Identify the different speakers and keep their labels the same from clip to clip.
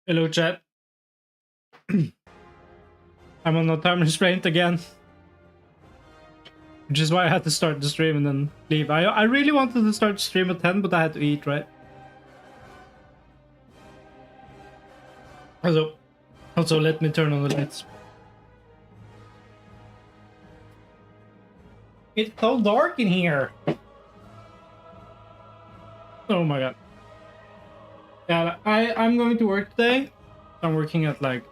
Speaker 1: Hello, chat. I'm on a time restraint again, which is why I had to start the stream and then leave. I really wanted to start the stream at 10, but I had to eat, right? Also, let me turn on the lights. It's so dark in here. Oh my god. Yeah, I'm going to work today. I'm working at like,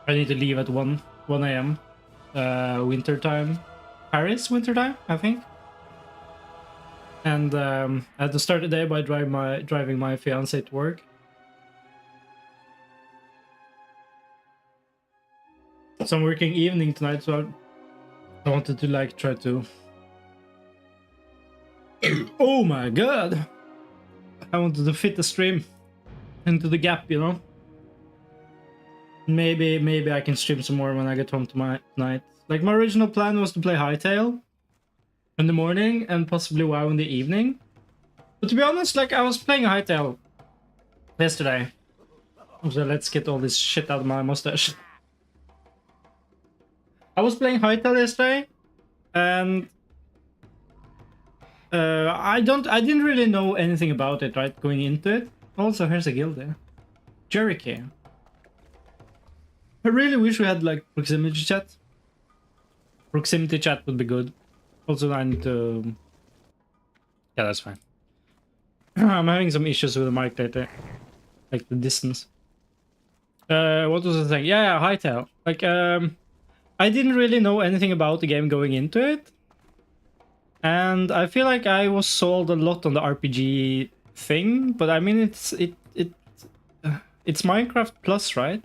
Speaker 1: I need to leave at 1 a.m. Winter time. Paris winter time, I think. And I had to start the day by driving my fiance to work. So I'm working evening tonight, so I wanted to like try to... Oh my god! I wanted to fit the stream into the gap, you know? Maybe I can stream some more when I get home tonight. Like, my original plan was to play Hytale in the morning and possibly WoW in the evening. But to be honest, like, I was playing Hytale yesterday. So let's get all this shit out of my mustache. I was playing Hytale yesterday, and I didn't really know anything about it, right, going into it. Also, here's a guild there. Jericho. I really wish we had like proximity chat. Proximity chat would be good. Also, I need to... Yeah, that's fine. I'm having some issues with the mic lately. Like the distance. What was the thing? Yeah, Hytale. Like, I didn't really know anything about the game going into it. And I feel like I was sold a lot on the RPG thing, but I mean, it's Minecraft Plus, right?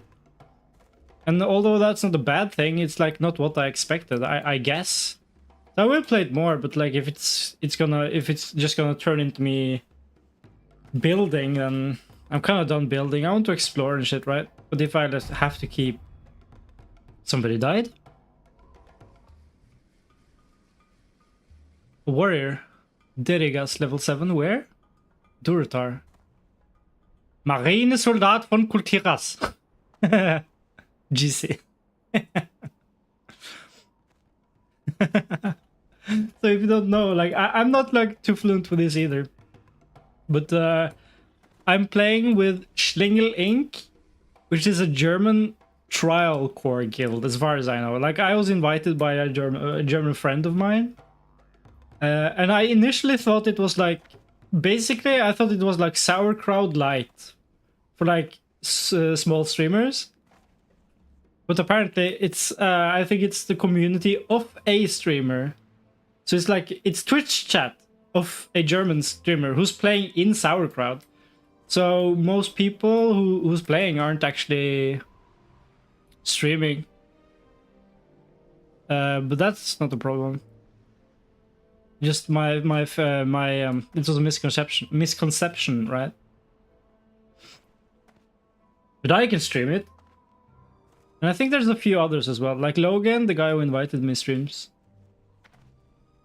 Speaker 1: And although that's not a bad thing, it's like not what I expected, I guess. I will play it more, but like if it's just gonna turn into me building, then I'm kind of done building. I want to explore and shit, right? But if I just have to keep... Somebody died? Warrior. Derigas level 7, where? Duratar. Marinesoldat von Kultiras. GC. So if you don't know, like, I'm not like too fluent with this either. But I'm playing with Schlingel Inc, which is a German TBCtrialCORE guild, as far as I know. Like, I was invited by a German friend of mine. And I initially thought it was like... Basically, I thought it was like Sauerkraut Light for like small streamers. But apparently it's, I think it's the community of a streamer. So it's like, it's Twitch chat of a German streamer who's playing in Sauerkraut. So most people who's playing aren't actually streaming. But that's not a problem. Just it was a misconception, right? But I can stream it. And I think there's a few others as well. Like Logan, the guy who invited me, streams.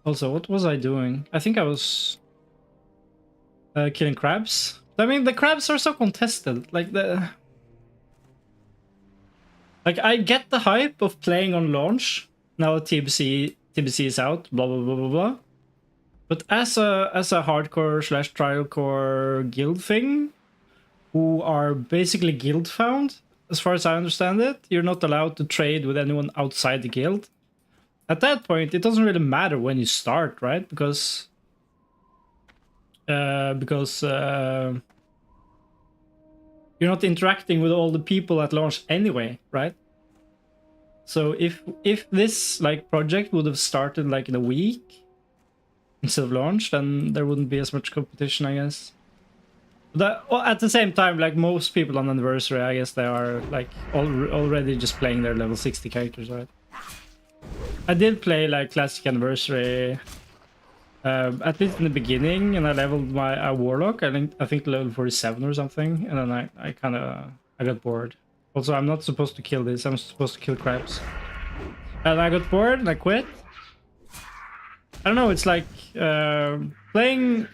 Speaker 1: Also, what was I doing? I think I was killing crabs. I mean, the crabs are so contested. Like I get the hype of playing on launch. Now TBC is out, blah blah blah blah blah. But as a hardcore / trialcore guild thing, who are basically guild found, as far as I understand it, you're not allowed to trade with anyone outside the guild. At that point, it doesn't really matter when you start, right? Because you're not interacting with all the people at launch anyway, right? So if this like project would have started like in a week instead of launch, then there wouldn't be as much competition, I guess. Well, at the same time, like most people on Anniversary, I guess they are like already just playing their level 60 characters, right? I did play like Classic Anniversary, at least in the beginning, and I leveled my Warlock. I think level 47 or something, and then I got bored. Also, I'm not supposed to kill this. I'm supposed to kill crabs, and I got bored and I quit. I don't know. It's like playing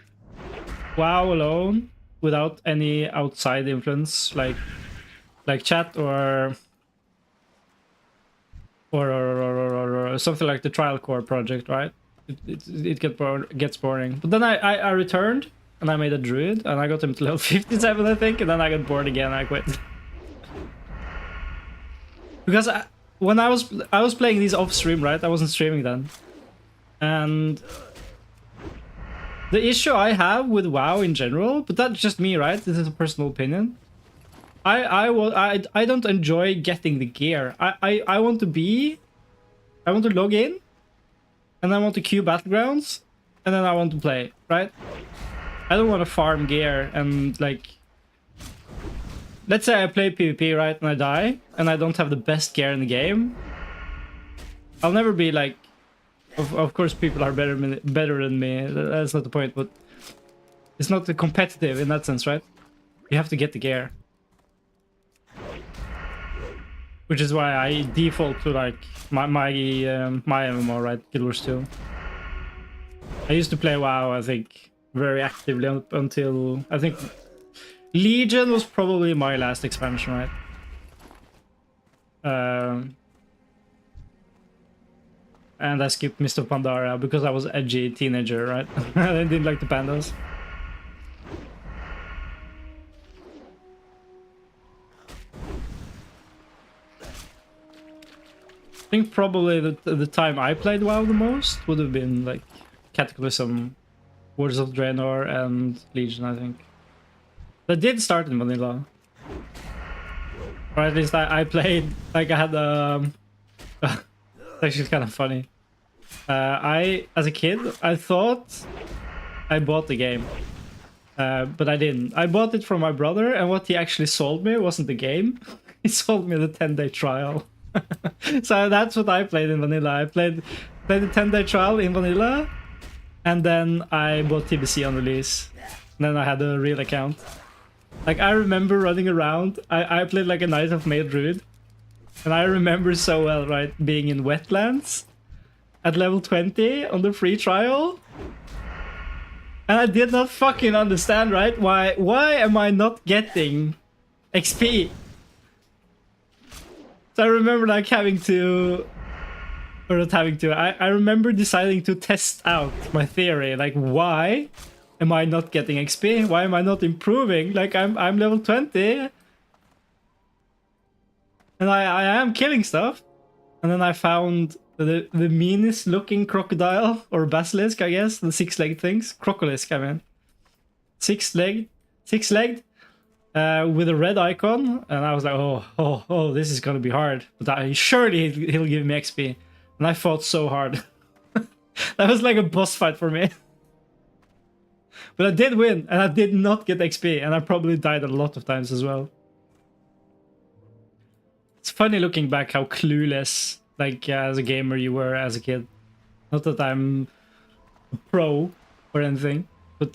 Speaker 1: WoW alone without any outside influence, like like chat or something like the TrialCORE project, right? It gets boring. But then I returned and I made a druid and I got him to level 57, I think, and then I got bored again and I quit. Because when I was playing these off stream, right? I wasn't streaming then, and the issue I have with WoW in general, but that's just me, right? This is a personal opinion. I don't enjoy getting the gear. I want to log in, and I want to queue battlegrounds, and then I want to play, right? I don't want to farm gear and like. Let's say I play PvP, right, and I die, and I don't have the best gear in the game. I'll never be like. Of course, people are better than me. That's not the point, but it's not competitive in that sense, right? You have to get the gear. Which is why I default to like my MMO, right? Guild Wars 2. I used to play WoW, I think, very actively until I think Legion was probably my last expansion, right? And I skipped Mr. Pandaria because I was an edgy teenager, right? I didn't like the pandas. I think probably the time I played WoW the most would have been like Cataclysm, Words of Draenor, and Legion, I think. That did start in vanilla. Or at least I played, like I had it's actually kind of funny. As a kid, I thought I bought the game. But I didn't. I bought it from my brother, and what he actually sold me wasn't the game. He sold me the 10-day trial. So that's what I played in vanilla. I played the 10-day trial in vanilla, and then I bought TBC on release. And then I had a real account. Like, I remember running around. I played like a Knight of Male Druid. And I remember so well, right, being in wetlands at level 20 on the free trial. And I did not fucking understand, right? Why am I not getting XP? So I remember like having to, or not having to, I remember deciding to test out my theory. Like, why am I not getting XP? Why am I not improving? Like, I'm level 20. And I am killing stuff. And then I found the meanest looking crocodile, or basilisk, I guess. The 6-legged things. Crocolisk, I mean. 6-legged. With a red icon. And I was like, oh, this is gonna be hard. But surely he'll give me XP. And I fought so hard. That was like a boss fight for me. But I did win, and I did not get XP. And I probably died a lot of times as well. It's funny looking back how clueless, like, as a gamer you were as a kid. Not that I'm a pro or anything, but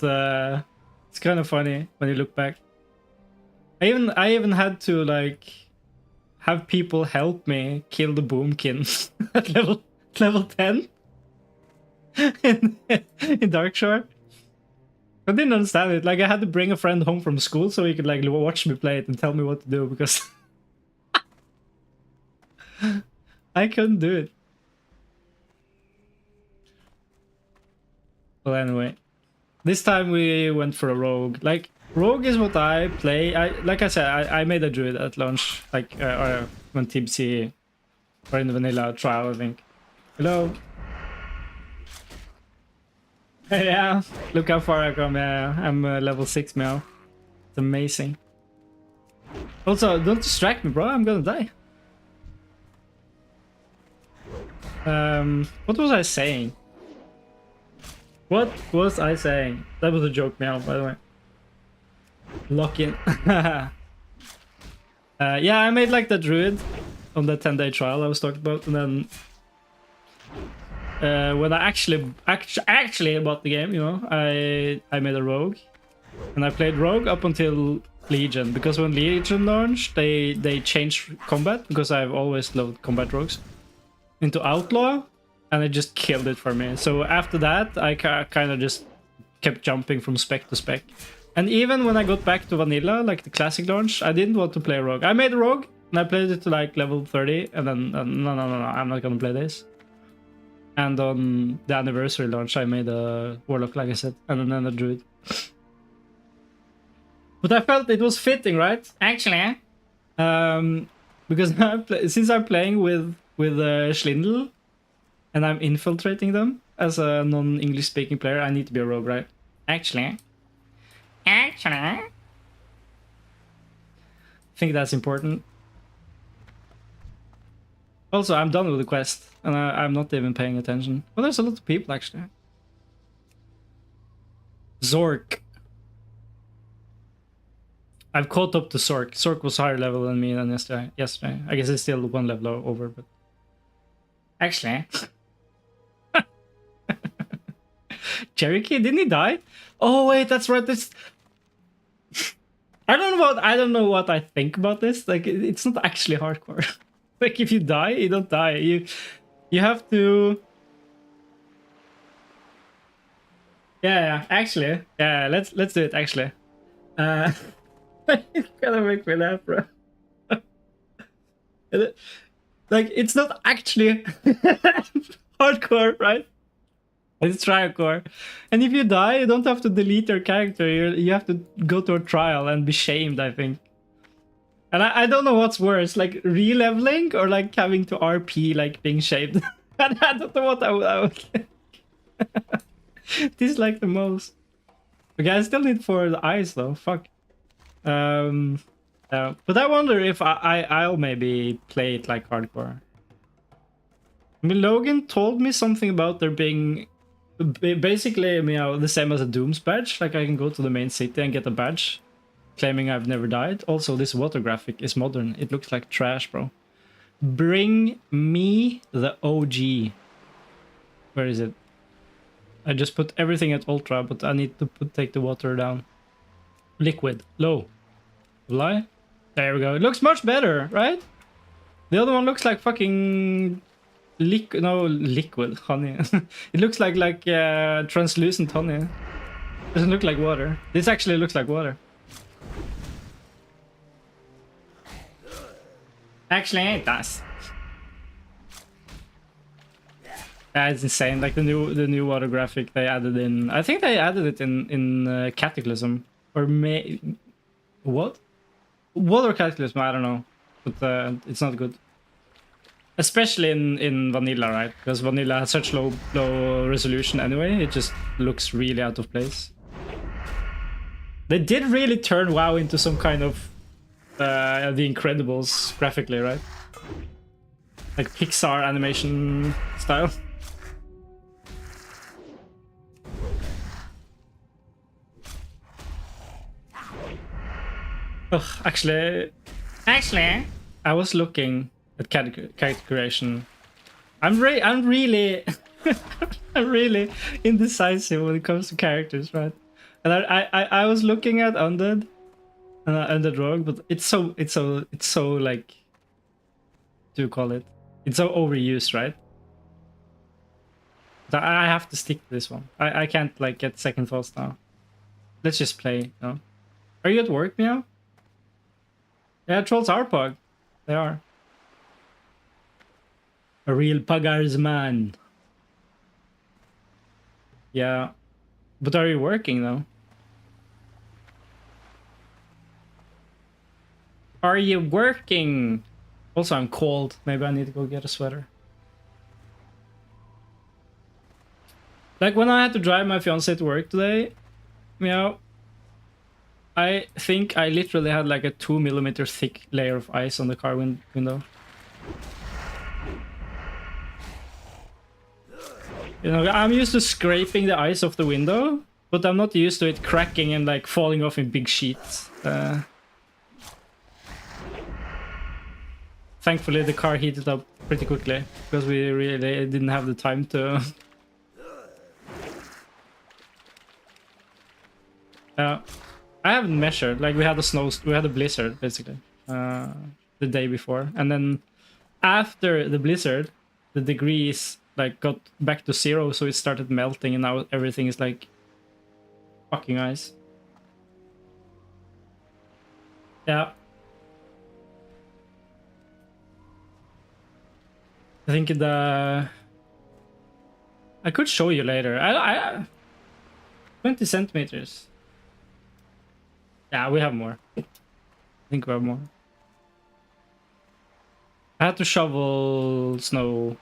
Speaker 1: it's kind of funny when you look back. I even had to like have people help me kill the boomkin at level 10 in Darkshore. I didn't understand it. Like, I had to bring a friend home from school so he could like watch me play it and tell me what to do, because I couldn't do it. Well, anyway, this time we went for a rogue. Like, rogue is what I play. Like I said, I made a druid at launch, like when TBC or in the vanilla trial, I think. Hello. Yeah, look how far I come. Yeah, I'm level 6 now. It's amazing. Also, don't distract me, bro. I'm gonna die. What was I saying? What was I saying? That was a joke, meow, by the way. Lock in. Yeah, I made like the druid on the 10-day trial I was talking about, and then when I actually bought the game, you know, I made a rogue, and I played rogue up until Legion, because when Legion launched, they changed combat, because I've always loved combat rogues, into outlaw, and it just killed it for me. So after that, I kind of just kept jumping from spec to spec. And even when I got back to vanilla, like the classic launch, I didn't want to play rogue. I made a rogue and I played it to like level 30, and then no, I'm not gonna play this. And on the anniversary launch, I made a warlock, like I said, and then a druid. But I felt it was fitting, right? Actually, because since I'm playing with Schlingel, and I'm infiltrating them as a non-English speaking player, I need to be a rogue, right? Actually, I think that's important. Also, I'm done with the quest, and I'm not even paying attention. Well, there's a lot of people, actually. Zork. I've caught up to Zork. Zork was higher level than me than yesterday. I guess it's still one level over, but... Actually... Cherokee, didn't he die? Oh, wait, that's right, this... I don't know what I think about this. Like, it's not actually hardcore. Like, if you die, you don't die. You have to... Yeah, actually. Yeah, let's do it, actually. It's gonna make me laugh, bro. Like, it's not actually hardcore, right? It's trialcore. And if you die, you don't have to delete your character. You have to go to a trial and be shamed, I think. And I don't know what's worse, like re-leveling or like having to RP, like being shamed. I don't know what I would dislike the most. Okay, I still need 4 eyes though, fuck. But I wonder if I'll maybe play it like hardcore. I mean, Logan told me something about there being basically, you know, the same as a Doom's badge. Like, I can go to the main city and get a badge claiming I've never died. Also, this water graphic is modern. It looks like trash, bro. Bring me the OG. Where is it? I just put everything at ultra, but I need to take the water down. Liquid, low. Lie? There we go. It looks much better, right? The other one looks like fucking liquid honey. It looks like translucent honey. Doesn't look like water. This actually looks like water. Actually, it does. That's insane. Like the new water graphic they added in. I think they added it in Cataclysm or what? Water Cataclysm. I don't know, but it's not good. Especially in vanilla, right? Because vanilla has such low resolution anyway. It just looks really out of place. They did really turn WoW into some kind of The Incredibles graphically, right? Like Pixar animation style. Ugh, actually, I was looking at character creation. I'm really, I'm really indecisive when it comes to characters, right? And I was looking at Undead, Undead Rogue, but it's so like, do you call it? It's so overused, right? So I have to stick to this one. I can't like get second thoughts now. Let's just play. No, are you at work, Meow? Yeah, trolls are pug. They are. A real puggers man. Yeah. But are you working though? Are you working? Also, I'm cold. Maybe I need to go get a sweater. Like when I had to drive my fiance to work today, Meow, I think I literally had like a 2mm thick layer of ice on the car window. You know, I'm used to scraping the ice off the window, but I'm not used to it cracking and like falling off in big sheets. Thankfully, the car heated up pretty quickly because we really didn't have the time to. I haven't measured. Like we had a blizzard basically the day before, and then after the blizzard, the degrees like got back to 0, so it started melting, and now everything is like fucking ice. Yeah. I think I could show you later. 20 centimeters. Yeah, we have more. I think we have more. I had to shovel snow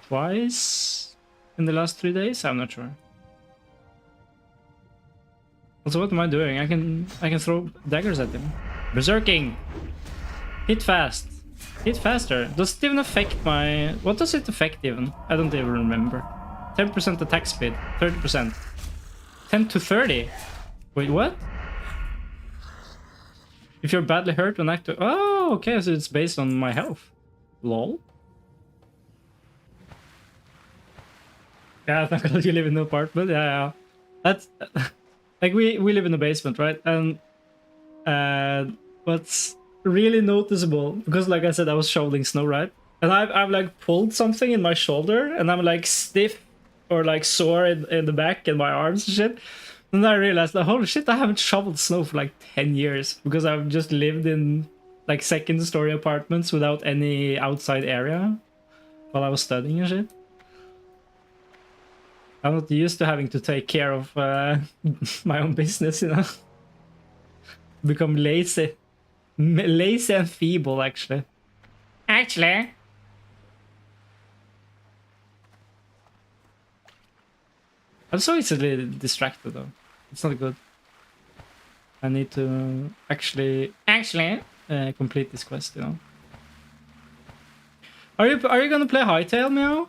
Speaker 1: twice in the last 3 days. I'm not sure. Also, what am I doing? I can throw daggers at him. Berserking. Hit fast. Hit faster. Does it even affect my... What does it affect even? I don't even remember. 10% attack speed. 30%. 10 to 30. Wait, what? If you're badly hurt when active... Oh, okay, so it's based on my health. Lol. Yeah, thank God you live in an apartment. Yeah. That's... Like, we live in a basement, right? And what's really noticeable, because like I said, I was shoveling snow, right? And I've like pulled something in my shoulder, and I'm like stiff or like sore in the back and my arms and shit. And I realized that, holy shit, I haven't shoveled snow for like 10 years because I've just lived in like second-story apartments without any outside area while I was studying and shit. I'm not used to having to take care of my own business, you know. Become lazy. Lazy and feeble, actually. I'm so easily distracted, though. It's not good. I need to actually complete this quest, you know. Are you gonna play Hightail, Meow?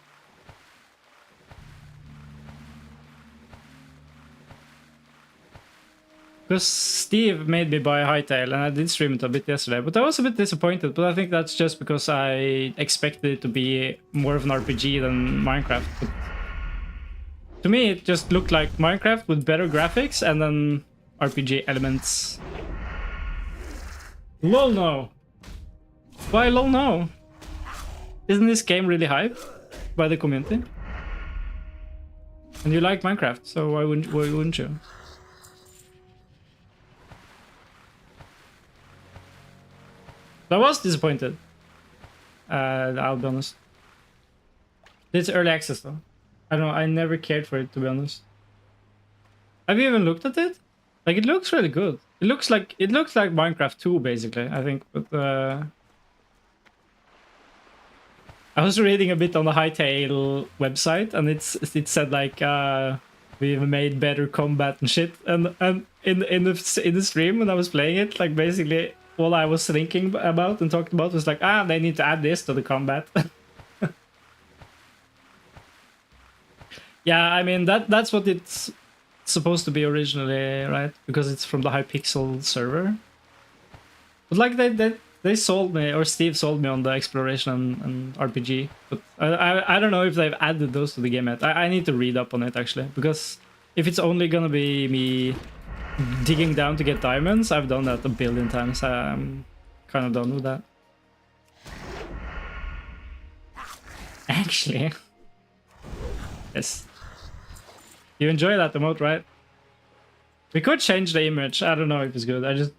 Speaker 1: Because Steve made me buy Hightail, and I did stream it a bit yesterday, but I was a bit disappointed. But I think that's just because I expected it to be more of an RPG than Minecraft. But to me, it just looked like Minecraft with better graphics and then RPG elements. Lol no. Why lol no? Isn't this game really hyped by the community? And you like Minecraft, so why wouldn't you? I was disappointed. I'll be honest. It's early access though. I don't know, I never cared for it, to be honest. Have you even looked at it? Like, it looks really good. It looks like Minecraft 2 basically, I think, but I was reading a bit on the Hightail website, and it said like we've made better combat and shit, and in the stream when I was playing it, like basically all I was thinking about and talking about was like, they need to add this to the combat. Yeah, I mean that's what it's supposed to be originally, right? Because it's from the Hypixel server. But like they sold me, or Steve sold me on the exploration and RPG. But I don't know if they've added those to the game yet. I need to read up on it actually, because if it's only gonna be me digging down to get diamonds, I've done that a billion times. I'm kind of done with that. Actually, yes. You enjoy that emote, right? We could change the image. I don't know if it's good. I just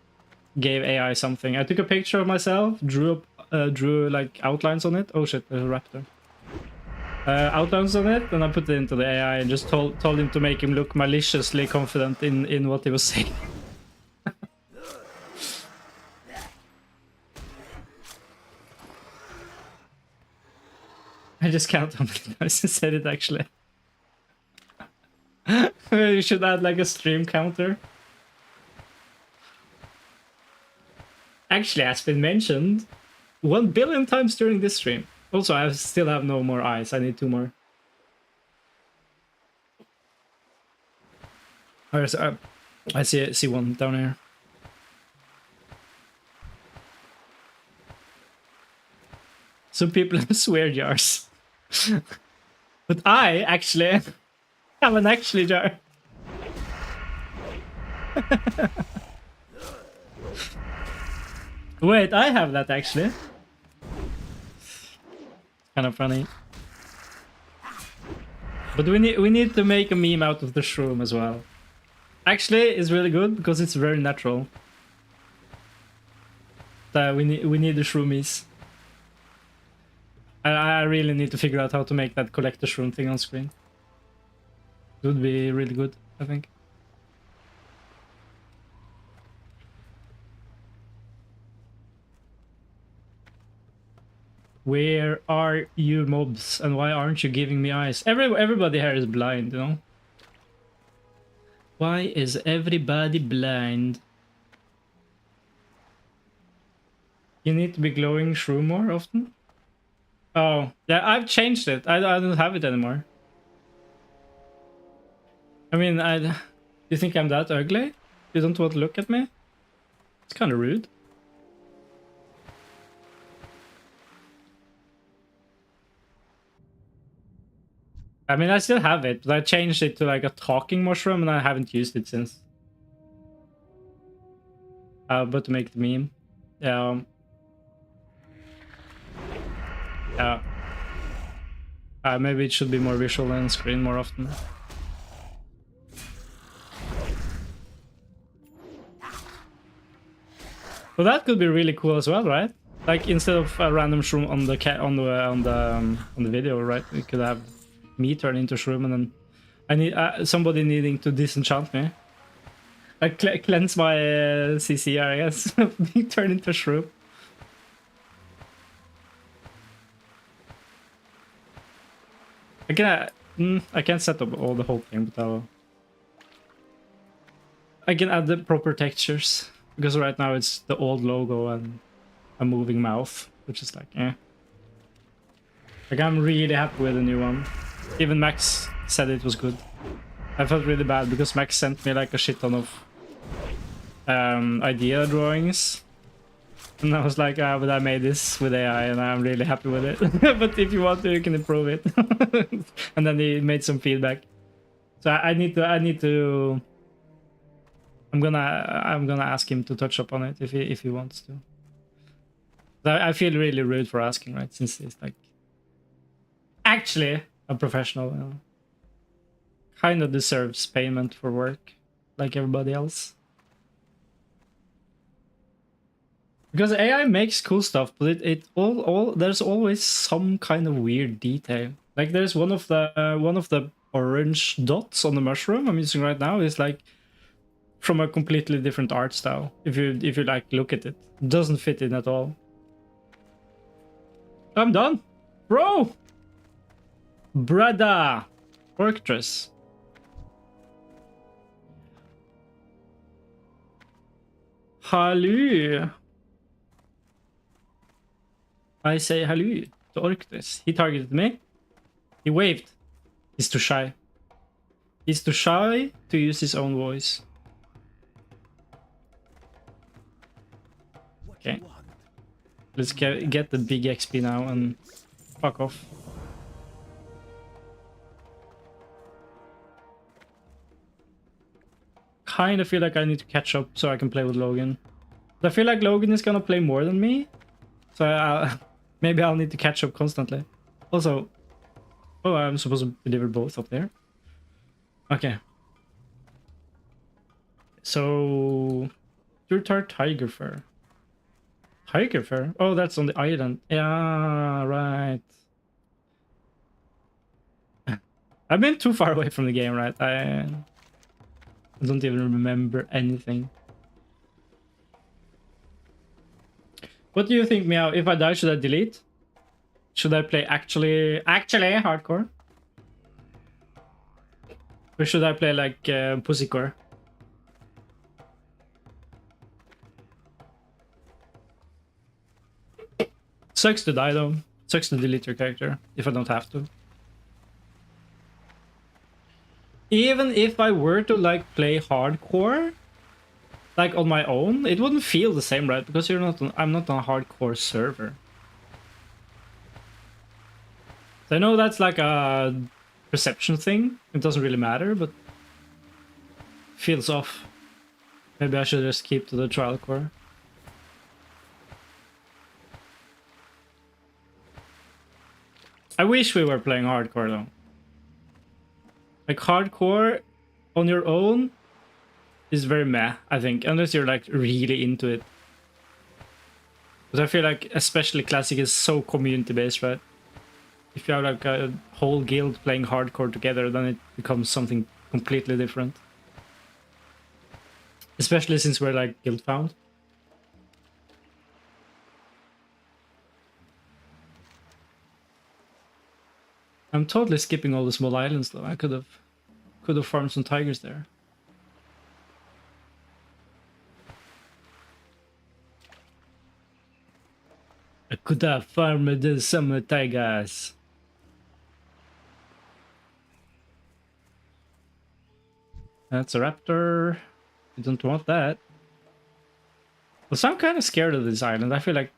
Speaker 1: gave AI something. I took a picture of myself, drew like outlines on it. Oh shit, there's a raptor. Outlines on it, and I put it into the AI and just told him to make him look maliciously confident in what he was saying. I just count how many times he said it actually. You should add like a stream counter. Actually, has been mentioned 1 billion times during this stream. Also, I still have no more eyes. I need 2 more. Alright, so, I see one down here. Some people have swear jars. But I actually have an actually jar. Wait, I have that actually. Kind of funny. But we need to make a meme out of the shroom as well. Actually, it's really good because it's very natural. We need the shroomies. I really need to figure out how to make that collector shroom thing on screen. It would be really good, I think. Where are you, mobs, and why aren't you giving me eyes? Everybody here is blind, you know? Why is everybody blind? You need to be glowing shroom more often? Oh, yeah, I've changed it. I don't have it anymore. I mean, you think I'm that ugly? You don't want to look at me? It's kind of rude. I mean, I still have it, but I changed it to like a talking mushroom and I haven't used it since. But to make the meme. Yeah. Yeah. Maybe it should be more visual on screen more often. Well, that could be really cool as well, right? Like instead of a random shroom on the video, right? We could have me turn into shroom, and then I need somebody needing to disenchant me. Like cleanse my CC, I guess. Turn into shroom. I can't set up all the whole thing, but I can add the proper textures, because right now it's the old logo and a moving mouth, which is like, eh. Like, I'm really happy with the new one. Even Max said it was good. I felt really bad because Max sent me like a shit ton of idea drawings. And I was like, but I made this with AI and I'm really happy with it. But if you want to, you can improve it. And then he made some feedback. So I need to I'm gonna ask him to touch up on it if he wants to. I feel really rude for asking, right? Since he's like actually a professional, you know? Kind of deserves payment for work like everybody else. Because AI makes cool stuff, but there's always some kind of weird detail. Like there's one of the orange dots on the mushroom I'm using right now is like from a completely different art style. If you like look at it, it doesn't fit in at all. I'm done, bro. Brada, Orctress. Hello. I say hello to Orctress. He targeted me. He waved. He's too shy. He's too shy to use his own voice. Okay. Let's get the big XP now and fuck off. Kind of feel like I need to catch up so I can play with Logan. I feel like Logan is gonna play more than me. So maybe I'll need to catch up constantly. Also, oh, I'm supposed to deliver both up there. Okay. So, Turtar Tiger Fur. Tiger Fur? Oh, that's on the island. Yeah, right. I've been too far away from the game, right? I don't even remember anything. What do you think, Meow? If I die, should I delete? Should I play actually hardcore? Or should I play like pussycore? Sucks to die though. Sucks to delete your character if I don't have to. Even if I were to like play hardcore, like on my own, it wouldn't feel the same, right? Because I'm not on a hardcore server. So I know that's like a perception thing. It doesn't really matter, but feels off. Maybe I should just keep to the trial core. I wish we were playing hardcore though. Like hardcore on your own is very meh, I think, unless you're like really into it. But I feel like especially Classic is so community based, right? If you have like a whole guild playing hardcore together, then it becomes something completely different. Especially since we're like guild found. I'm totally skipping all the small islands though. I could have farmed some tigers there. I could have farmed some tigers. That's a raptor. You don't want that. Well, so I'm kind of scared of this island. I feel like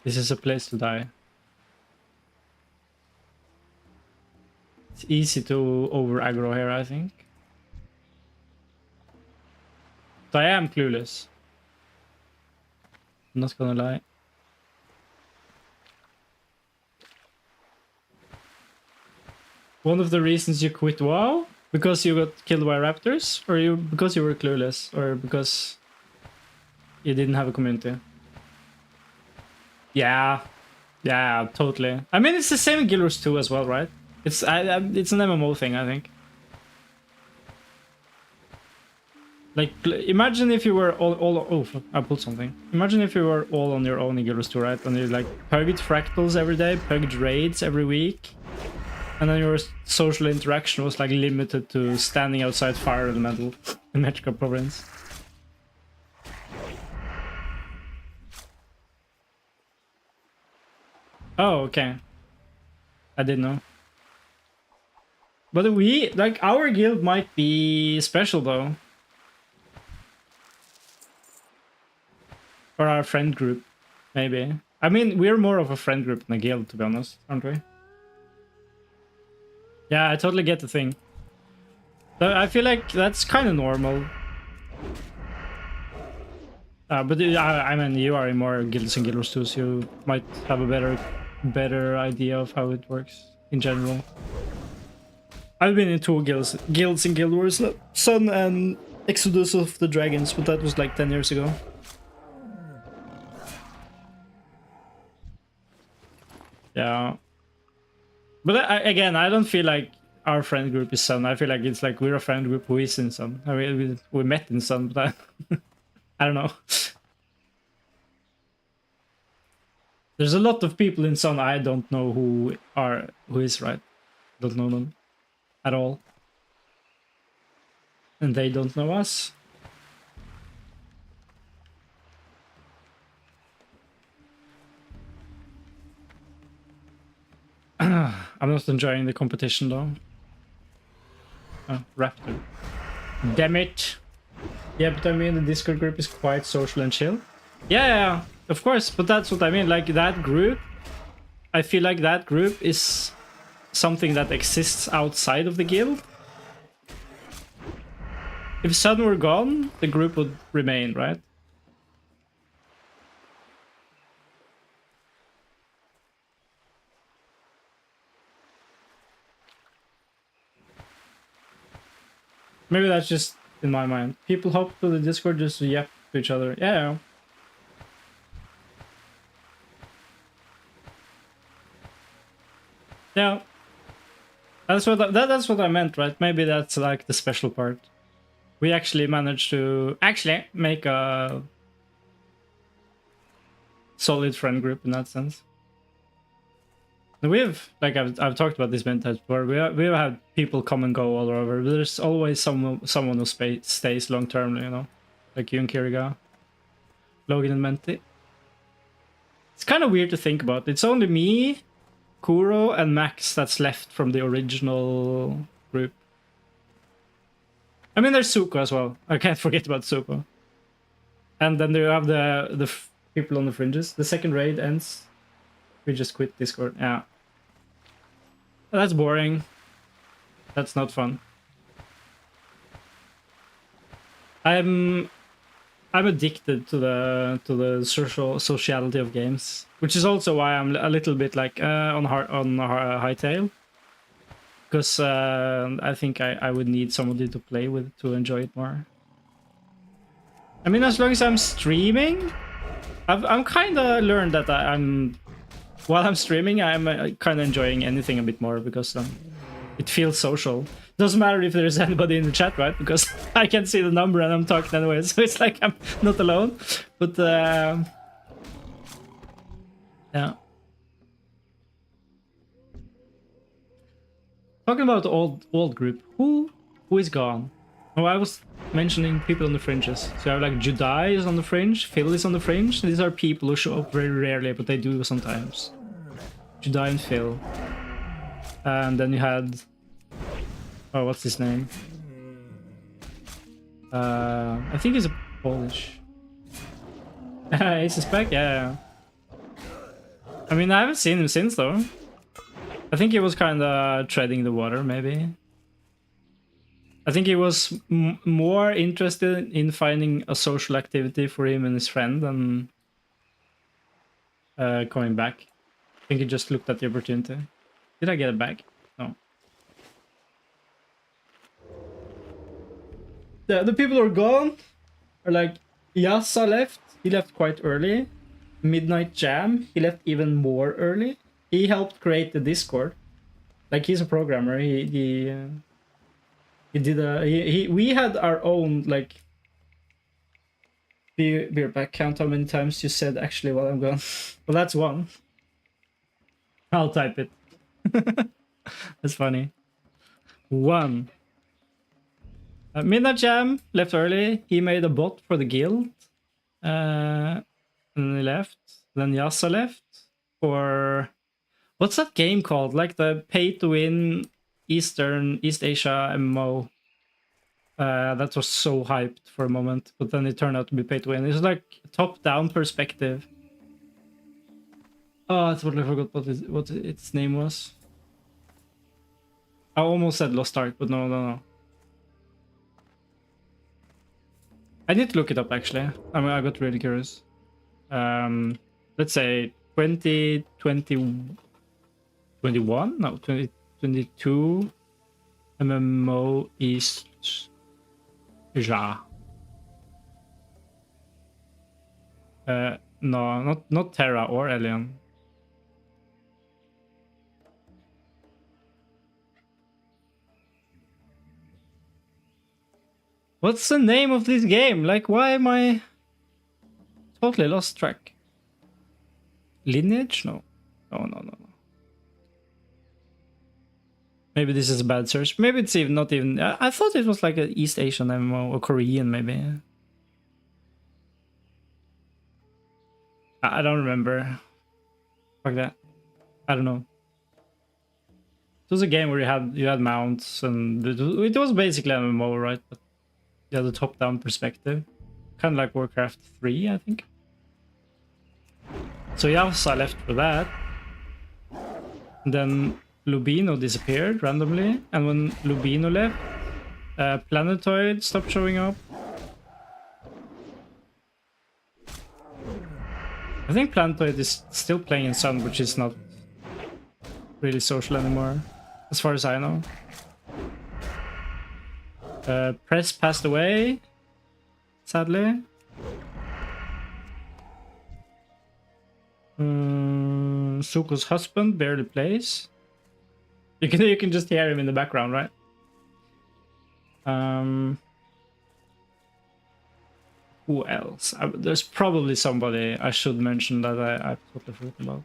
Speaker 1: this is a place to die. It's easy to over aggro here, I think. But I am clueless. I'm not gonna lie. One of the reasons you quit WoW? Because you got killed by raptors? Or because you were clueless? Or because you didn't have a community? Yeah. Yeah, totally. I mean, it's the same in Guild Wars 2 as well, right? It's it's an MMO thing, I think. Like, imagine if you were all oh, fuck, I pulled something. Imagine if you were all on your own in Guild Wars 2, right? And you like pugged fractals every day, pugged raids every week. And then your social interaction was like limited to standing outside Fire Elemental in Metrica Province. Oh, okay. I didn't know. But we, like, our guild might be special though. Or our friend group, maybe. I mean, we're more of a friend group than a guild, to be honest, aren't we? Yeah, I totally get the thing. But I feel like that's kind of normal. But I mean, you are in more guilds and Guild Wars 2, so you might have a better idea of how it works in general. I've been in 2 guilds in Guild Wars, Sun and Exodus of the Dragons, but that was like 10 years ago. Yeah. But again, I don't feel like our friend group is Sun. I feel like it's like we're a friend group who is in Sun. I mean, we met in Sun, but I don't know. There's a lot of people in Sun I don't know who is, right? Don't know them at all. And they don't know us. I'm not enjoying the competition though. Oh, Raptor. Damn it. Yeah, but I mean the Discord group is quite social and chill. Yeah, of course, but that's what I mean. Like that group, I feel like that group is something that exists outside of the guild. If Sun were gone, the group would remain, right? Maybe that's just in my mind. People hop to the Discord just to yap to each other. Yeah. Yeah. That's what I meant, right? Maybe that's like the special part. We actually managed to make a solid friend group in that sense. We've, like I've talked about this many times before, we've had people come and go all over. There's always someone who stays long term, you know, like you and Kiriga, Logan and Menti. It's kind of weird to think about. It's only me, Kuro, and Max that's left from the original group. I mean, there's Zuko as well. I can't forget about Zuko. And then you have the people on the fringes. The second raid ends. We just quit Discord. Yeah. That's boring. That's not fun. I'm addicted to the sociality of games, which is also why I'm a little bit like on Hightail, because I think I would need somebody to play with to enjoy it more. I mean, as long as I'm streaming, I'm kind of learned that while I'm streaming, I'm kind of enjoying anything a bit more because it feels social. Doesn't matter if there's anybody in the chat, right? Because I can see the number and I'm talking anyway, so it's like I'm not alone. But yeah. Talking about the old group, who is gone? Oh, I was mentioning people on the fringes. So you have like Judai is on the fringe, Phil is on the fringe. These are people who show up very rarely, but they do sometimes. Judai and Phil. And then you had... Oh, what's his name? I think he's a Polish. Ace is back? Yeah. I mean, I haven't seen him since, though. I think he was kind of treading the water, maybe. I think he was more interested in finding a social activity for him and his friend than coming back. I think he just looked at the opportunity. Did I get it back? No. The people who are gone are like Yasa left. He left quite early. Midnight Jam. He left even more early. He helped create the Discord. Like, he's a programmer. He did we had our own like beer back count how many times you said actually while I'm gone. Well, that's one. I'll type it. That's funny. One. Midnight Jam left early. He made a bot for the guild. And then he left. Then Yasa left. Or what's that game called? Like the pay-to-win East Asia MMO. That was so hyped for a moment, but then it turned out to be pay-to-win. It's like top-down perspective. Oh, I totally forgot what its name was. I almost said Lost Ark, but no. I need to look it up, actually. I mean, I got really curious. Let's say 2021? No, 2022 MMO East Asia. No, not Terra or Alien. What's the name of this game? Like, why am I totally lost track? Lineage? No. No. Maybe this is a bad search. Maybe it's even not even... I thought it was like an East Asian MMO or Korean, maybe. I don't remember. Like that. I don't know. It was a game where you had mounts and it was basically an MMO, right? But you had a top-down perspective. Kind of like Warcraft 3, I think. So Yasa left for that. And then Lubino disappeared randomly. And when Lubino left, Planetoid stopped showing up. I think Planetoid is still playing in Sun, which is not really social anymore, as far as I know. Press passed away, sadly. Suko's husband barely plays. You can just hear him in the background, right? Who else? There's probably somebody I should mention that I totally forgot about.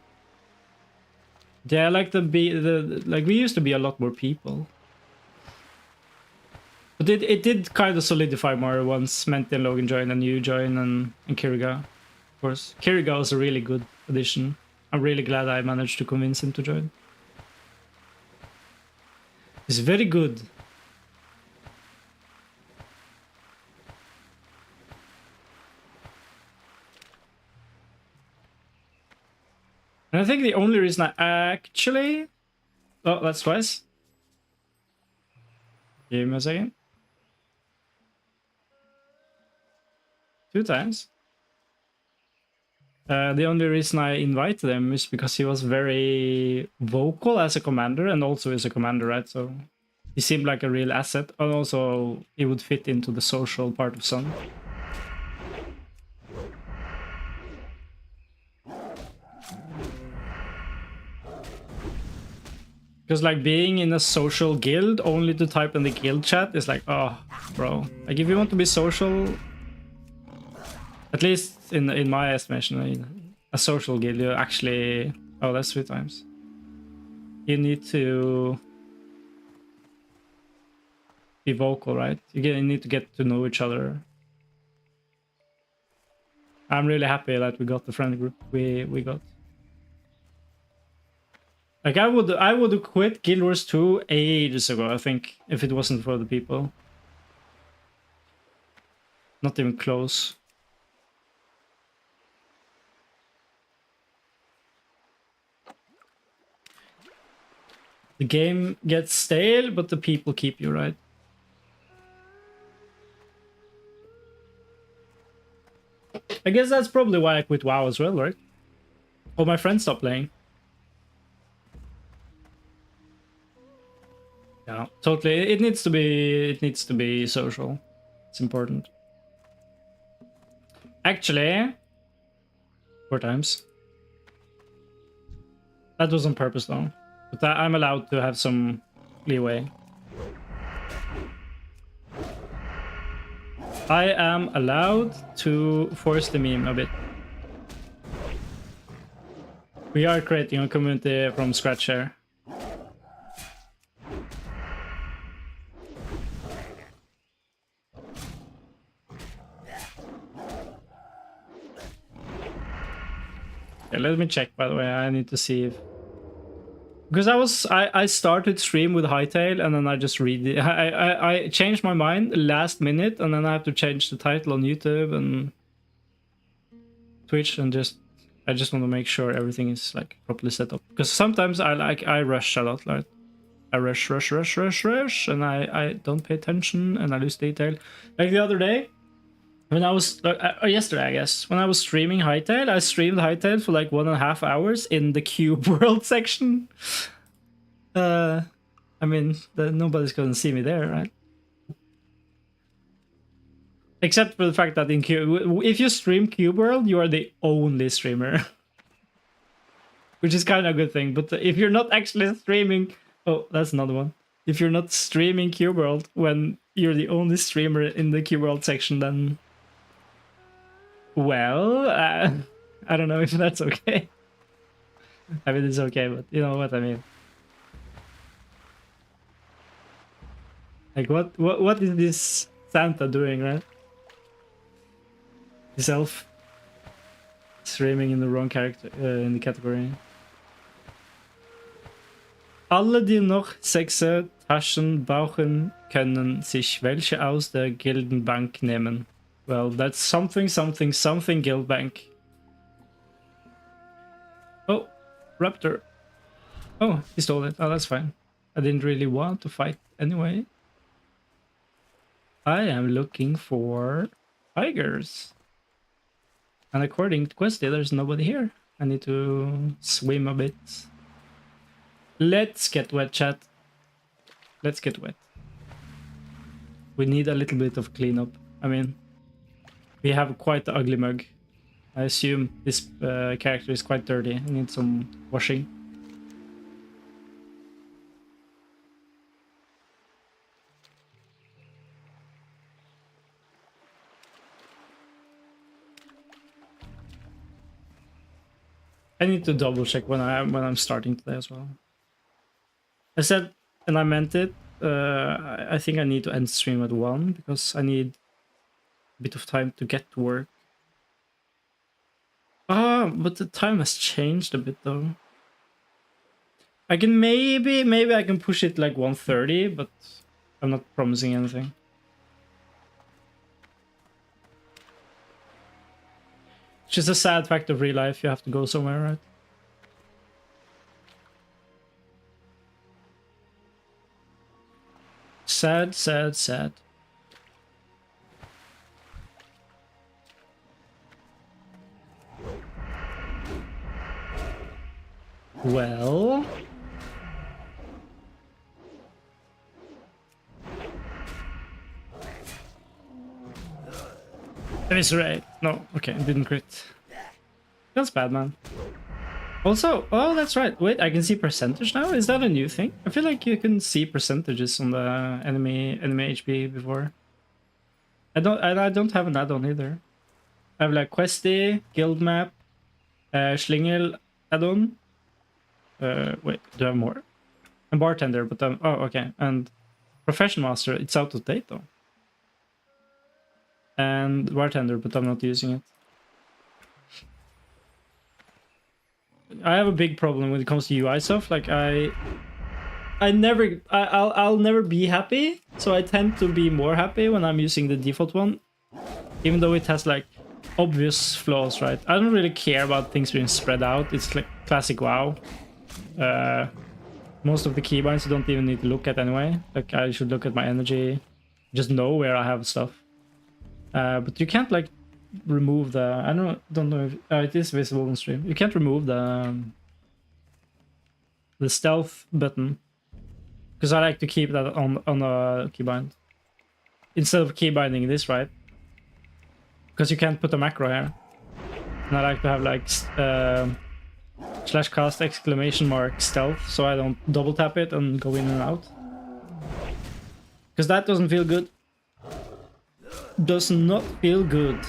Speaker 1: Yeah, like like we used to be a lot more people. But it did kind of solidify more once Menti and Logan joined and you joined and Kiriga. Of course. Kiriga was a really good addition. I'm really glad I managed to convince him to join. He's very good. And I think the only reason I actually... Oh, that's twice. Give me a second. 2 times. The only reason I invited him is because he was very vocal as a commander and also as a commander, right? So he seemed like a real asset, and also he would fit into the social part of Sun. Because like being in a social guild only to type in the guild chat is like, oh, bro. Like if you want to be social, at least in my estimation, I mean, a social guild, you actually, oh, that's 3 times. You need to be vocal, right? You need to get to know each other. I'm really happy that we got the friend group we got. Like I would have quit Guild Wars 2 ages ago, I think, if it wasn't for the people. Not even close. The game gets stale, but the people keep you, right? I guess that's probably why I quit WoW as well, right? All my friends stopped playing. Yeah, totally. It needs to be social. It's important. Actually, 4 times. That was on purpose though. But I'm allowed to have some leeway. I am allowed to force the meme a bit. We are creating a community from scratch here. Okay, let me check, by the way. I need to see if... Because I started stream with Hightail and then I just read it. I changed my mind last minute and then I have to change the title on YouTube and Twitch and I just want to make sure everything is like properly set up. Because sometimes I rush a lot, like I rush and I don't pay attention and I lose detail. Like the other day, when I was yesterday, I guess, when I was streaming Hightail, I streamed Hightail for like 1.5 hours in the Cube World section. I mean, nobody's gonna see me there, right? Except for the fact that in Cube, if you stream Cube World, you are the only streamer, which is kind of a good thing. But if you're not actually streaming, oh, that's another one. If you're not streaming Cube World when you're the only streamer in the Cube World section, then well, I don't know if that's okay. I mean, it's okay, but you know what I mean. Like, what is this Santa doing, right? This elf streaming in the wrong character in the category. Alle, die noch 6 Taschen brauchen, können sich welche aus der Gildenbank nehmen. Well, that's something guild bank. Oh, Raptor. Oh, he stole it. Oh, that's fine. I didn't really want to fight anyway. I am looking for tigers. And according to Questy, there's nobody here. I need to swim a bit. Let's get wet, chat. Let's get wet. We need a little bit of cleanup. I mean, we have quite the ugly mug. I assume this character is quite dirty. I need some washing. I need to double check when I'm starting today as well. I said, and I meant it. I think I need to end stream at 1 because I need a bit of time to get to work. Ah, but the time has changed a bit though. I can maybe I can push it like 1:30, but I'm not promising anything. It's just a sad fact of real life. You have to go somewhere, right? Sad, sad, sad. Well... Eviscerate. No, okay, didn't crit. That's bad, man. Also, oh, that's right. Wait, I can see percentage now? Is that a new thing? I feel like you can see percentages on the enemy HP before. I don't have an add-on either. I have like Questy, Guild Map, Schlingel add-on. Wait, do I have more? And Bartender, but oh, okay. And Profession Master, it's out of date though. And Bartender, but I'm not using it. I have a big problem when it comes to UI stuff. Like I'll never be happy, so I tend to be more happy when I'm using the default one, even though it has like obvious flaws, right? I don't really care about things being spread out. It's like classic WoW. Most of the keybinds you don't even need to look at anyway. Like I should look at my energy, just know where I have stuff. But you can't like remove the. I don't know if it is visible on stream. You can't remove the stealth button because I like to keep that on a keybind instead of keybinding this, right? Because you can't put a macro here, and I like to have like /cast exclamation mark stealth, so I don't double tap it and go in and out. Because that doesn't feel good. Does not feel good.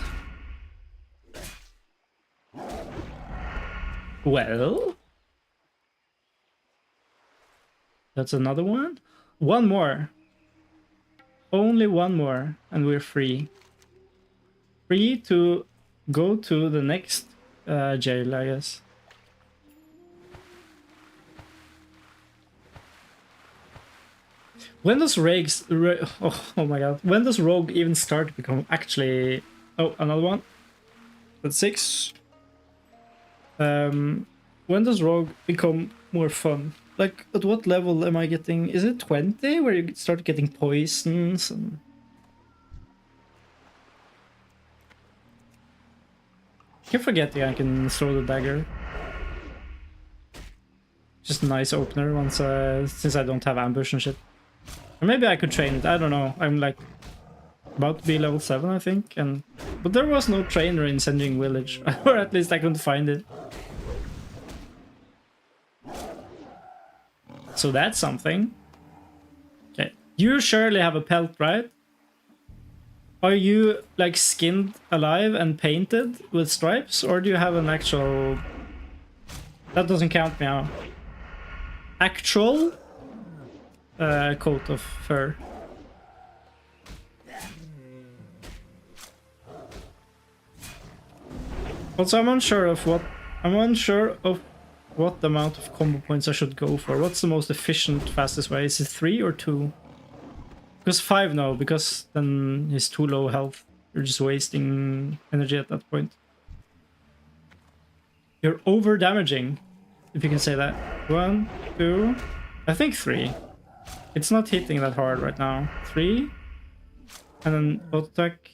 Speaker 1: Well, that's another one. One more. Only one more, and we're free. Free to go to the next jail, I guess. When does oh my god. When does Rogue even start to become actually... Oh, another one. That's 6. When does Rogue become more fun? Like, at what level am I getting? Is it 20 where you start getting poisons and... I keep forgetting I can throw the dagger. Just a nice opener once, since I don't have ambush and shit. Or maybe I could train it, I don't know. I'm like about to be level 7, I think. But there was no trainer in Sending Village. Or at least I couldn't find it. So that's something. Okay. You surely have a pelt, right? Are you like skinned alive and painted with stripes? Or do you have an actual... That doesn't count now. Actual coat of fur. Also, I'm unsure of what amount of combo points I should go for. What's the most efficient, fastest way? Is it 3 or 2? Because 5 no, because then he's too low health. You're just wasting energy at that point. You're over damaging, if you can say that. 1, 2, I think 3. It's not hitting that hard right now. 3, and then auto attack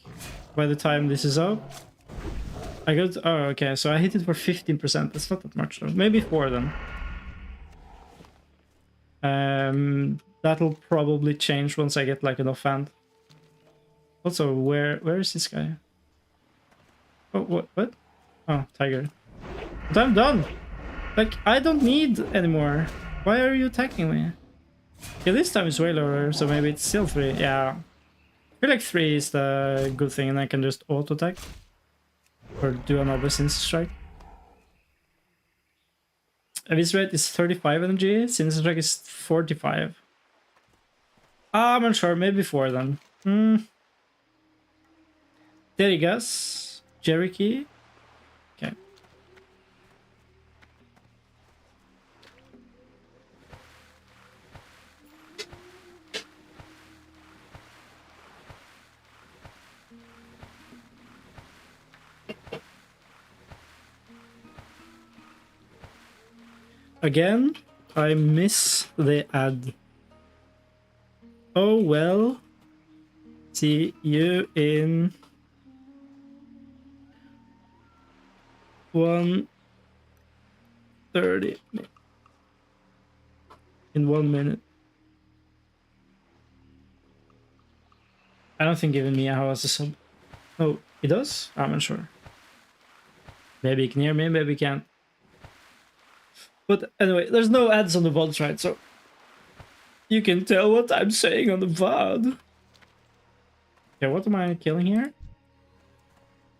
Speaker 1: by the time this is up. I got... Oh, okay, so I hit it for 15%. That's not that much though. Maybe 4 then. That'll probably change once I get like an offhand. Also, where is this guy? Oh, what? Oh, tiger. But I'm done! Like, I don't need anymore. Why are you attacking me? Yeah, this time it's way lower, so maybe it's still 3. Yeah. I feel like 3 is the good thing, and I can just auto-attack. Or do another Sinister Strike. This rate is 35 energy, Sinister Strike is 45. I'm unsure, maybe 4 then. Derigas, Jericho. Okay. Again, I miss the ad. Oh well. See you in 1:30. In 1 minute. I don't think even Miyaho has a sub. Oh, he does? I'm unsure. Maybe he can hear me, maybe he can't. But anyway, there's no ads on the VODs, right? So you can tell what I'm saying on the VOD. Okay, what am I killing here?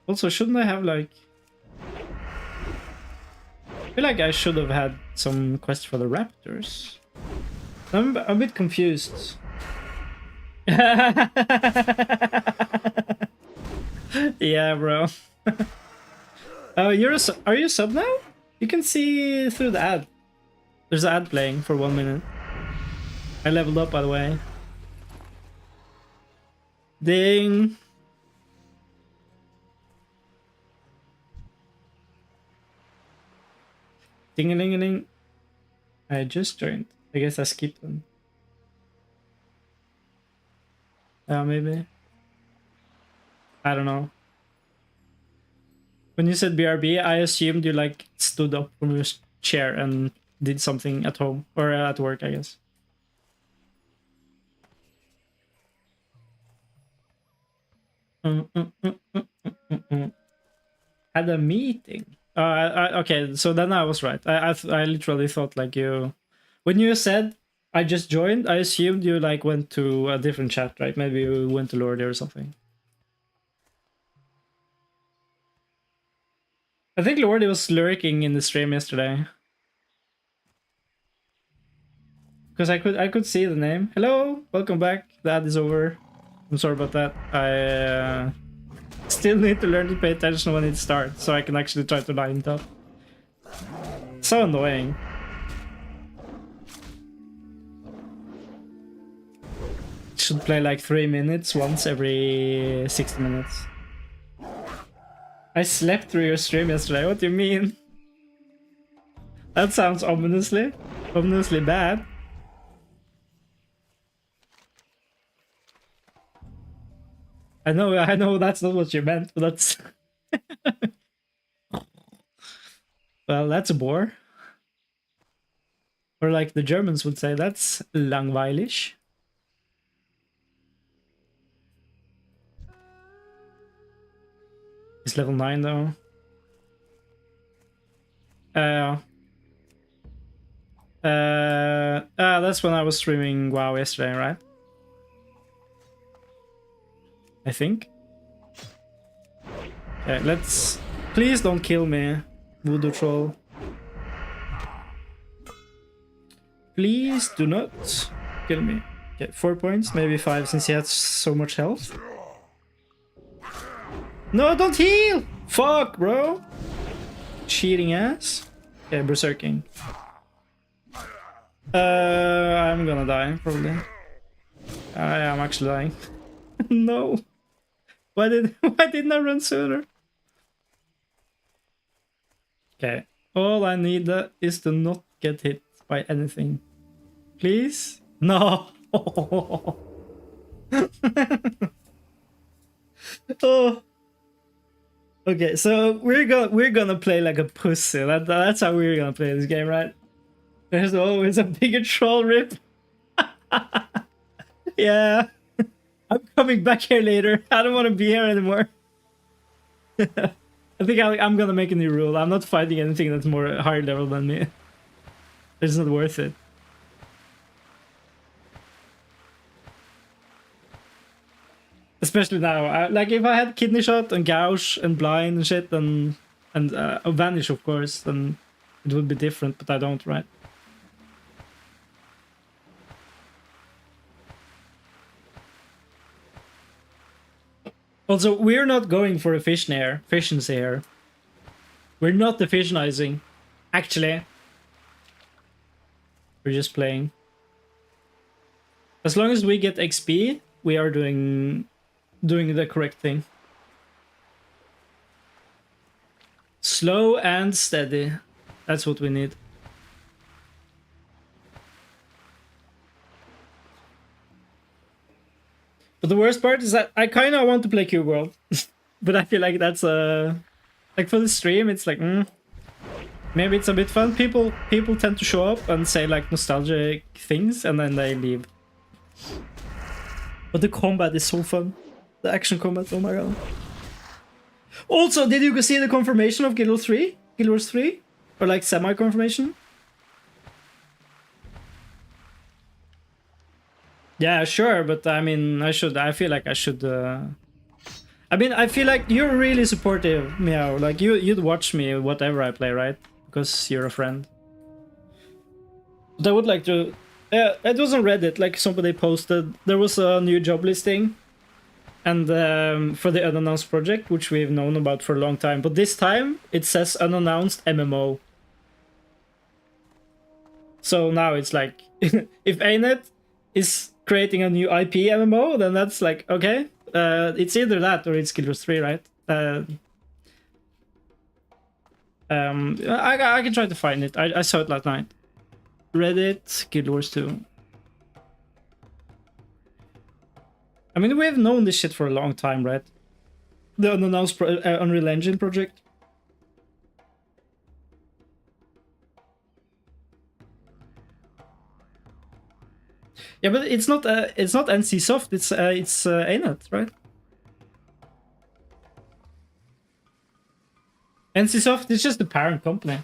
Speaker 1: Also, shouldn't I have like... I feel like I should have had some quest for the raptors. I'm a bit confused. Yeah, bro. Oh, are you a sub now? You can see through the ad. There's an ad playing for 1 minute. I leveled up, by the way. Ding. Ding-a-ling-a-ling. I just joined. I guess I skipped them. Maybe. I don't know. When you said BRB, I assumed you like stood up from your chair and did something at home or at work, I guess. Had a meeting. Okay, so then I was right. I literally thought like you, when you said I just joined, I assumed you like went to a different chat, right? Maybe you went to Lordy or something. I think Lordy was lurking in the stream yesterday. Because I could see the name. Hello, welcome back. The ad is over. I'm sorry about that. I still need to learn to pay attention when it starts, so I can actually try to line it up. So annoying. Should play like 3 minutes once every 60 minutes. I slept through your stream yesterday. What do you mean? That sounds ominously bad. I know that's not what you meant, but that's... Well, that's a bore. Or like the Germans would say, that's langweilig. He's level 9 though. That's when I was streaming WoW yesterday, right? I think. Okay, let's... Please don't kill me, Voodoo Troll. Please do not kill me. Okay, 4 points, maybe 5 since he has so much health. No, don't heal! Fuck, bro! Cheating ass. Okay, berserking. I'm gonna die, probably. I am actually dying. No! Why didn't I run sooner? Okay, all I need is to not get hit by anything. Please? No! Oh. Okay, so we're gonna play like a pussy. That's how we're gonna play this game, right? There's always a bigger troll rip. Yeah. I'm coming back here later. I don't want to be here anymore. I think I'm gonna make a new rule. I'm not fighting anything that's more higher level than me. It's not worth it. Especially now. Like if I had kidney shot and gouge and blind and shit and vanish, of course, then it would be different. But I don't, right? Also, we're not going for efficiency here. We're not efficientizing. Actually, we're just playing. As long as we get XP, we are doing the correct thing. Slow and steady. That's what we need. But the worst part is that I kind of want to play Cube World, but I feel like that's like for the stream, it's like maybe it's a bit fun. People tend to show up and say like nostalgic things, and then they leave. But the combat is so fun. The action combat, oh my god. Also, did you see the confirmation of Guild Wars 3? Guild Wars 3? Or like semi-confirmation? Yeah, sure, but I mean, I feel like I should. I mean, I feel like you're really supportive, Meow. Like you'd watch me whatever I play, right? Because you're a friend. But I would like to. Yeah, it was on Reddit. Like somebody posted, there was a new job listing, and for the unannounced project, which we've known about for a long time. But this time it says unannounced MMO. So now it's like, if ANET is creating a new IP MMO, then that's like, okay, it's either that or it's Guild Wars 3, right? I can try to find it. I saw it last night. Reddit, Guild Wars 2. I mean, we've known this shit for a long time, right? The unannounced Unreal Engine project. Yeah, but it's not NCSoft. It's ANET, right? NCSoft is just the parent company.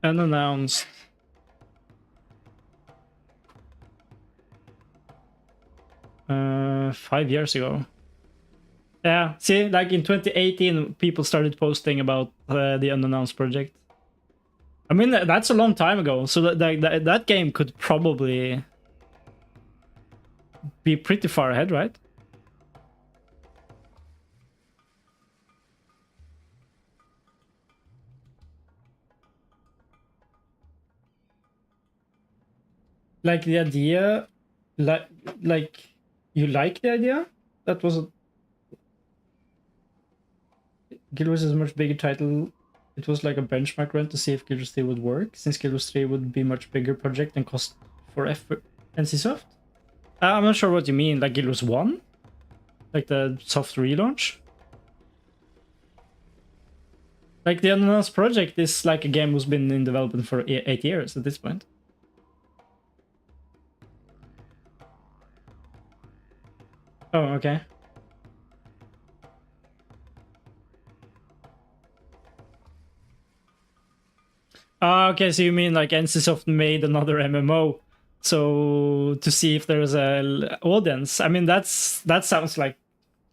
Speaker 1: Unannounced. Uh, 5 years ago. Yeah, see, like in 2018, people started posting about the unannounced project. I mean, that's a long time ago, so that game could probably be pretty far ahead, right? Like the idea, like you like the idea? That was a... Guild Wars is a much bigger title. It was like a benchmark run to see if Guild Wars 3 would work, since Guild Wars 3 would be much bigger project and cost for effort. NCSoft? I'm not sure what you mean, like Guild Wars 1? Like the soft relaunch? Like the unannounced project is like a game who's been in development for 8 years at this point. Oh, okay. Okay, so you mean like NCSoft made another MMO, so to see if there's a audience. I mean, that sounds like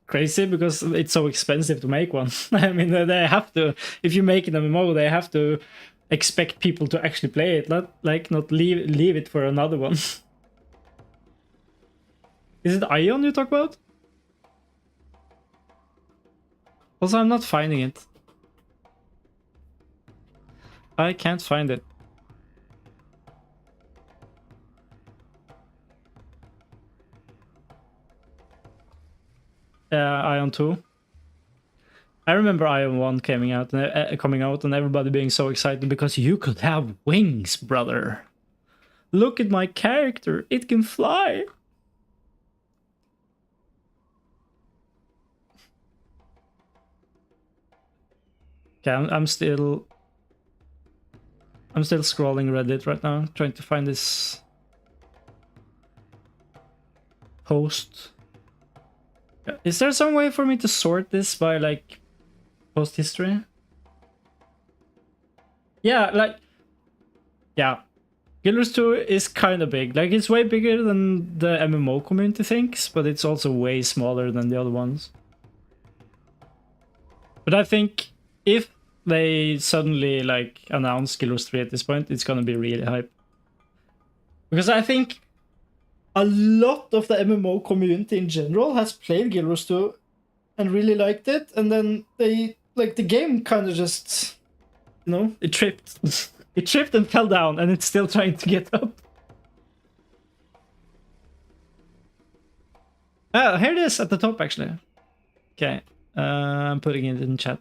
Speaker 1: crazy because it's so expensive to make one. I mean, they have to. If you make an MMO, they have to expect people to actually play it, not leave it for another one. Is it Ion you talk about? Also, I'm not finding it. I can't find it. Ion 2. I remember Ion 1 coming out and everybody being so excited because you could have wings, brother. Look at my character, it can fly. Okay, I'm still scrolling Reddit right now, trying to find this post. Is there some way for me to sort this by like post history? Yeah, like, yeah. Guild Wars 2 is kind of big. Like, it's way bigger than the MMO community thinks, but it's also way smaller than the other ones. But I think if they suddenly like announce Guild Wars 3 at this point, it's gonna be really hype. Because I think a lot of the MMO community in general has played Guild Wars 2 and really liked it, and then they like the game kind of just, you know, it tripped. It tripped and fell down, and it's still trying to get up. Ah, here it is at the top actually. Okay, I'm putting it in chat.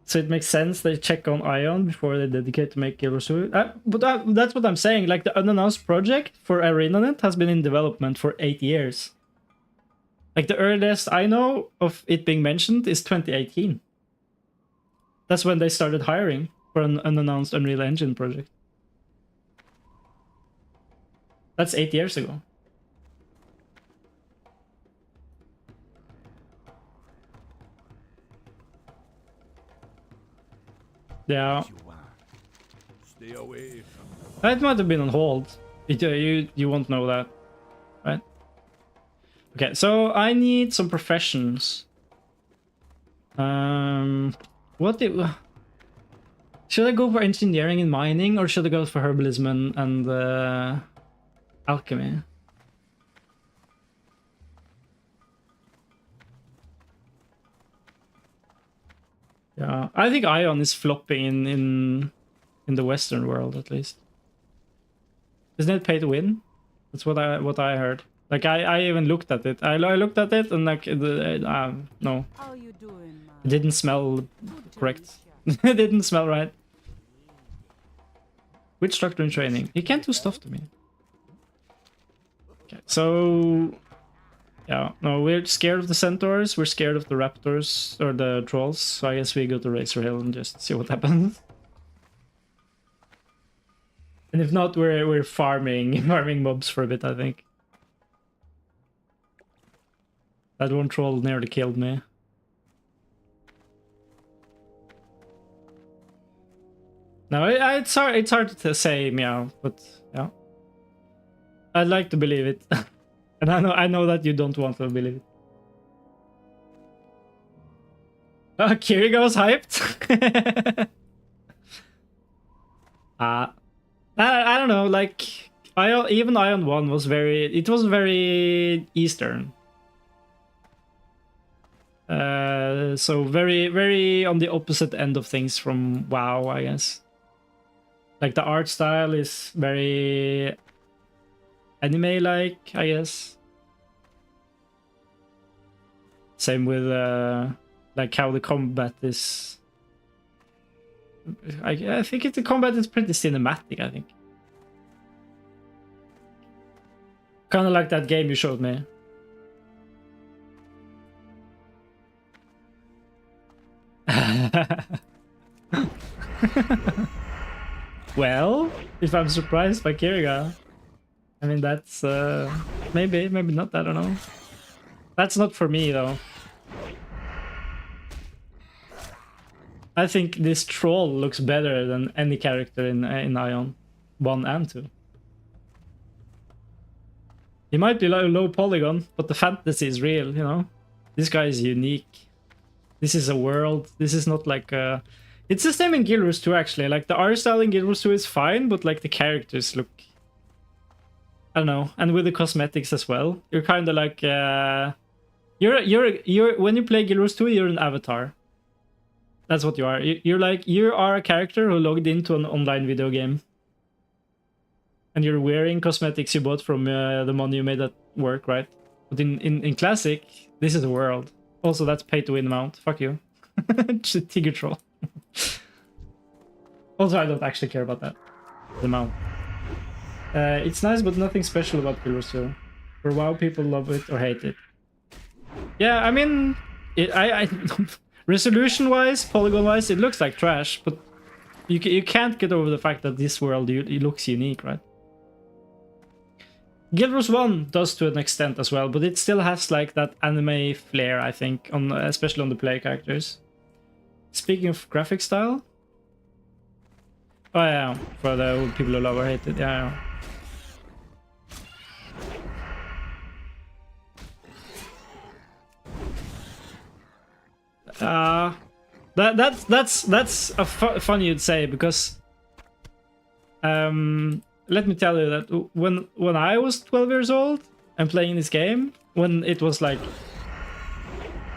Speaker 1: So it makes sense they check on Ion before they dedicate to make Guild Wars 2. But that's what I'm saying. Like, the unannounced project for ArenaNet has been in development for 8 years. Like, the earliest I know of it being mentioned is 2018. That's when they started hiring for an unannounced Unreal Engine project. That's 8 years ago. Yeah.
Speaker 2: Stay away from
Speaker 1: It might have been on hold. You won't know that, right? Okay, so I need some professions. What do... Should I go for engineering and mining, or should I go for herbalism and alchemy? Yeah, I think Ion is flopping in the Western world, at least. Isn't it pay to win? That's what I heard. Like I even looked at it. I looked at it and like no,
Speaker 3: How you doing, man?
Speaker 1: it didn't smell
Speaker 3: Good to
Speaker 1: correct.
Speaker 3: meet ya.
Speaker 1: It didn't smell right. Which structure and training? You can't do stuff to me. Okay, so yeah, no, we're scared of the centaurs. We're scared of the raptors or the trolls. So I guess we go to Razor Hill and just see what happens. And if not, we're farming mobs for a bit, I think. That one troll nearly killed me. No, it's hard to say meow, but yeah. I'd like to believe it. And I know that you don't want to believe it. Oh, Kirigo's hyped. I don't know, like even Ion 1 was very Eastern. So very on the opposite end of things from WoW, I guess. Like the art style is very anime-like, I guess. Same with like how the combat is. I think the combat is pretty cinematic, I think. Kind of like that game you showed me. Well, if I'm surprised by Kiriga, I mean that's maybe not, I don't know. That's not for me though. I think this troll looks better than any character in Ion 1 and 2. He might be low polygon, but the fantasy is real, you know? This guy is unique. This is a world. This is not like a... It's the same in Guild Wars 2, actually. Like, the art style in Guild Wars 2 is fine, but, like, the characters look... I don't know. And with the cosmetics as well. You're kind of like... You're when you play Guild Wars 2, you're an avatar. That's what you are. You are a character who logged into an online video game. And you're wearing cosmetics you bought from the money you made at work, right? But in Classic, this is the world. Also, that's pay to win amount. Fuck you. Tiger troll. Also, I don't actually care about that. The amount. It's nice, but nothing special about Guild Wars 2. For WoW, people love it or hate it. Yeah, I mean... Resolution-wise, polygon-wise, it looks like trash, but you can't get over the fact that this world it looks unique, right? Guild Wars 1 does to an extent as well, but it still has like that anime flair, I think, especially on the player characters. Speaking of graphic style... Oh yeah, for the people who love or hate it, yeah. That's funny you'd say, because let me tell you that when I was 12 years old and playing this game, when it was like,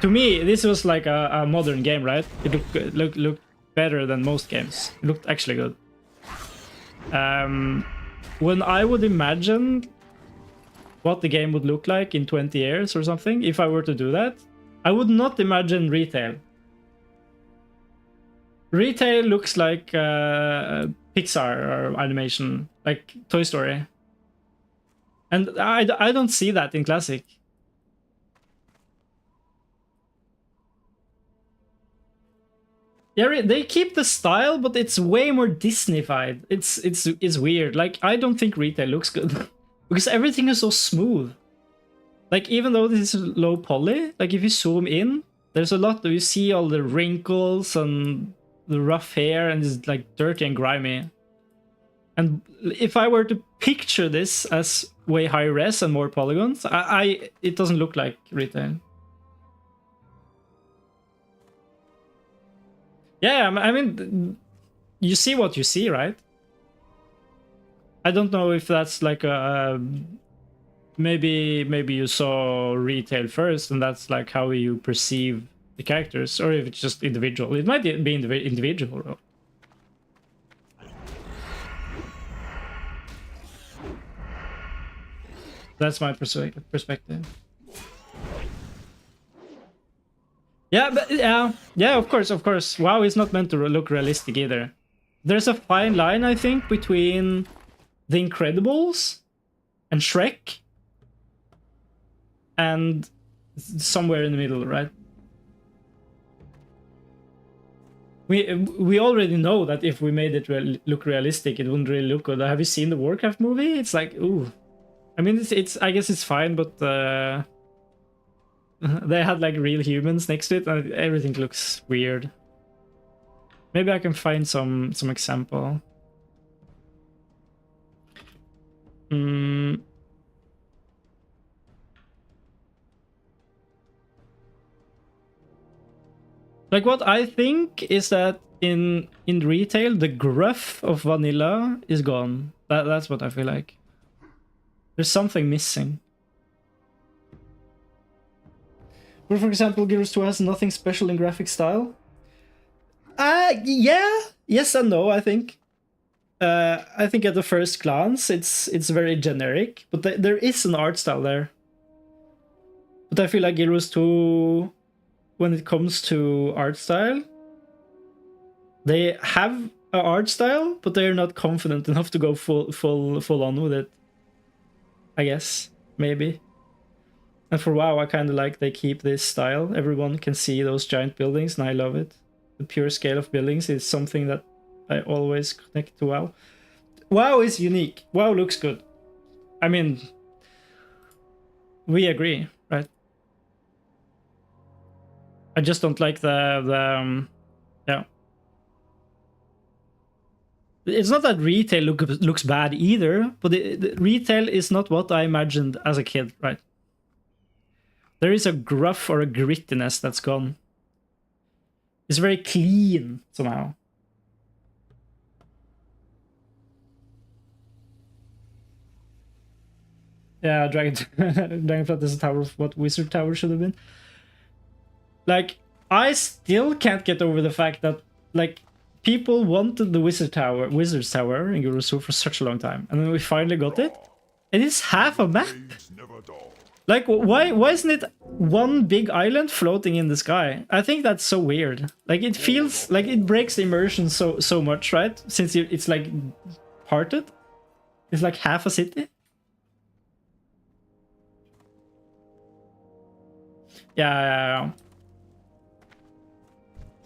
Speaker 1: to me this was like a modern game, right? It looked better than most games. It looked actually good. When I would imagine what the game would look like in 20 years or something, if I were to do that, I would not imagine retail. Retail looks like Pixar or animation, like Toy Story. And I don't see that in Classic. Yeah, they keep the style, but it's way more Disney-fied. It's weird. Like, I don't think retail looks good. Because everything is so smooth. Like, even though this is low poly, like if you zoom in, there's a lot, you see all the wrinkles and the rough hair, and it's like dirty and grimy. And if I were to picture this as way higher res and more polygons, it doesn't look like retail. Yeah, I mean, you see what you see, right? I don't know if that's like a maybe you saw retail first, and that's like how you perceive the characters, or if it's just individual. It might be individual. That's my perspective. Yeah, but yeah, of course. WoW is not meant to look realistic either. There's a fine line, I think, between The Incredibles and Shrek, and somewhere in the middle, right? We already know that if we made it look realistic, it wouldn't really look good. Have you seen the Warcraft movie? It's like, ooh. I mean, it's I guess it's fine, but they had like real humans next to it, and everything looks weird. Maybe I can find some example. Like, what I think is that in retail, the gruff of vanilla is gone. That's what I feel like. There's something missing. But for example, Gears 2 has nothing special in graphic style. Yeah, yes and no, I think. I think at the first glance, it's very generic, but there is an art style there. But I feel like Gears 2, when it comes to art style, they have an art style, but they're not confident enough to go full on with it. I guess, maybe. And for WoW, I kind of like they keep this style. Everyone can see those giant buildings, and I love it. The pure scale of buildings is something that I always connect to WoW. WoW is unique. WoW looks good. I mean, we agree, right? I just don't like the yeah. It's not that retail looks bad either, but the retail is not what I imagined as a kid, right? There is a gruff or a grittiness that's gone. It's very clean somehow. Yeah, Dragonflight is a tower of what Wizard Tower should have been. Like, I still can't get over the fact that, like, people wanted the Wizard's Tower in Gurusu for such a long time, and then we finally got it, and it's half a map. Like, why isn't it one big island floating in the sky? I think that's so weird. Like, it feels like it breaks the immersion so much, right? Since it's like parted. It's like half a city. Yeah.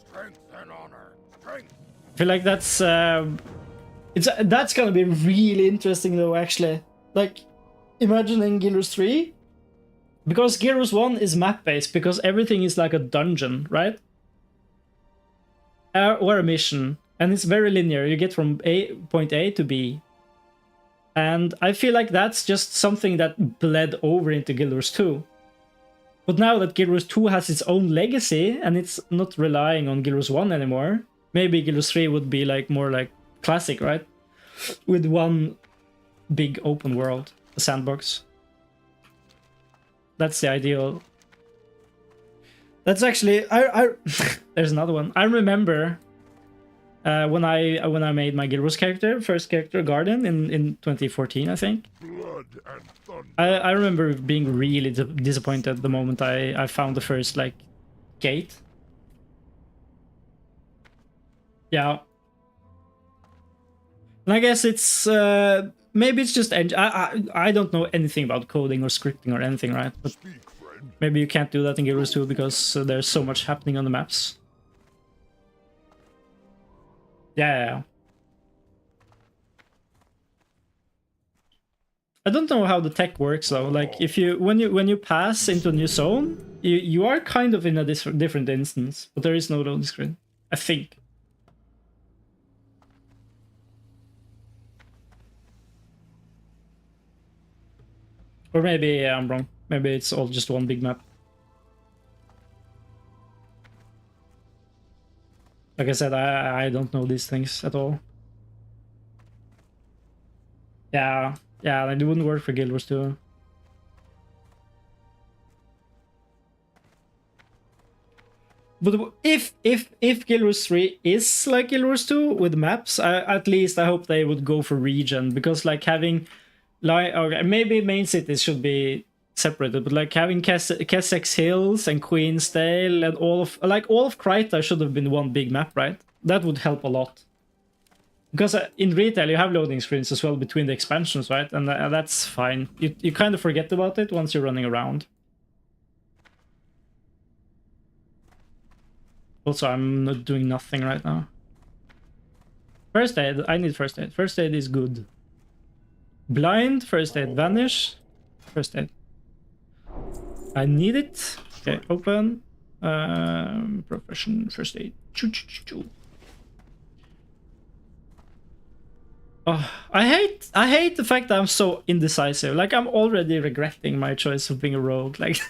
Speaker 2: Strength and honor. Strength.
Speaker 1: I feel like that's gonna be really interesting though, actually. Like, imagining Gears 3. Because Gears 1 is map-based, because everything is like a dungeon, right? Or a mission. And it's very linear. You get from point A to B. And I feel like that's just something that bled over into Gears 2. But now that Gears 2 has its own legacy, and it's not relying on Gears 1 anymore, maybe Gears 3 would be like more like classic, right? With one big open world, a sandbox. That's the ideal. That's actually I there's another one. I remember when I made my Gears character, first character, Guardian, in 2014, I think.
Speaker 2: Blood and thunder.
Speaker 1: I remember being really disappointed the moment I found the first like gate. Yeah. And I guess it's maybe it's just I don't know anything about coding or scripting or anything, right? But
Speaker 2: Speak, friend.
Speaker 1: maybe you can't do that in Gears 2 because there's so much happening on the maps. Yeah. I don't know how the tech works though. Like if you when you pass into a new zone, you are kind of in a different instance, but there is no loading screen, I think. Or maybe I'm wrong. Maybe it's all just one big map. Like I said, I don't know these things at all. Yeah, like it wouldn't work for Guild Wars 2. But if Guild Wars 3 is like Guild Wars 2 with maps, at least I hope they would go for region, because like having like, okay, maybe main cities should be separated, but like having Kessex Hills and Queensdale and all of Kryta should have been one big map, right? That would help a lot. Because in retail you have loading screens as well between the expansions, right? And that's fine. You kind of forget about it once you're running around. Also, I'm not doing nothing right now. First aid, I need first aid. First aid is good. Blind, first aid, vanish, first aid. I need it. Okay, open. Profession, first aid. Choo, choo, choo, choo. Oh, I hate the fact that I'm so indecisive. Like, I'm already regretting my choice of being a rogue. Like,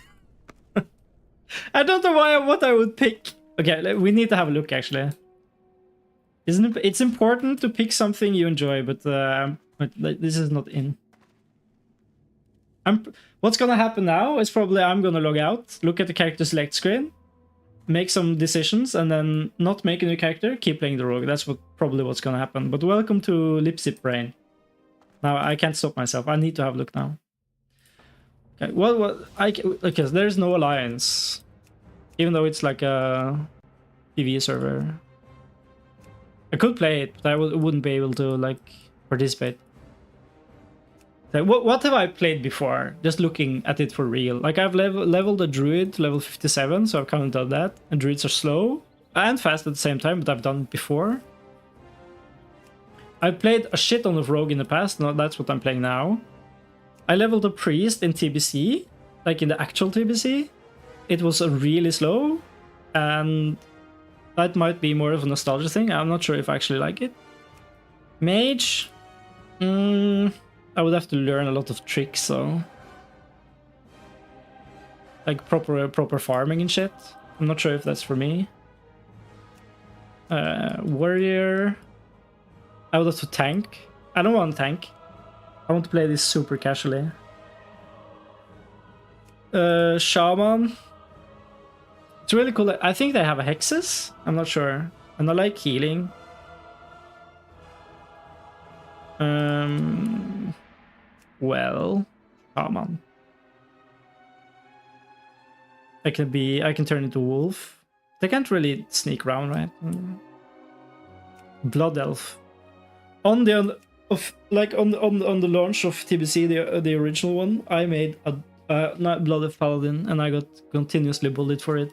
Speaker 1: I don't know what I would pick. Okay, we need to have a look, actually. Isn't it? It's important to pick something you enjoy, but this is not in. What's gonna happen now is probably I'm gonna log out, look at the character select screen, make some decisions, and then not make a new character, keep playing the rogue. That's probably what's gonna happen. But welcome to Lipsip Brain. Now I can't stop myself. I need to have a look now. Okay, okay, there's no alliance, even though it's like a PvE server. I could play it, but I wouldn't be able to like participate. Like, what have I played before? Just looking at it for real. Like, I've leveled a druid to level 57, so I've kind of done that. And druids are slow and fast at the same time, but I've done it before. I played a shit ton of rogue in the past. No, that's what I'm playing now. I leveled a priest in TBC, like in the actual TBC. It was really slow, and that might be more of a nostalgia thing. I'm not sure if I actually like it. Mage, I would have to learn a lot of tricks, so like proper farming and shit. I'm not sure if that's for me. Warrior, I would have to tank. I don't want to tank. I want to play this super casually. Shaman. It's really cool. I think they have a hexes. I'm not sure. And I like healing. Well, Shaman. I can turn into wolf. They can't really sneak around, right? Blood elf. On the on the launch of TBC, the original one, I made a Blood elf paladin, and I got continuously bullied for it.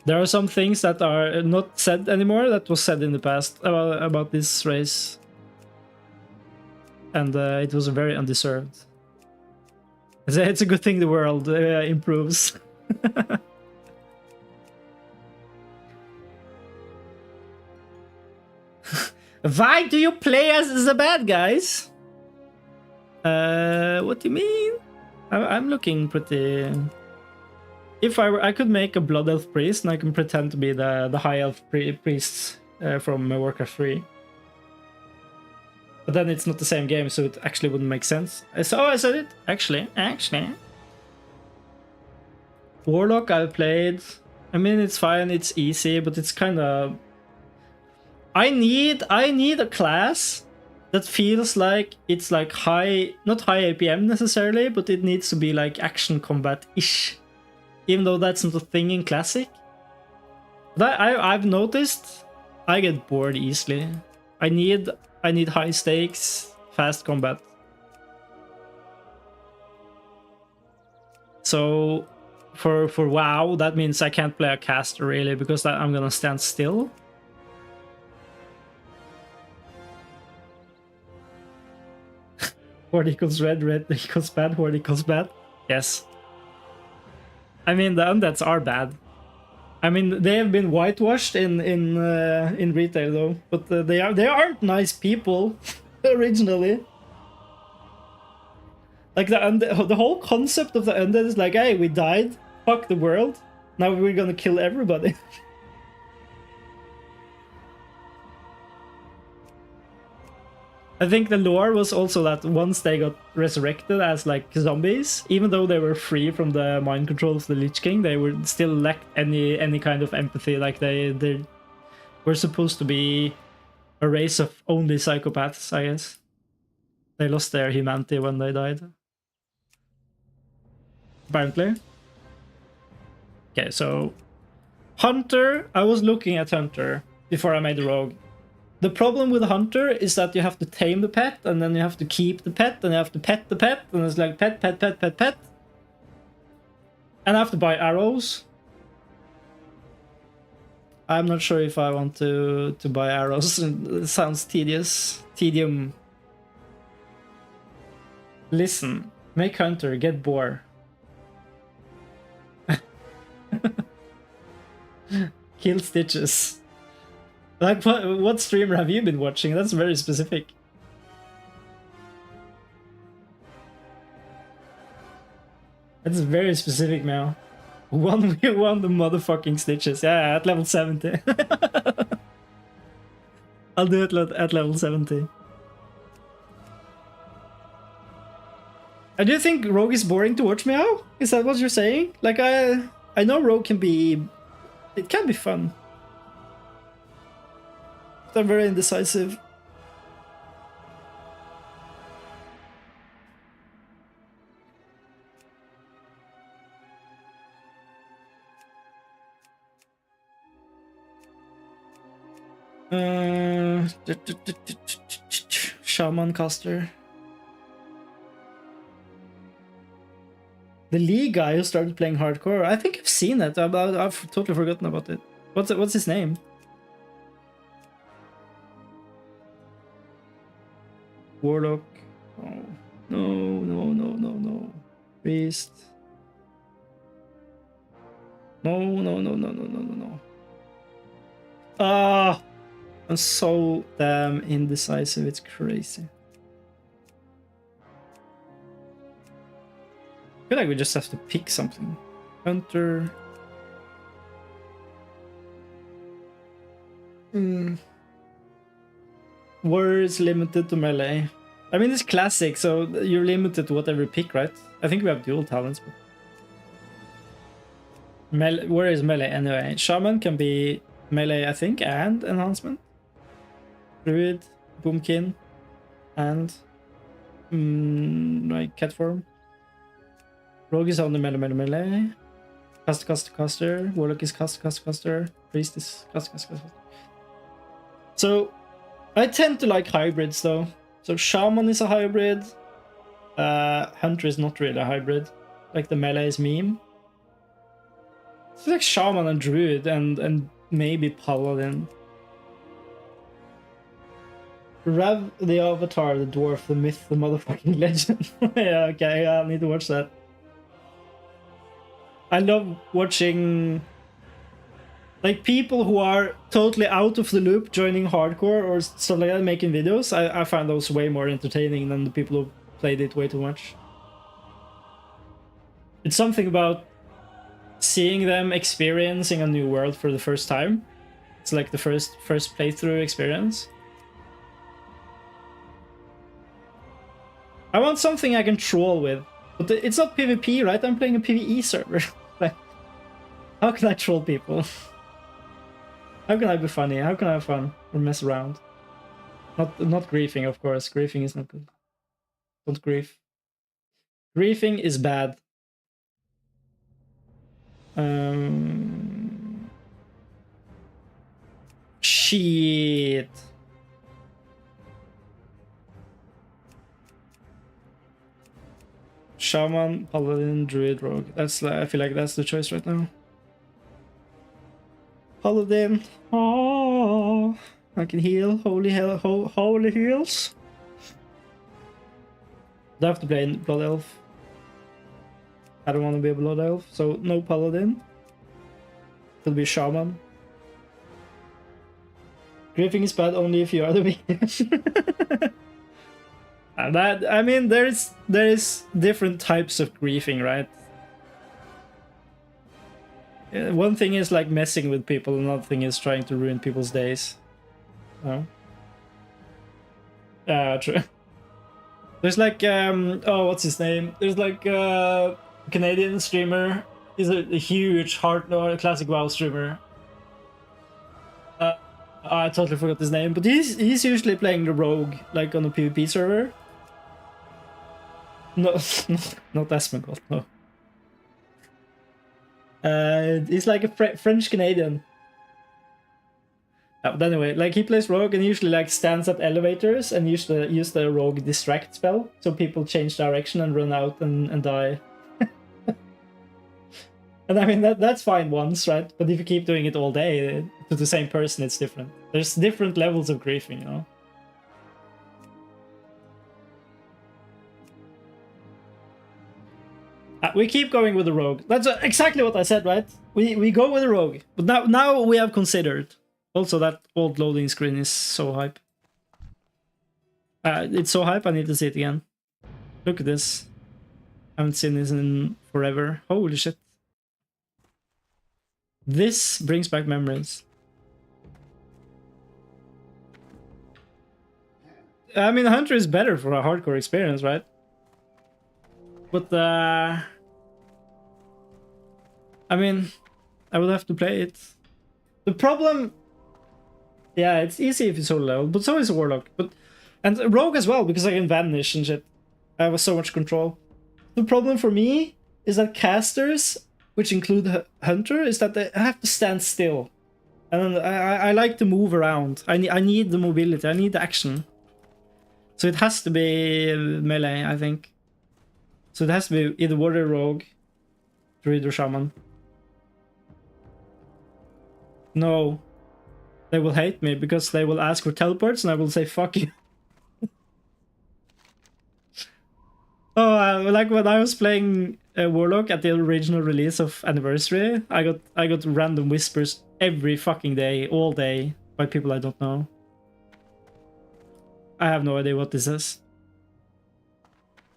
Speaker 1: There are some things that are not said anymore that was said in the past about this race, and it was very undeserved. It's a good thing the world improves. Why do you play as the bad guys? What do you mean? I'm looking pretty... If I could make a Blood Elf priest, and I can pretend to be the High Elf priest from Warcraft 3. But then it's not the same game, so it actually wouldn't make sense. I said it. Actually. Warlock I've played. I mean, it's fine, it's easy, but it's kind of... I need a class that feels like it's like not high APM necessarily, but it needs to be like action combat-ish. Even though that's not a thing in Classic. But I've noticed I get bored easily. I need high stakes, fast combat. So for WoW, that means I can't play a caster really, because I'm gonna stand still. Horde equals red, red equals bad, horde equals bad. Yes. I mean, the undeads are bad. I mean, they have been whitewashed in retail though, but they aren't nice people originally. Like the whole concept of the undead is like, hey, we died, fuck the world, now we're gonna kill everybody. I think the lore was also that once they got resurrected as like zombies, even though they were free from the mind control of the Lich King, they were still lacked any kind of empathy. Like they were supposed to be a race of only psychopaths, I guess. They lost their humanity when they died. Apparently. Okay, so Hunter, I was looking at Hunter before I made the rogue. The problem with Hunter is that you have to tame the pet, and then you have to keep the pet, and you have to pet the pet, and it's like pet, pet, pet, pet, pet. And I have to buy arrows. I'm not sure if I want to buy arrows. It sounds tedious. Tedium. Listen, make Hunter, get boar. Kill Stitches. Like, what streamer have you been watching? That's very specific. That's very specific, Meow. We won the motherfucking Stitches. Yeah, at level 70. I'll do it at level 70. I do think Rogue is boring to watch, Meow? Is that what you're saying? Like, I know Rogue can be... It can be fun. I'm very indecisive. Shaman caster. The Lee guy who started playing hardcore. I think I've seen it. I've totally forgotten about it. What's his name? Warlock. Oh, no. Priest. No. Ah! I'm so damn indecisive, it's crazy. I feel like we just have to pick something. Hunter. Warrior is limited to melee. I mean, it's classic, so you're limited to whatever you pick, right? I think we have dual talents, but... Warrior is melee anyway. Shaman can be melee, I think, and enhancement. Druid, Boomkin, and... like cat form. Rogue is only melee. Caster. Warlock is caster. Priest is caster. So... I tend to like hybrids though. So Shaman is a hybrid. Hunter is not really a hybrid. Like the melee is meme. It's like Shaman and Druid and maybe Paladin. Rav the Avatar, the Dwarf, the Myth, the motherfucking Legend. Yeah, okay, I need to watch that. I love watching... like people who are totally out of the loop joining hardcore or stuff like that, making videos. I find those way more entertaining than the people who played it way too much. It's something about seeing them experiencing a new world for the first time. It's like the first playthrough experience. I want something I can troll with, but it's not PvP, right? I'm playing a PvE server. Like, how can I troll people? How can I be funny? How can I have fun or mess around? Not griefing, of course. Griefing is not good. Don't grief. Griefing is bad. Shit. Shaman, Paladin, Druid, Rogue. That's I feel like that's the choice right now. Paladin. Oh, I can heal. Holy hell, holy heals. I have to play in Blood Elf. I don't want to be a Blood Elf, so no Paladin. It'll be Shaman. Griefing is bad only if you are the weakest. That, I mean, there is different types of griefing, right? One thing is like messing with people, another thing is trying to ruin people's days. Oh. True. There's like, oh, what's his name? There's like a Canadian streamer. He's a huge classic WoW streamer. I totally forgot his name, but he's usually playing the rogue, like on a PvP server. No, not Asmongold, no. He's like a French Canadian. But anyway, like he plays rogue and usually like stands at elevators and use the rogue distract spell, so people change direction and run out and die. And I mean that's fine once, right? But if you keep doing it all day to the same person, it's different. There's different levels of griefing, you know. We keep going with the rogue. That's exactly what I said, right? We go with the rogue, but now we have considered. Also, that old loading screen is so hype. It's so hype, I need to see it again. Look at this. I haven't seen this in forever. Holy shit. This brings back memories. I mean, Hunter is better for a hardcore experience, right? But, I mean, I would have to play it. The problem... Yeah, it's easy if you solo level, but so is a Warlock. And Rogue as well, because I can vanish and shit. I have so much control. The problem for me is that casters, which include Hunter, is that they have to stand still. And I like to move around. I need the mobility, I need the action. So it has to be melee, I think. So it has to be either Warrior, Rogue, Druid, or Shaman. No. They will hate me because they will ask for teleports and I will say fuck you. Oh, like when I was playing Warlock at the original release of Anniversary, I got random whispers every fucking day, all day, by people I don't know. I have no idea what this is.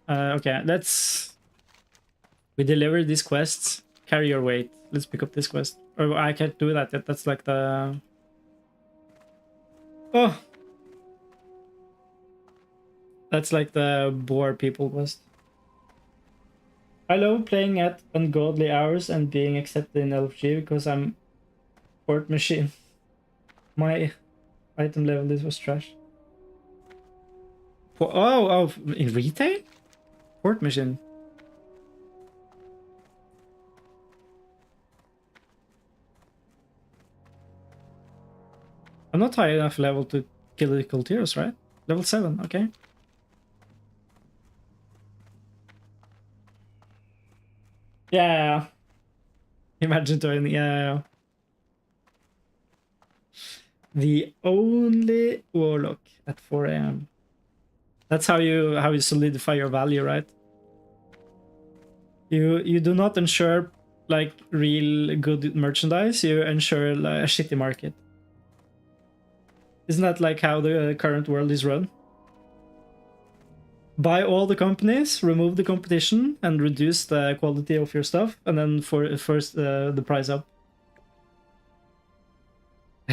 Speaker 1: Okay, we deliver these quests. Carry your weight. Let's pick up this quest. Oh, I can't do that yet. That's like the... Oh! That's like the bore people quest. I love playing at ungodly hours and being accepted in LFG because I'm port machine. My item level, this was trash. Oh, in retail? Port machine. I'm not high enough level to kill the Cultiers, right? Level 7, okay. Yeah. Imagine doing, yeah. The only Warlock at 4 AM. That's how you solidify your value, right? You do not ensure like real good merchandise, you ensure like, a shitty market. Isn't that like how the current world is run? Buy all the companies, remove the competition, and reduce the quality of your stuff, and then first the price up.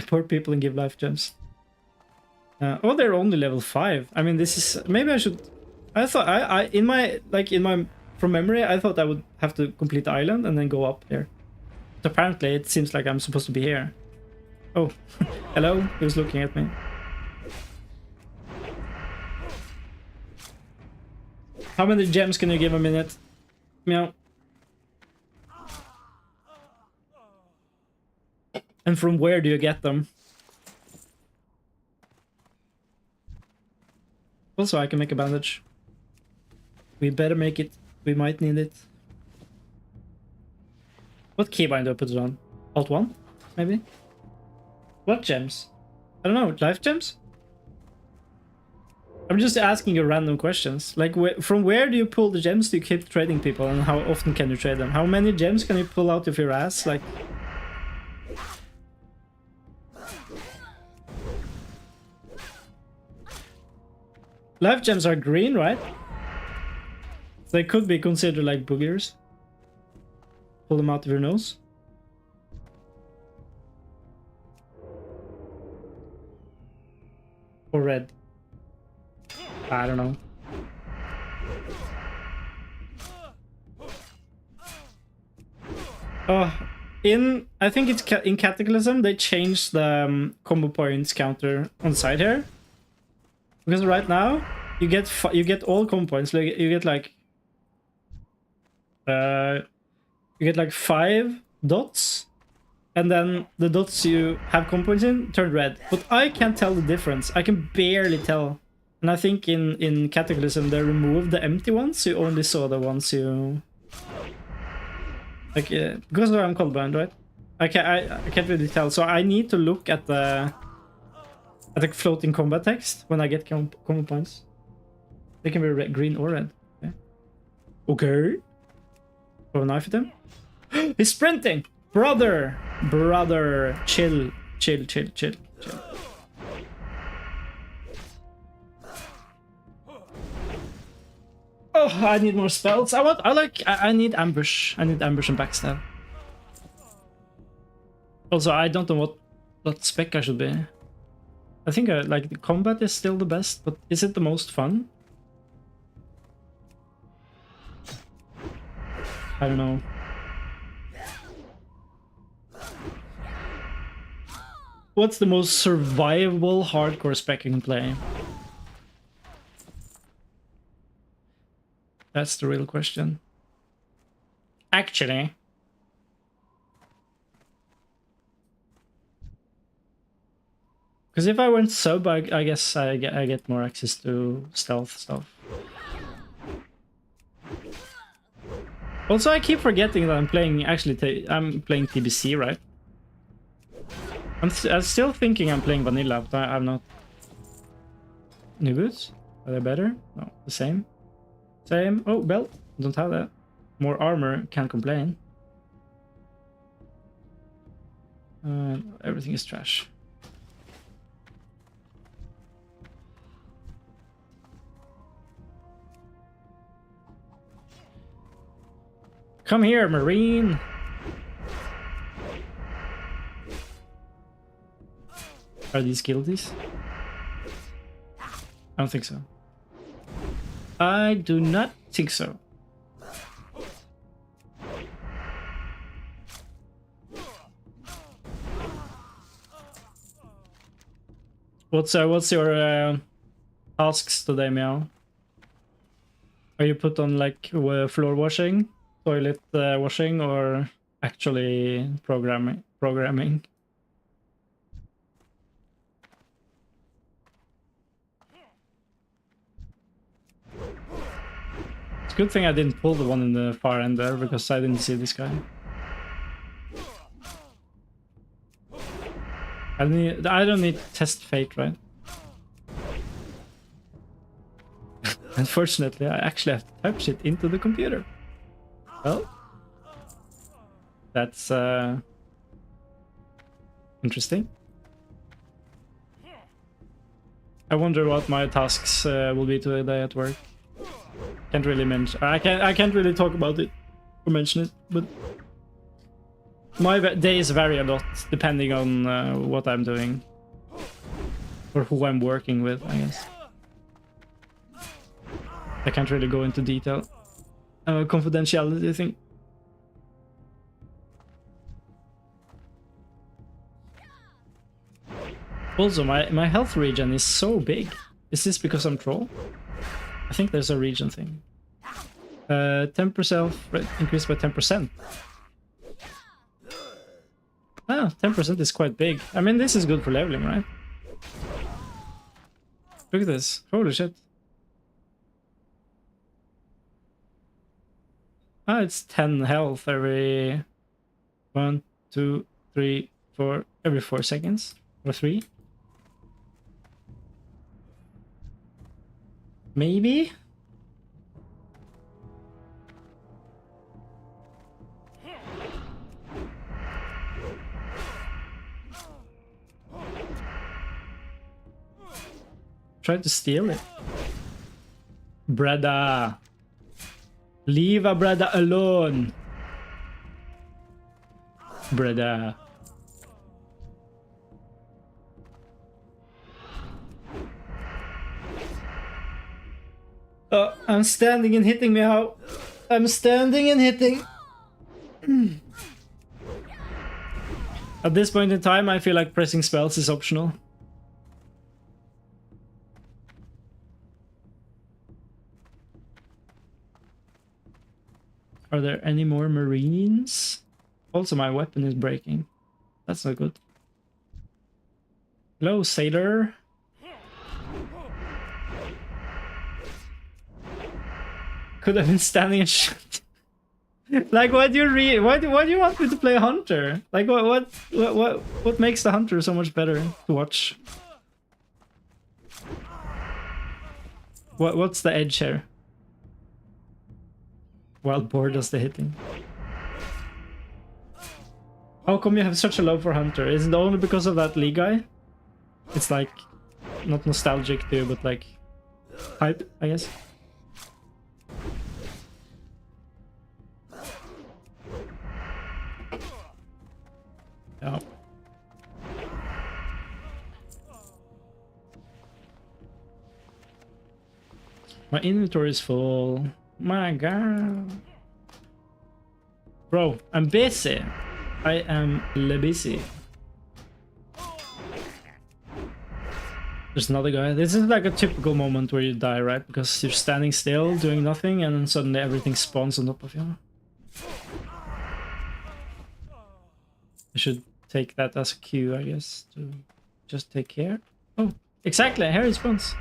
Speaker 1: Poor people and give life gems. Oh, they're only level 5. I mean, this is... Maybe I should... I thought... From memory, I thought I would have to complete the island and then go up there. But apparently, it seems like I'm supposed to be here. Oh, hello? He was looking at me. How many gems can you give a minute? Meow. And from where do you get them? Also, I can make a bandage. We better make it. We might need it. What keybind do I put it on? Alt 1? Maybe? What gems? I don't know. Life gems? I'm just asking you random questions. Like, from where do you pull the gems to keep trading people, and how often can you trade them? How many gems can you pull out of your ass? Like, life gems are green, right? They could be considered like boogers. Pull them out of your nose. Or red. I don't know. I think it's in Cataclysm they changed the combo points counter on the side here, because right now you get all combo points. Like you get like 5 dots, and then the dots you have combo points in turn red. But I can't tell the difference. I can barely tell. And I think in Cataclysm they removed the empty ones. You only saw the ones you like, because I'm colorblind, right? I can't really tell. So I need to look at the floating combat text when I get combo points. They can be red, green or red. Okay. Throw a knife at him. He's sprinting, brother. Chill. Oh, I need more spells. I need ambush. I need ambush and backstab. Also, I don't know what spec I should be. I think like the combat is still the best, but is it the most fun? I don't know. What's the most survivable hardcore spec you can play? That's the real question. Actually. Because if I went sub, I guess I get more access to stealth stuff. Also, I keep forgetting that I'm playing TBC, right? I'm still thinking I'm playing vanilla, but I'm not. New boots? Are they better? No, the same. Same. Oh, belt. Don't have that. More armor. Can't complain. Everything is trash. Come here, Marine. Are these guilties? I don't think so. I do not think so. What's your tasks today, Meow? Are you put on like floor washing, toilet washing, or actually programming? It's a good thing I didn't pull the one in the far end there, because I didn't see this guy. I don't need to test fate, right? Unfortunately, I actually have to type shit into the computer. Well, that's interesting. I wonder what my tasks will be today at work. Can't really mention. I can't really talk about it or mention it, but my days vary a lot depending on what I'm doing or who I'm working with, I guess. I can't really go into detail. Confidentiality thing. Also, my health regen is so big. Is this because I'm troll? I think there's a regen thing. 10% increased by 10%. Ah, 10% is quite big. I mean, this is good for leveling, right? Look at this. Holy shit. Ah, it's 10 health every 1, 2, 3, 4, every 4 seconds. Or 3. Maybe? Try to steal it. Brother. Leave a brother alone. Brother. Oh, I'm standing and hitting, meow. I'm standing and hitting. At this point in time, I feel like pressing spells is optional. Are there any more marines? Also, my weapon is breaking. That's not good. Hello, sailor. Could have been standing and shit. Like, why do you why do you want me to play hunter? Like, what makes the hunter so much better to watch? What's the edge here? Wild boar does the hitting. How come you have such a love for hunter? Is it only because of that League guy? It's like not nostalgic too, but like hype, I guess. Yeah. My inventory is full. My god. Bro, I'm busy. I am busy. There's another guy. This is like a typical moment where you die, right? Because you're standing still, doing nothing, and then suddenly everything spawns on top of you. I should take that as a cue, I guess, to just take care. Oh, exactly, here it spawns.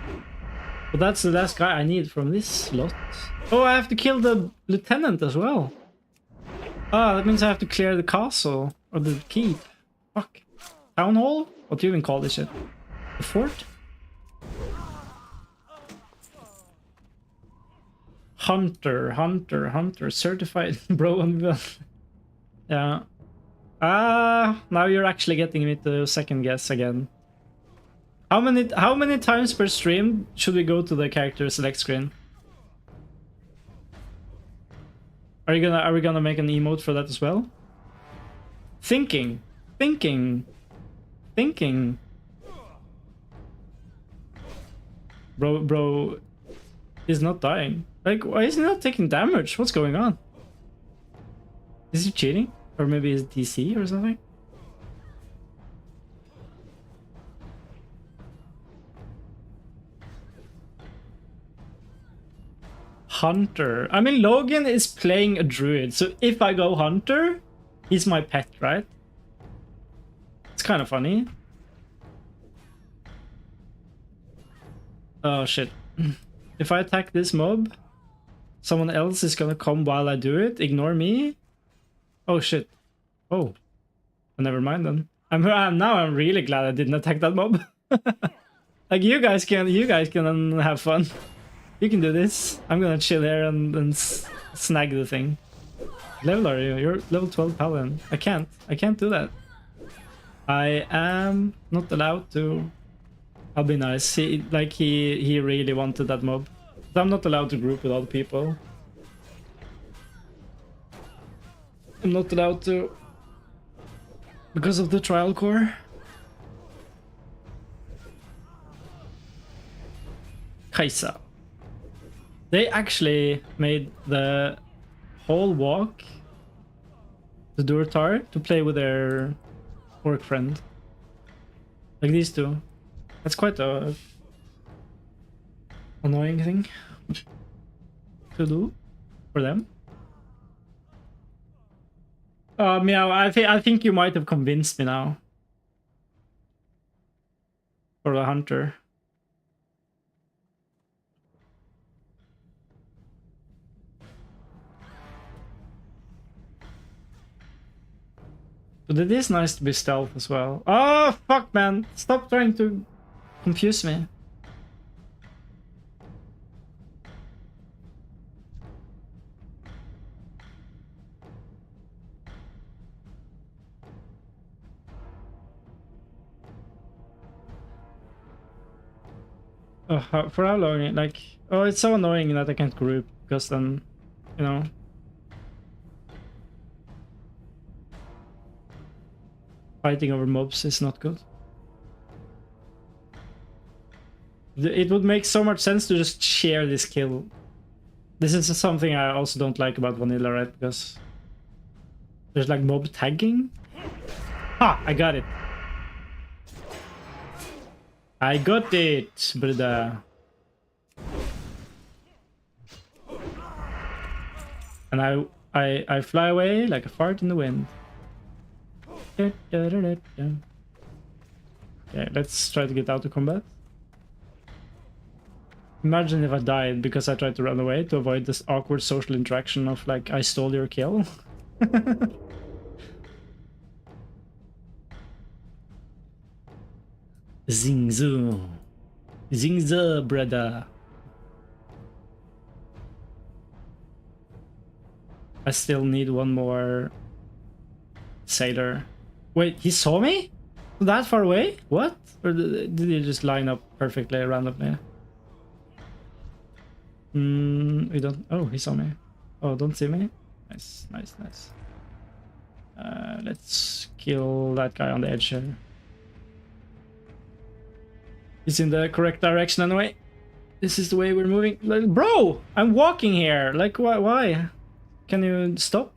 Speaker 1: But that's the last guy I need from this lot. Oh, I have to kill the lieutenant as well. Ah, that means I have to clear the castle. Or the keep. Fuck. Town hall? What do you even call this shit? The fort? Hunter. Certified bro. Yeah. Now you're actually getting me to second guess again. How many times per stream should we go to the character select screen? Are we gonna make an emote for that as well? Thinking. Bro is not dying. Like, why is he not taking damage? What's going on? Is he cheating? Or maybe he's DC or something? Hunter. I mean, Logan is playing a druid, so if I go hunter, he's my pet, right? It's kind of funny. Oh shit. If I attack this mob, someone else is gonna come while I do it. Ignore me. Oh shit. Oh. Never mind then. Now I'm really glad I didn't attack that mob. Like, you guys can have fun. You can do this. I'm gonna chill here and snag the thing. Level are you? You're level 12 paladin. I can't do that. I am not allowed to. I'll be nice. He really wanted that mob. So I'm not allowed to group with other people. I'm not allowed to because of the trial core. Kaisa. They actually made the whole walk to Durtar to play with their orc friend. Like these two. That's quite a annoying thing to do for them. Meow, I think you might have convinced me now. For the hunter. But it is nice to be stealth as well. Oh, fuck, man. Stop trying to confuse me. For how long? Like, oh, it's so annoying that I can't group because then, you know. Fighting over mobs is not good. It would make so much sense to just share this kill. This is something I also don't like about vanilla, right? Because there's like mob tagging. Ha! I got it. I got it, brother. And I fly away like a fart in the wind. Okay, let's try to get out of combat. Imagine if I died because I tried to run away to avoid this awkward social interaction of like, I stole your kill. Zingzu. Zingzu, brother. I still need one more sailor. Wait, he saw me? That far away? What? Or did he just line up perfectly randomly? We don't... Oh, he saw me. Oh, don't see me? Nice, nice, nice. Let's kill that guy on the edge here. He's in the correct direction anyway. This is the way we're moving. Like, bro, I'm walking here. Like, why? Can you stop?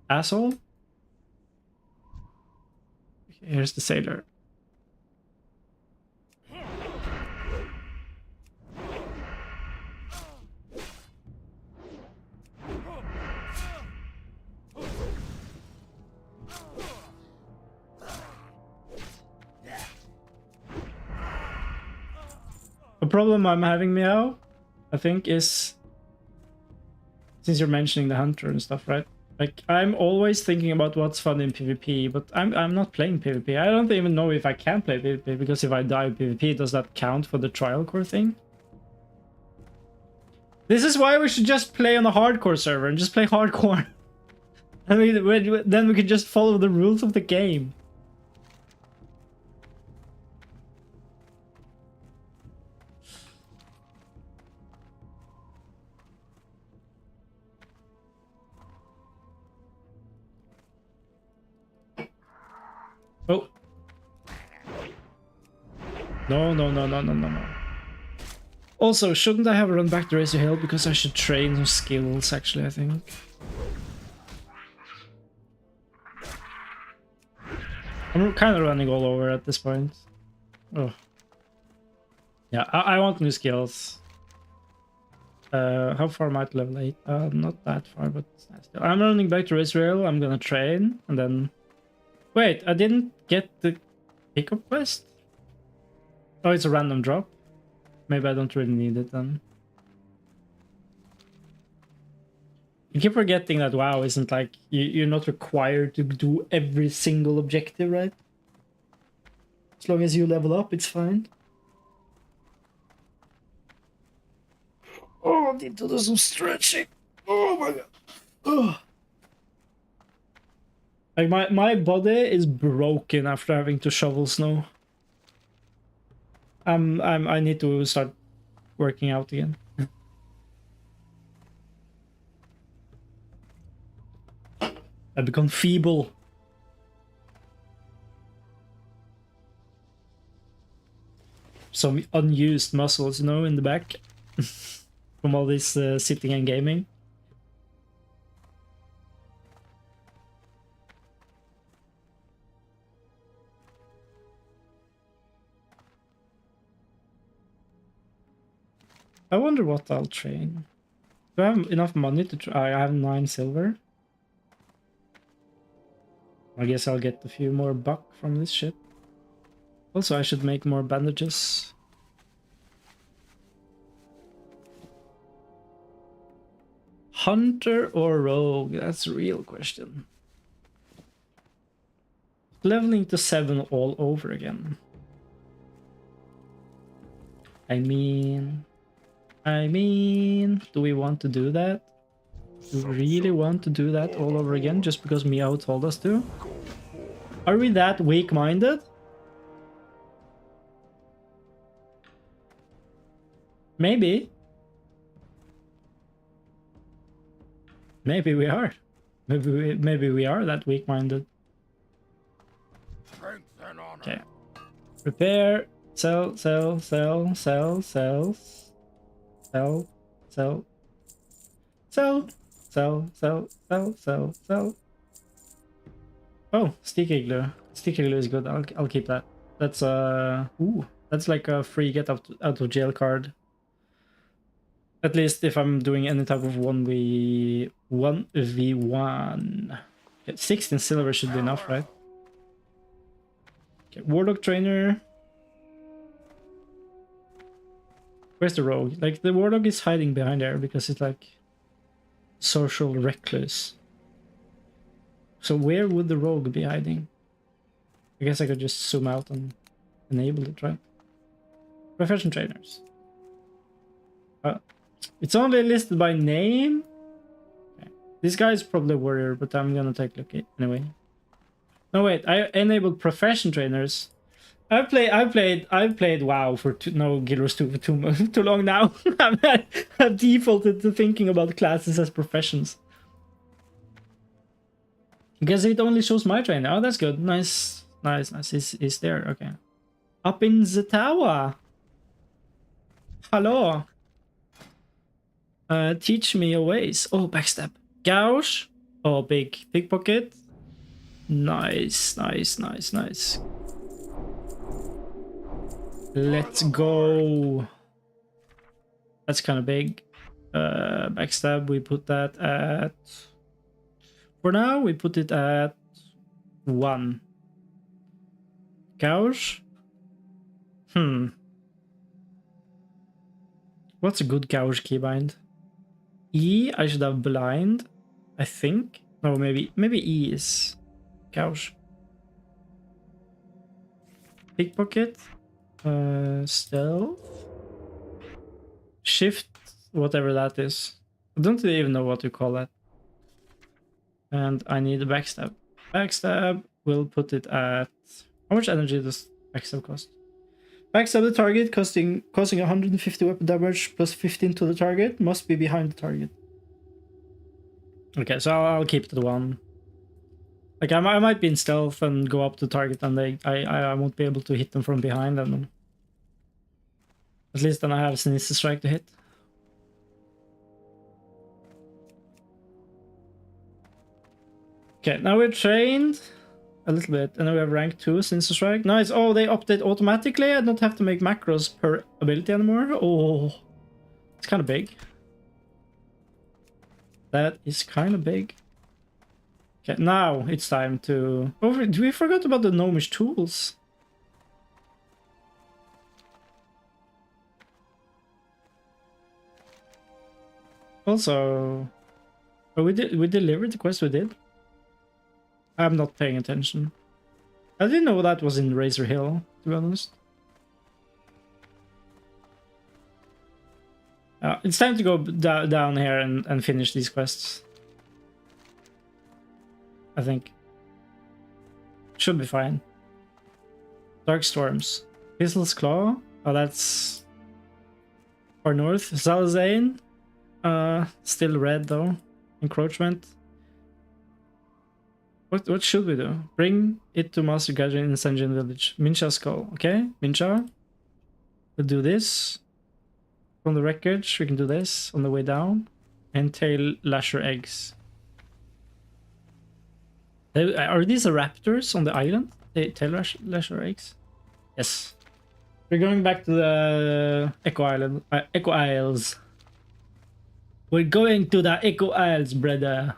Speaker 1: Asshole? Here's the sailor. A problem I'm having, Meow, I think, is since you're mentioning the hunter and stuff, right? Like, I'm always thinking about what's fun in PvP, but I'm not playing PvP. I don't even know if I can play PvP, because if I die in PvP, does that count for the trial core thing? This is why we should just play on a hardcore server and just play hardcore. I mean, then we could just follow the rules of the game. Oh. No. Also, shouldn't I have run back to Razor Hill? Because I should train some skills, actually, I think. I'm kind of running all over at this point. Oh. Yeah, I want new skills. How far am I to level 8? Not that far, but still. I'm running back to Israel. I'm gonna train, and then... Wait, I didn't get the pickup quest? Oh, it's a random drop? Maybe I don't really need it then. You keep forgetting that WoW isn't like... You're not required to do every single objective, right? As long as you level up, it's fine. Oh, I need to do some stretching. Oh my god. Oh. Like my body is broken after having to shovel snow. I need to start working out again. I become feeble. Some unused muscles, you know, in the back. From all this sitting and gaming. I wonder what I'll train. Do I have enough money to try? I have 9 silver. I guess I'll get a few more buck from this shit. Also, I should make more bandages. Hunter or rogue? That's a real question. Leveling to 7 all over again. I mean, do we want to do that? Do we really want to do that all over again just because Meow told us to? Are we that weak-minded? Maybe. Maybe we are. Maybe we are that weak-minded.
Speaker 2: Strength and honor.
Speaker 1: Okay. Repair. Sell. Sell. Sell. Sell. Sell. Sell. Sell. Sell. Sell. Sell. Sell. Sell. Sell. Oh, sticky glue. Sticky glue is good. I'll keep that. That's ooh, that's like a free get out of jail card. At least if I'm doing any type of 1v1. Okay, 16 silver should be enough, right? Okay, Warlock Trainer. Where's the rogue? Like, the Warlock is hiding behind there because it's like social recluse. So where would the rogue be hiding? I guess I could just zoom out and enable it, right? Profession trainers. It's only listed by name. Okay. This guy is probably a warrior, but I'm gonna take a look anyway. No wait, I enabled profession trainers. I've played WoW for Guild Wars 2 for too long now. I've defaulted to thinking about classes as professions. Because it only shows my trainer. Oh, that's good. Nice. He's there. Okay. Up in the tower. Hello. Teach me your ways. Oh, backstab. Gouge. Oh, big pickpocket. Nice. Let's go. That's kind of big. Backstab, we put that at... For now, we put it at 1. Gouge? What's a good gouge keybind? E, I should have blind, I think. No, maybe E is gouge. Pickpocket. Stealth. Shift, whatever that is. I don't even know what to call that. And I need a backstab. Backstab, we'll put it at... How much energy does backstab cost? Backstab the target, causing 150 weapon damage plus 15 to the target. Must be behind the target. Okay, so I'll keep the 1. Like, I might be in stealth and go up to target and I won't be able to hit them from behind. And at least then I have Sinister Strike to hit. Okay, now we're trained a little bit, and now we have rank 2 Sinister Strike. Nice. Oh, they update automatically. I don't have to make macros per ability anymore. Oh, it's kind of big. That is kind of big. Okay, now it's time to... Oh, we forgot about the gnomish tools. Also, oh, we delivered the quest we did. I'm not paying attention. I didn't know that was in Razor Hill, to be honest. It's time to go down here and finish these quests. I think. Should be fine. Dark Storms. Pistol's Claw. Oh, that's... Far north. Zalazane. Still red, though. Encroachment. What should we do? Bring it to Master Gathering in Sanjin Village. Mincha Skull. Okay, Mincha. We'll do this. From the wreckage, we can do this on the way down. And Tail Lasher Eggs. Are these the raptors on the island? Tail Lasher Eggs? Yes. We're going back to the Echo Island. Echo Isles. We're going to the Echo Isles, brother.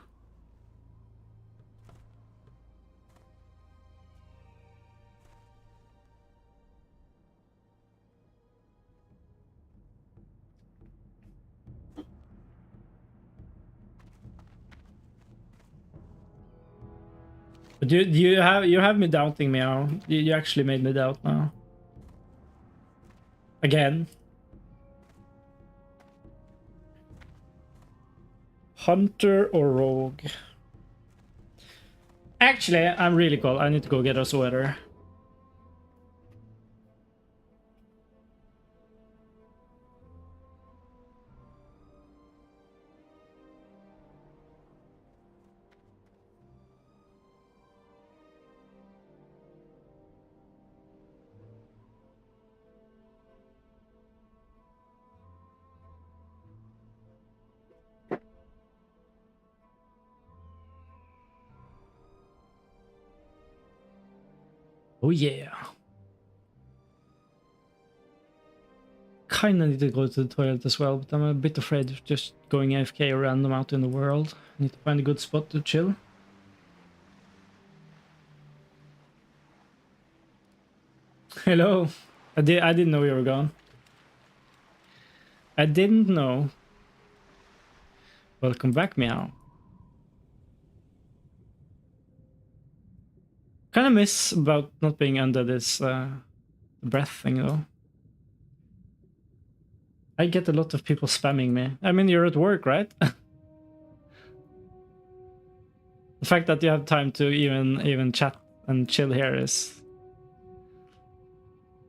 Speaker 1: But you have me doubting me now. You actually made me doubt now. Again. Hunter or rogue? Actually, I'm really cold. I need to go get a sweater. Oh yeah. Kinda need to go to the toilet as well, but I'm a bit afraid of just going AFK or random out in the world. Need to find a good spot to chill. Hello. I didn't know you were gone. I didn't know. Welcome back, meow. Kind of miss about not being under this breath thing though. I get a lot of people spamming me. I mean, you're at work, right? The fact that you have time to even chat and chill here is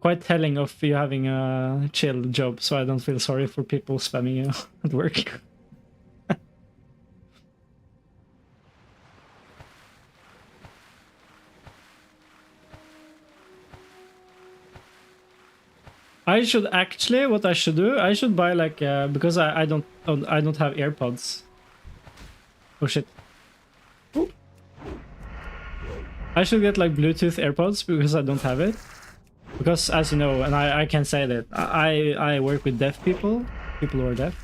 Speaker 1: quite telling of you having a chill job, so I don't feel sorry for people spamming you at work. I should actually, what I should do, I should buy like because I don't have AirPods. Oh shit. Ooh. I should get like Bluetooth AirPods because I don't have it. Because as you know, and I can say that I work with deaf people who are deaf.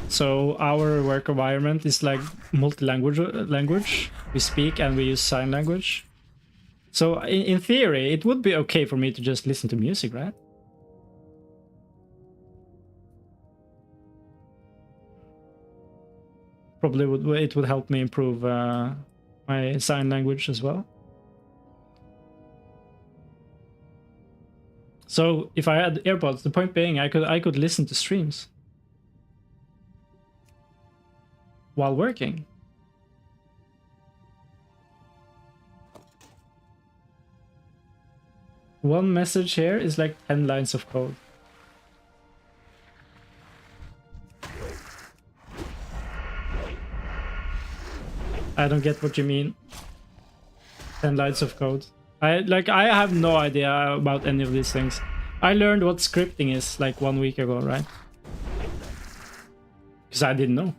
Speaker 1: So our work environment is like multi-language. We speak and we use sign language. So in theory, it would be okay for me to just listen to music, right? Probably it would help me improve my sign language as well. So if I had AirPods, the point being I could listen to streams while working. One message here is like 10 lines of code. I don't get what you mean. 10 lines of code. I have no idea about any of these things. I learned what scripting is like 1 week ago, right? Because I didn't know.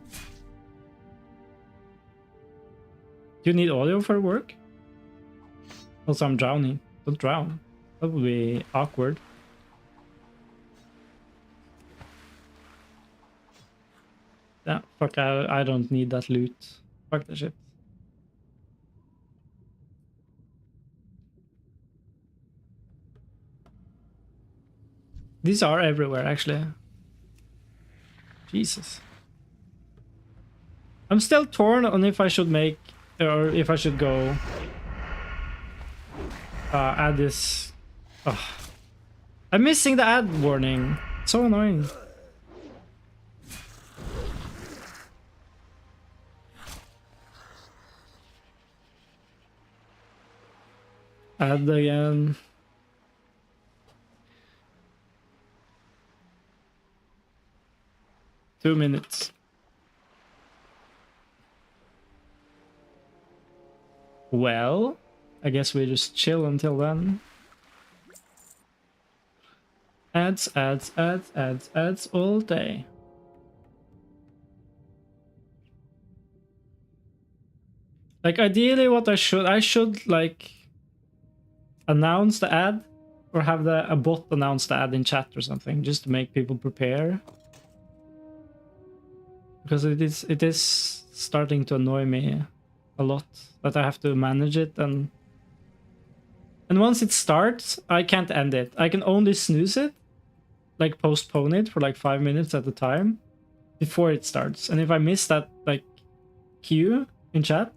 Speaker 1: Do you need audio for work? Also, I'm drowning. Don't drown. That would be awkward. Yeah, fuck, I don't need that loot. Fuck that shit. These are everywhere, actually. Jesus. I'm still torn on if I should make, or if I should go add this. Oh. I'm missing the ad warning. So annoying. Add again. Two minutes. Well, I guess we just chill until then. Ads all day. Like ideally what I should like announce the ad or have a bot announce the ad in chat or something just to make people prepare. Because it is starting to annoy me a lot that I have to manage it, and once it starts I can't end it. I can only snooze it, like postpone it for like 5 minutes at a time before it starts, and if I miss that like cue in chat,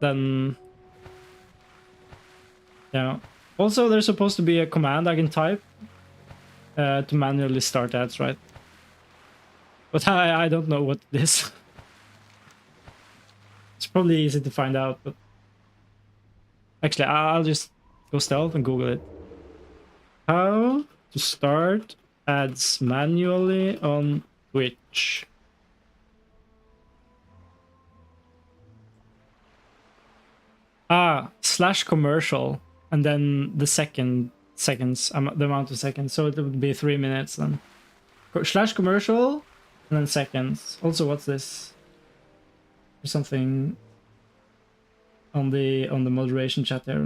Speaker 1: then yeah. Also there's supposed to be a command I can type to manually start ads, right? But I don't know what it is. It's probably easy to find out, but actually I'll just go stealth and Google it. How to start ads manually on Twitch. /commercial and then the seconds, the amount of seconds, so it would be 3 minutes then. /commercial and then seconds. Also, what's this? There's something. on the moderation chat there.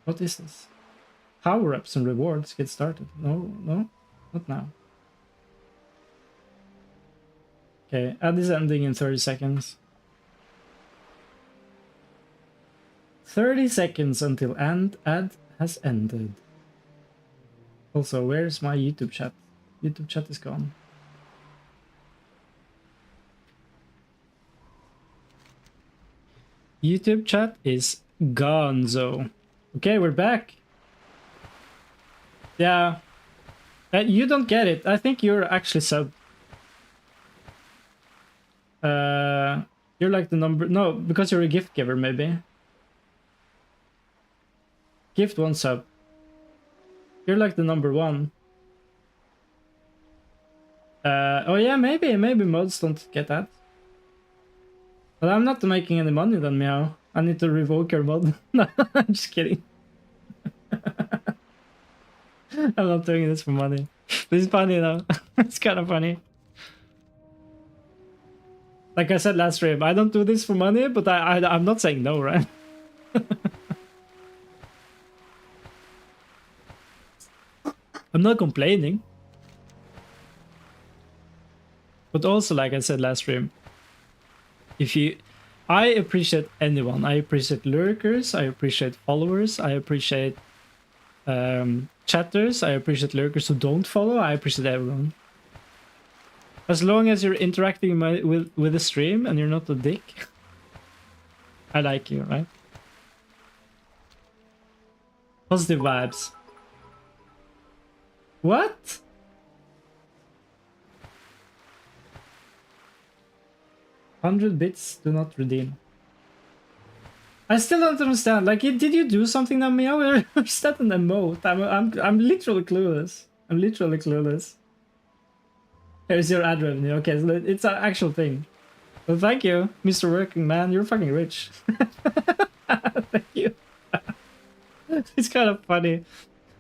Speaker 1: What is this? Power-ups and rewards. Get started. No, not now. Okay, ad is ending in 30 seconds. 30 seconds until ad has ended. Also, where's my YouTube chat? YouTube chat is gone. YouTube chat is gonzo. Okay, we're back. Yeah. You don't get it. I think you're actually sub. You're like the number... No, because you're a gift giver, maybe. Gift 1 sub. You're like the number 1. Oh yeah, maybe mods don't get that. But I'm not making any money then, Meow. I need to revoke your mod. No, I'm just kidding. I'm not doing this for money. This is funny though. It's kind of funny. Like I said last stream, I don't do this for money, but I'm not saying no, right? I'm not complaining. But also, like I said last stream, I appreciate anyone. I appreciate lurkers, I appreciate followers, I appreciate chatters, I appreciate lurkers who don't follow, I appreciate everyone. As long as you're interacting with the stream and you're not a dick, I like you, right? Positive vibes. What? $100 bits do not redeem. I still don't understand. Like, did you do something now, Meow? Or is that an emote? I'm literally clueless. I'm literally clueless. Here's your ad revenue. Okay, so it's an actual thing. Well, thank you, Mr. Working Man. You're fucking rich. Thank you. It's kind of funny.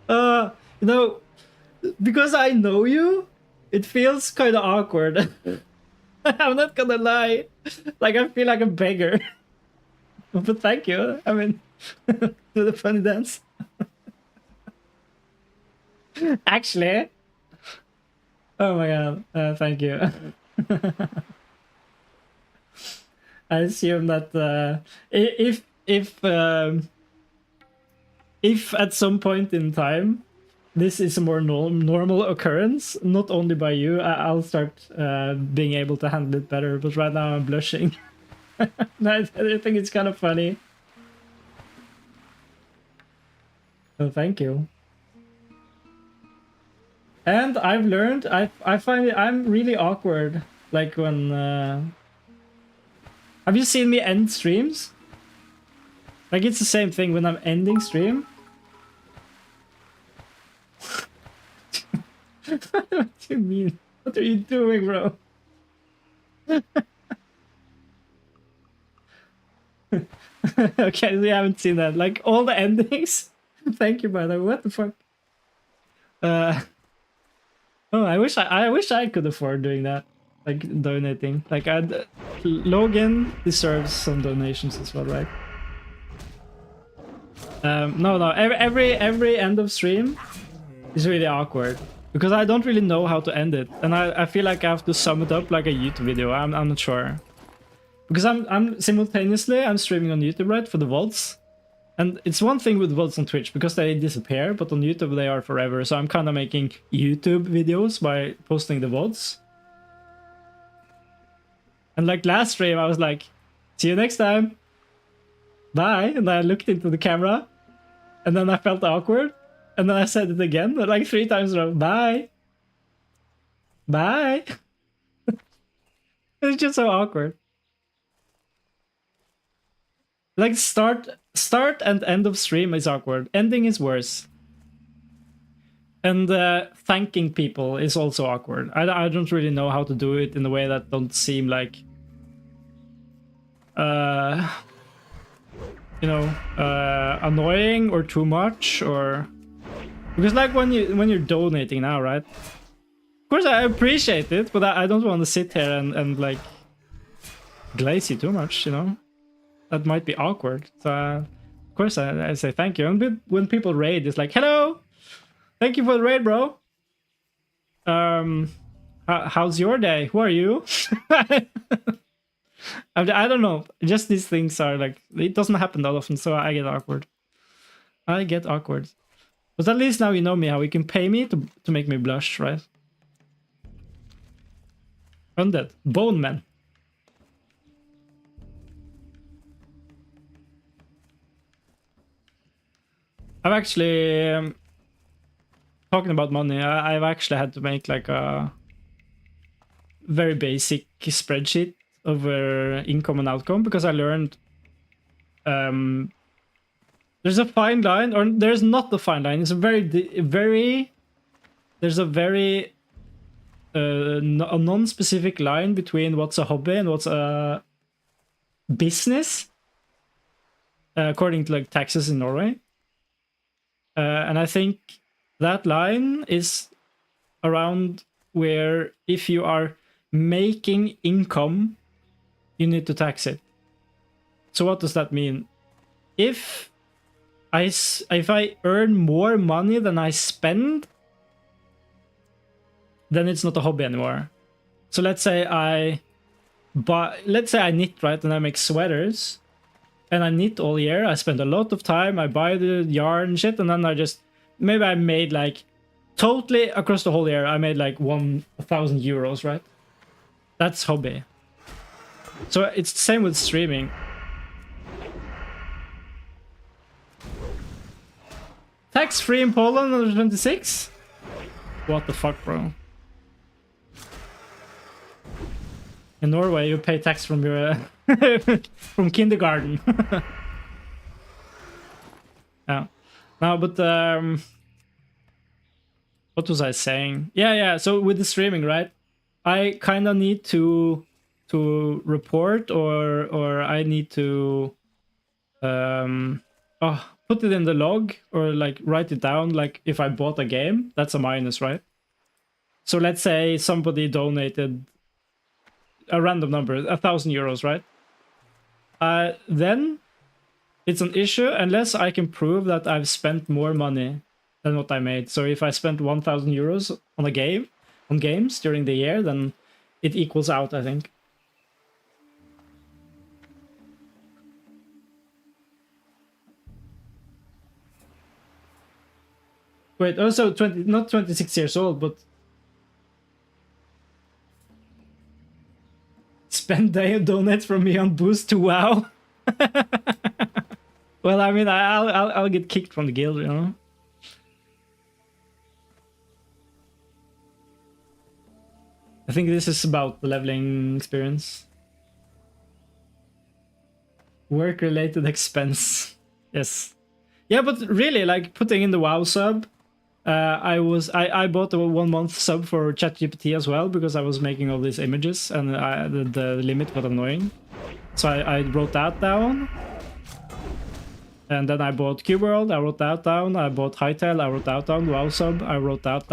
Speaker 1: You know, because I know you, it feels kind of awkward. I'm not gonna lie. Like, I feel like a beggar. But thank you. I mean, do the funny dance. Actually. Oh my god. Thank you. I assume that if at some point in time this is a more normal occurrence, not only by you, I'll start being able to handle it better. But right now I'm blushing. I think it's kind of funny. Oh, thank you. And I've learned, I find I'm really awkward. Like when... Have you seen me end streams? Like, it's the same thing when I'm ending stream. What do you mean? What are you doing, bro? Okay, we haven't seen that. Like, all the endings. Thank you, by the way. What the fuck? Oh, I wish I could afford doing that. Like, donating. Like, Logan deserves some donations as well, right? No. Every end of stream is really awkward because I don't really know how to end it, and I feel like I have to sum it up like a YouTube video. I'm not sure because I'm simultaneously streaming on YouTube, right, for the VODs, and it's one thing with VODs on Twitch because they disappear, but on YouTube they are forever. So I'm kind of making YouTube videos by posting the VODs. And like last stream, I was like, "See you next time. Bye." And I looked into the camera, and then I felt awkward, and then I said it again, like 3 times in a row. Bye. Bye. It's just so awkward. Like start and end of stream is awkward. Ending is worse. And thanking people is also awkward. I don't really know how to do it in a way that don't seem like, you know, annoying or too much, or because like when you're donating now, right? Of course I appreciate it, but I don't want to sit here and like glaze you too much, you know? That might be awkward. So, of course, I say thank you. And when people raid, it's like, hello! Thank you for the raid, bro! How's your day? Who are you? I don't know. Just these things are like, it doesn't happen that often, so I get awkward. I get awkward. But at least now you know me, how you can pay me to make me blush, right? Undead. Bone Man. I've actually... talking about money, I've actually had to make like a very basic spreadsheet over income and outcome because I learned there's a fine line, or there's not a fine line. It's a there's a very a non-specific line between what's a hobby and what's a business, according to like taxes in Norway. And I think that line is around where if you are making income, you need to tax it. So what does that mean? If I earn more money than I spend, then it's not a hobby anymore. So let's say I knit, right, and I make sweaters, and I knit all year. I spend a lot of time. I buy the yarn and shit, and then maybe I made like totally across the whole year. I made like 1,000 euros, right? That's hobby. So it's the same with streaming. Tax free in Poland under 26? What the fuck, bro? In Norway, you pay tax from your from kindergarten. Yeah. No, but what was I saying? Yeah. So with the streaming, right? I kind of need to report or I need to put it in the log or like write it down. Like if I bought a game, that's a minus, right? So let's say somebody donated a random number, 1,000 euros, right? Then it's an issue unless I can prove that I've spent more money than what I made. So if I spent 1,000 euros on a game, on games during the year, then it equals out, I think. Wait, also not 26 years old, but spend day donates from me on Boost to WoW. Well, I mean, I'll get kicked from the guild, you know. I think this is about the leveling experience. Work-related expense. Yes. Yeah, but really, like putting in the WoW sub, I bought a 1 month sub for ChatGPT as well because I was making all these images and the limit got annoying. So I wrote that down. And then I bought Cubeworld, I wrote that down. I bought Hytale, I wrote that down. WoW sub, I wrote that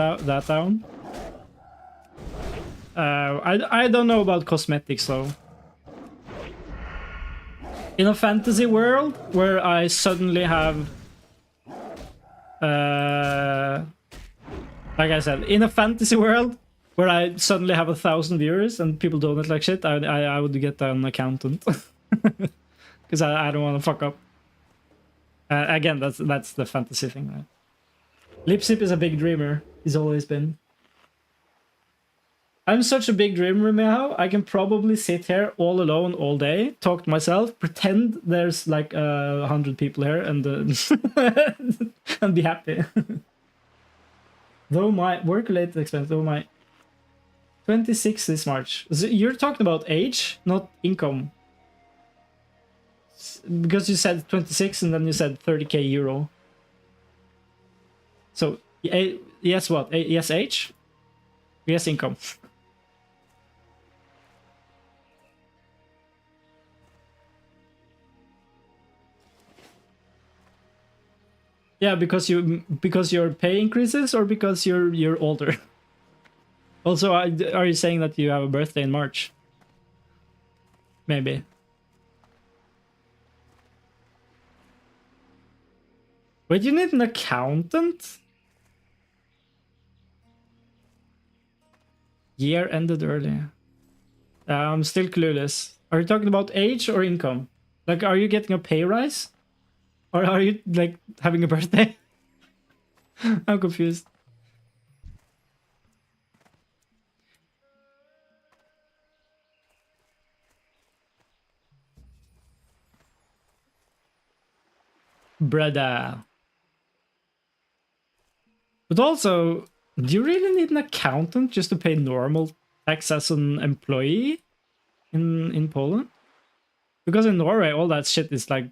Speaker 1: down. I don't know about cosmetics though. In a fantasy world where I suddenly have like I said, in a fantasy world where I suddenly have 1,000 viewers and people donate like shit, I would get an accountant because I don't want to fuck up. Again, that's the fantasy thing, right? Lipsip is a big dreamer. He's always been. I'm such a big dreamer now. I can probably sit here all alone all day, talk to myself, pretend there's like 100 people here, and and be happy. Though my work-related expense, though my 26 this March. So you're talking about age, not income. Because you said 26 and then you said 30k euro. So yes, what? Yes, age? Yes, income. Yeah, because your pay increases or because you're older. Also, are you saying that you have a birthday in March? Maybe. Wait, you need an accountant? Year ended early. I'm still clueless. Are you talking about age or income? Like, are you getting a pay rise? Or are you, like, having a birthday? I'm confused. Brother. But also, do you really need an accountant just to pay normal tax as an employee in Poland? Because in Norway, all that shit is like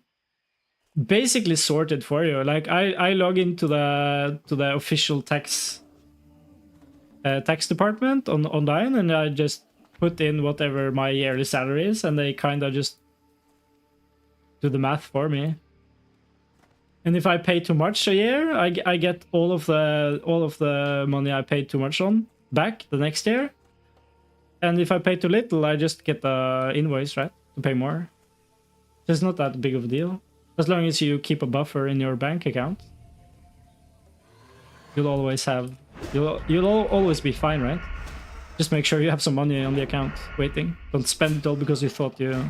Speaker 1: basically sorted for you. Like I log into the official tax department online, and I just put in whatever my yearly salary is, and they kind of just do the math for me. And if I pay too much a year, I get all of the money I paid too much on back the next year. And if I pay too little, I just get the invoice, right, to pay more. So it's not that big of a deal. As long as you keep a buffer in your bank account, you'll always be fine, right? Just make sure you have some money on the account waiting. Don't spend it all because you thought you...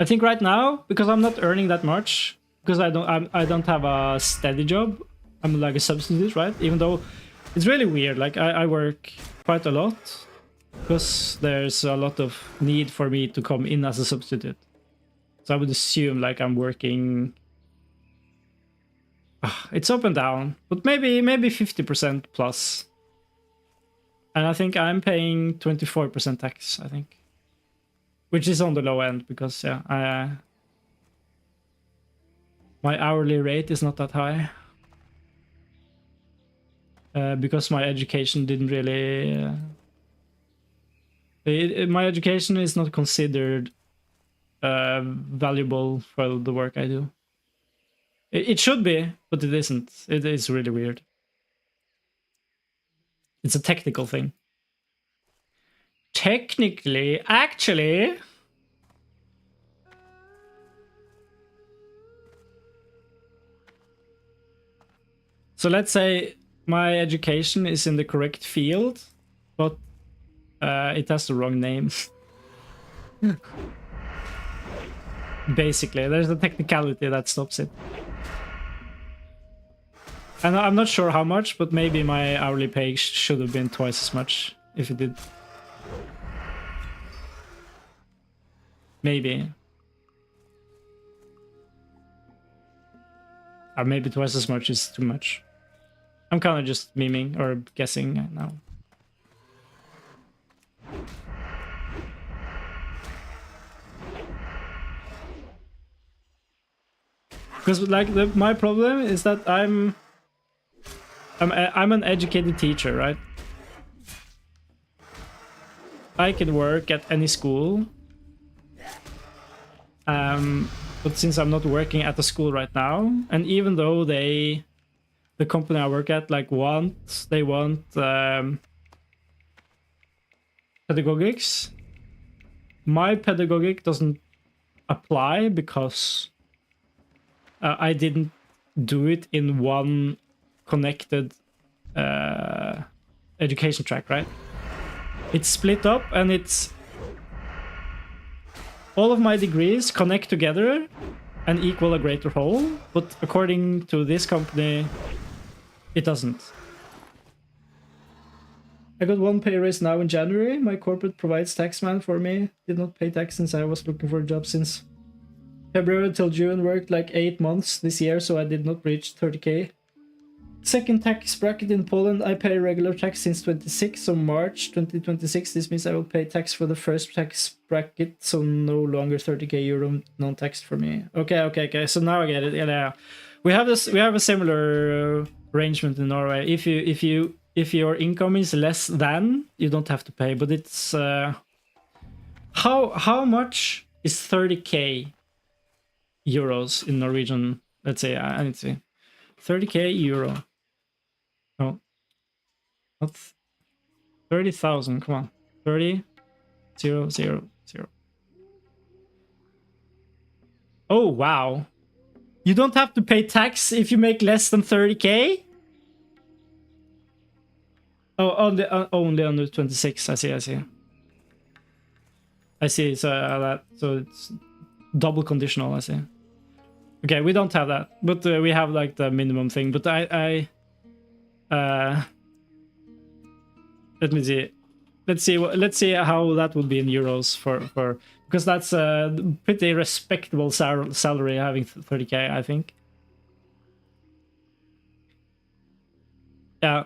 Speaker 1: I think right now, because I'm not earning that much, because I don't have a steady job, I'm like a substitute, right? Even though it's really weird. Like I work quite a lot because there's a lot of need for me to come in as a substitute. So I would assume like I'm working. It's up and down, but maybe 50% plus. And I think I'm paying 24% tax, I think. Which is on the low end because, yeah, my hourly rate is not that high. Because my education didn't really... my education is not considered valuable for the work I do. It should be, but it isn't. It is really weird. It's a technical thing. Technically, actually... So let's say my education is in the correct field, but it has the wrong name. Basically, there's a technicality that stops it. And I'm not sure how much, but maybe my hourly pay should have been twice as much if it did. Maybe. Or maybe twice as much is too much. I'm kind of just memeing or guessing now. Because like my problem is that I'm an educated teacher, right? I can work at any school. But since I'm not working at the school right now, and even though the company I work at like want pedagogics, my pedagogic doesn't apply because I didn't do it in one connected education track, right? It's split up, and it's all of my degrees connect together and equal a greater whole, but according to this company, it doesn't. I got one pay raise now in January. My corporate provides taxman for me. Did not pay tax since I was looking for a job since February till June. Worked like 8 months this year, so I did not reach 30k. Second tax bracket in Poland. I pay regular tax since 26, so March 2026. This means I will pay tax for the first tax bracket, so no longer 30k euro non-taxed for me. Okay. So now I get it. Yeah. We have this. We have a similar arrangement in Norway. If your income is less than, you don't have to pay. But it's how much is 30k euros in Norwegian? Let's say I need to see 30k euro. No, not 30,000. Come on, 30 0, 0, 0. Oh, wow. You don't have to pay tax if you make less than 30K? Oh, only under 26. I see, I see. I see, so it's double conditional, I see. Okay, we don't have that, but we have like the minimum thing. But let me see. Let's see how that would be in euros for because that's a pretty respectable salary having 30K, I think. Yeah.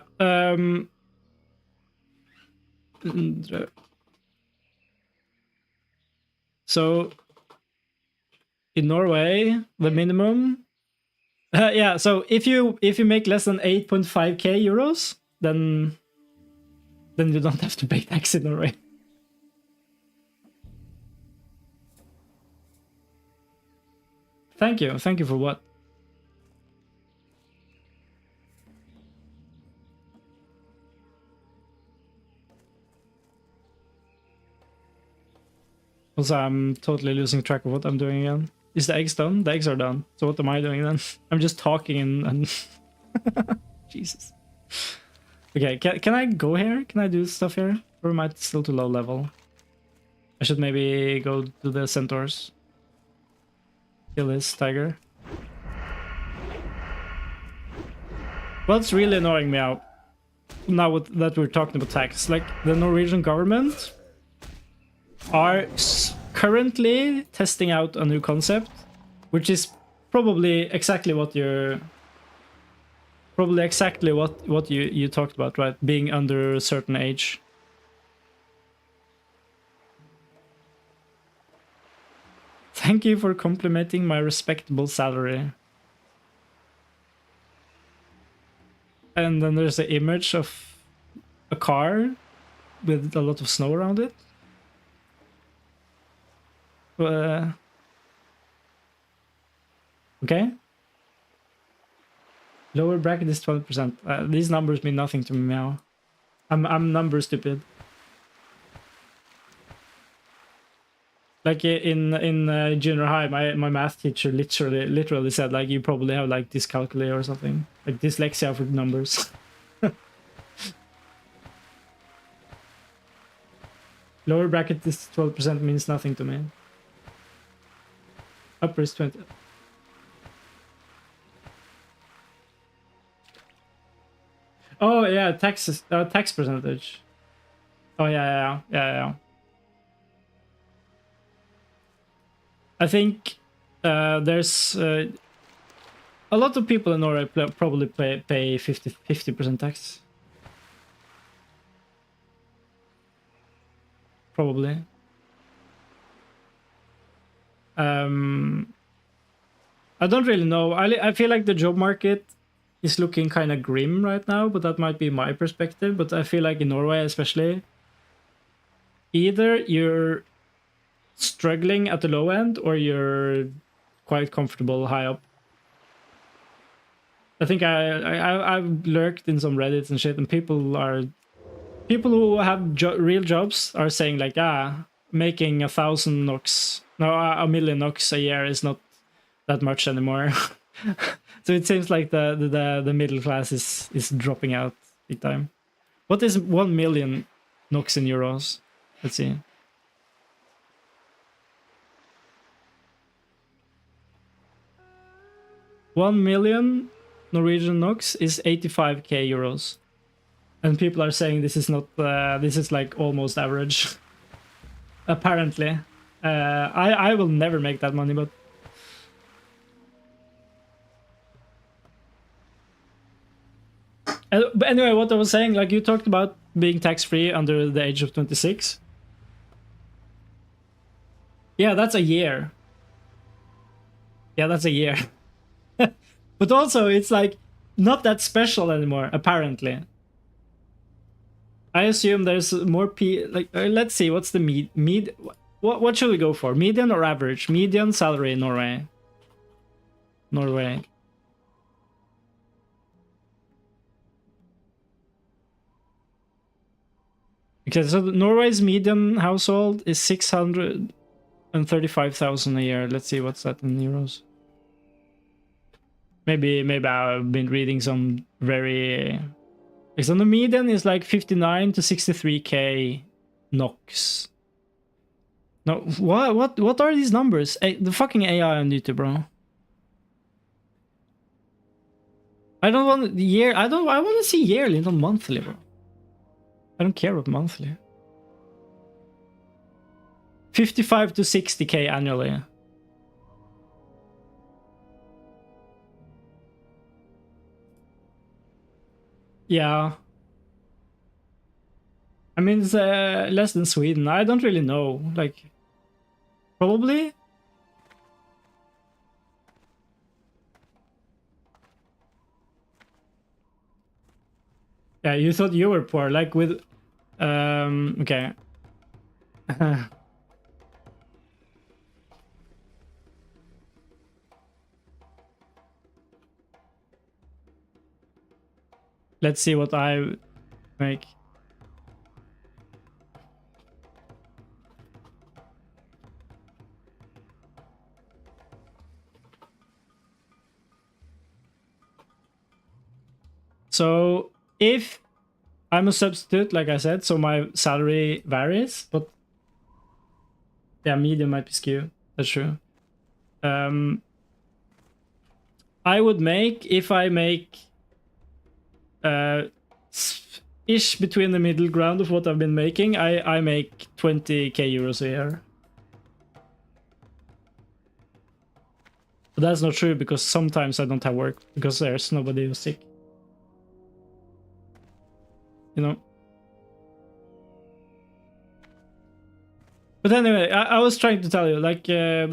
Speaker 1: So in Norway, the minimum. Yeah. So if you make less than 8.5K euros, then you don't have to pay tax in Norway. Thank you. Thank you for what? Also, I'm totally losing track of what I'm doing again. Is the eggs done? The eggs are done. So what am I doing then? I'm just talking and Jesus. Okay, can I go here? Can I do stuff here? Or am I still too low level? I should maybe go to the centaurs. Kill this tiger. What's really annoying me out now that we're talking about tax, like the Norwegian government are currently testing out a new concept, which is probably exactly what you're you talked about, right? Being under a certain age. Thank you for complimenting my respectable salary. And then there's an image of a car with a lot of snow around it. Okay. Lower bracket is 12%. These numbers mean nothing to me now. I'm number stupid. Like in junior high, my math teacher literally said like you probably have like dyscalculia or something, like dyslexia for numbers. Lower bracket is 12% means nothing to me. Upper is 20. Oh yeah, tax percentage. Oh yeah. I think there's a lot of people in Norway probably pay 50% tax. Probably. I don't really know. I feel like the job market is looking kind of grim right now, but that might be my perspective. But I feel like in Norway especially, either you're struggling at the low end or you're quite comfortable high up. I think I've lurked in some Reddits and shit, and people who have real jobs are saying like, making 1,000 NOK, no, a million NOK a year is not that much anymore. So it seems like the middle class is dropping out big time. What is 1 million NOK in euros? Let's see. 1 million Norwegian NOK is 85K euros. And people are saying this is not, this is like almost average. Apparently. I will never make that money, but... But anyway, what I was saying, like you talked about being tax-free under the age of 26. Yeah, that's a year. Yeah, that's a year. But also, it's like not that special anymore, apparently. I assume there's more let's see, what's the what should we go for? Median or average? Median salary in Norway. Norway. Okay, so Norway's median household is 635,000 a year. Let's see what's that in euros. Maybe I've been reading some very. So the median is like 59 to 63k NOKs. No, what are these numbers? The fucking AI on YouTube, bro. I don't want year. I want to see yearly, not monthly, bro. I don't care about monthly. 55 to 60k annually. Yeah. I mean, it's less than Sweden. I don't really know. Like, probably. Yeah, you thought you were poor, like with, okay. Let's see what I make. So if I'm a substitute, like I said, so my salary varies, but yeah, medium might be skewed. That's true. I would make, if I make ish between the middle ground of what I've been making, I make 20k euros a year. But that's not true because sometimes I don't have work because there's nobody who's sick. You know? But anyway, I was trying to tell you, like, I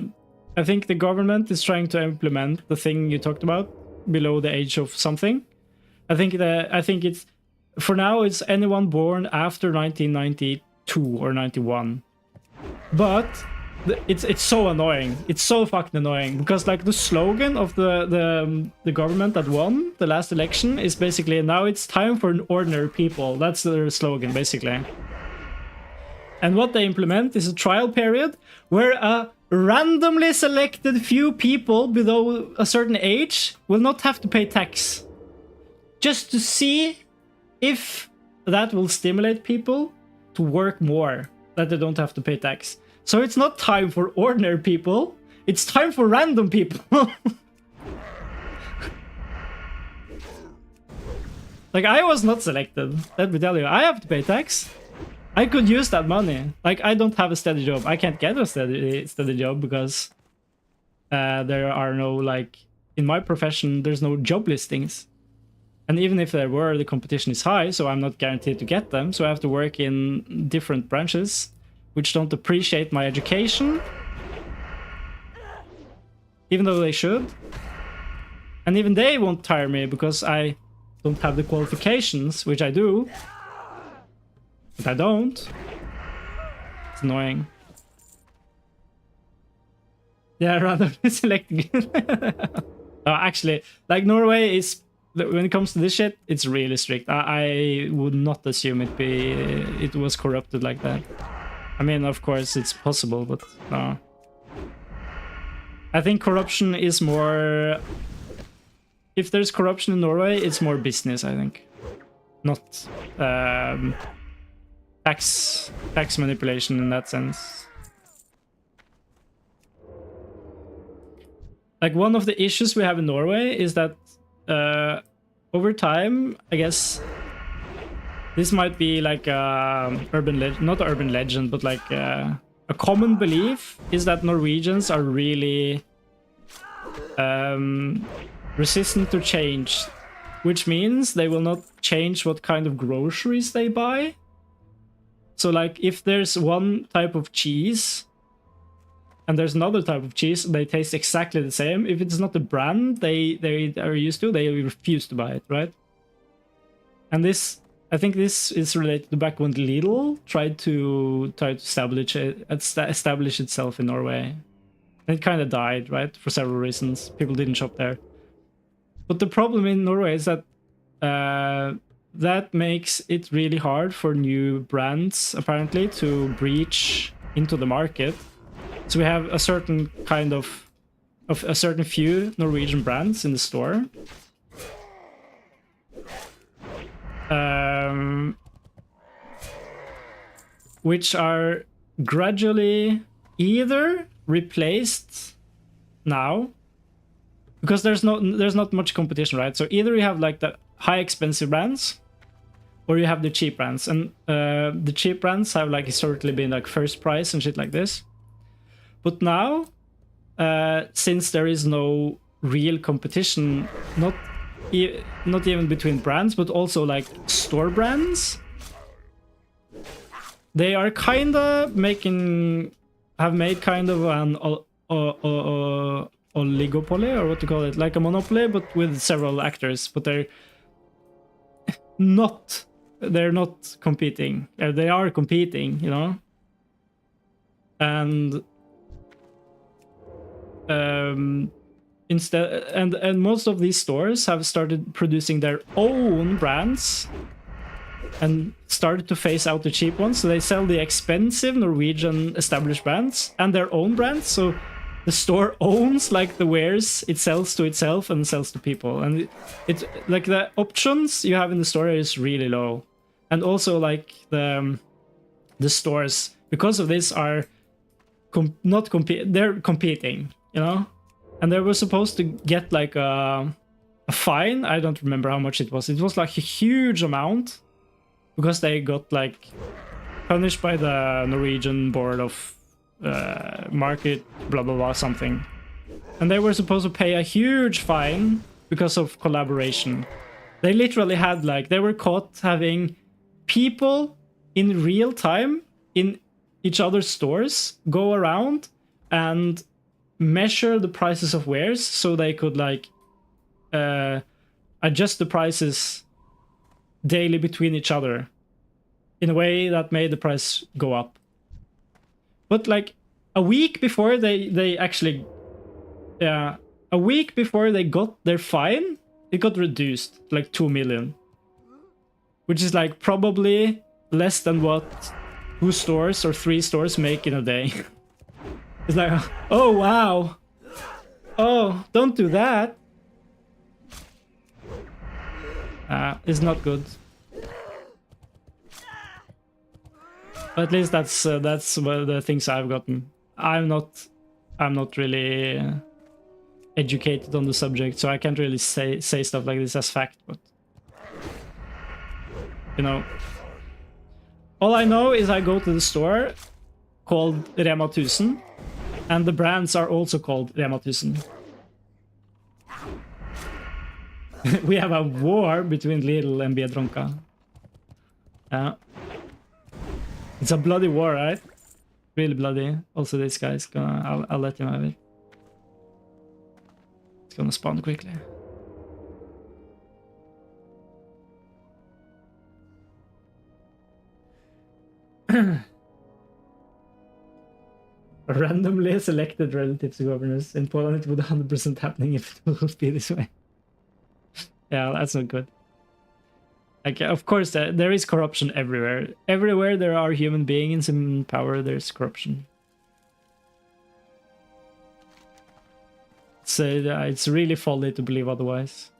Speaker 1: think the government is trying to implement the thing you talked about, below the age of something. I think it's, for now, it's anyone born after 1992 or 91. But it's so annoying. It's so fucking annoying because like the slogan of the government that won the last election is basically now it's time for ordinary people. That's their slogan basically. And what they implement is a trial period where a randomly selected few people below a certain age will not have to pay tax. Just to see if that will stimulate people to work more, that they don't have to pay tax. So it's not time for ordinary people, it's time for random people. Like, I was not selected, let me tell you. I have to pay tax. I could use that money. Like, I don't have a steady job. I can't get a steady job because there are no, like, in my profession, there's no job listings. And even if there were, the competition is high, so I'm not guaranteed to get them. So I have to work in different branches, which don't appreciate my education, even though they should. And even they won't hire me because I don't have the qualifications, which I do. But I don't. It's annoying. Yeah, randomly selecting. Actually, like Norway is, when it comes to this shit, it's really strict. I would not assume it was corrupted like that. I mean, of course, it's possible, but no. I think corruption is more... If there's corruption in Norway, it's more business, I think. Not tax manipulation in that sense. Like, one of the issues we have in Norway is that over time, I guess... This might be like not an urban legend, but like a common belief is that Norwegians are really resistant to change, which means they will not change what kind of groceries they buy. So like if there's one type of cheese and there's another type of cheese, they taste exactly the same. If it's not the brand they are used to, they refuse to buy it, right? And this... I think this is related to back when Lidl tried to establish itself in Norway. And it kind of died, right? For several reasons. People didn't shop there. But the problem in Norway is that that makes it really hard for new brands, apparently, to breach into the market. So we have a certain kind of a certain few Norwegian brands in the store. Which are gradually either replaced now, because there's not much competition, right? So either you have like the high expensive brands, or you have the cheap brands, and the cheap brands have like historically been like first price and shit like this. But now, since there is no real competition, not even between brands, but also like store brands, they are kind of have made kind of an oligopoly, or what to call it, like a monopoly, but with several actors. But they're not competing. They are competing, you know. And instead, and most of these stores have started producing their own brands and started to phase out the cheap ones. So they sell the expensive Norwegian established brands and their own brands. So the store owns like the wares it sells to itself and sells to people. And it's like the options you have in the store is really low. And also like the stores, because of this, are they're competing, you know? And they were supposed to get like a fine. I don't remember how much it was. It was like a huge amount, because they got like punished by the Norwegian board of market blah blah blah something, and they were supposed to pay a huge fine because of collaboration. They literally had like, they were caught having people in real time in each other's stores go around and measure the prices of wares, so they could like adjust the prices daily between each other in a way that made the price go up. But like a week before they actually, a week before they got their fine, it got reduced to like 2 million, which is like probably less than what 2 stores or 3 stores make in a day. It's like, oh wow, oh, don't do that. It's not good. At least that's the things I've gotten. I'm not really educated on the subject, so I can't really say stuff like this as fact. But you know, all I know is I go to the store called Rema 1000, and the brands are also called Rema 1000. We have a war between Lidl and Biedronka. It's a bloody war, right? Really bloody. Also, this guy's gonna... I'll let him have it. It's gonna spawn quickly. Randomly selected relatives to governors. In Poland, it would 100% happening if it would be this way. Yeah, that's not good. Like, of course, there is corruption everywhere. Everywhere there are human beings in power, there's corruption. So it's really folly to believe otherwise.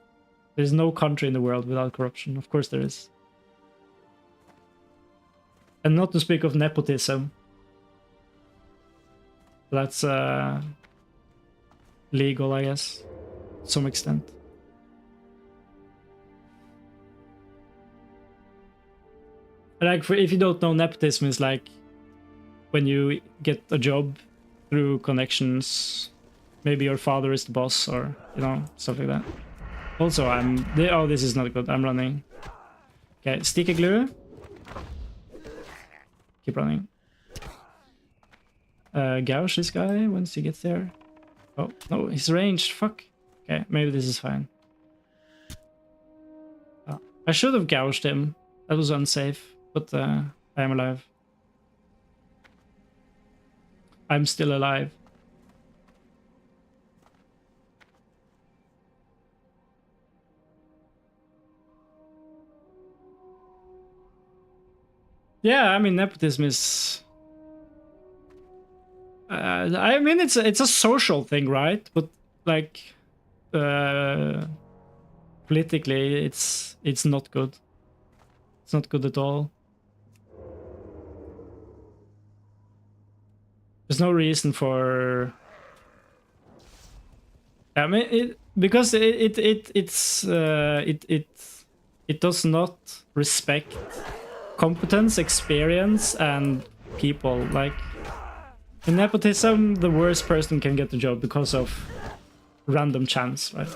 Speaker 1: There's no country in the world without corruption. Of course there is. And not to speak of nepotism. That's legal, I guess, to some extent. Like, if you don't know, nepotism is like when you get a job through connections. Maybe your father is the boss, or, you know, stuff like that. Also, oh, this is not good. I'm running. Okay, sticky glue. Keep running. Gouge this guy once he gets there. Oh, no, he's ranged. Fuck. Okay, maybe this is fine. Oh, I should have gouged him. That was unsafe. But I am alive. I'm still alive. Yeah, I mean, nepotism is... I mean, it's a social thing, right? But like, politically, it's not good. It's not good at all. There's no reason for... I mean, because it does not respect competence, experience, and people. Like, in nepotism, the worst person can get the job because of random chance, right?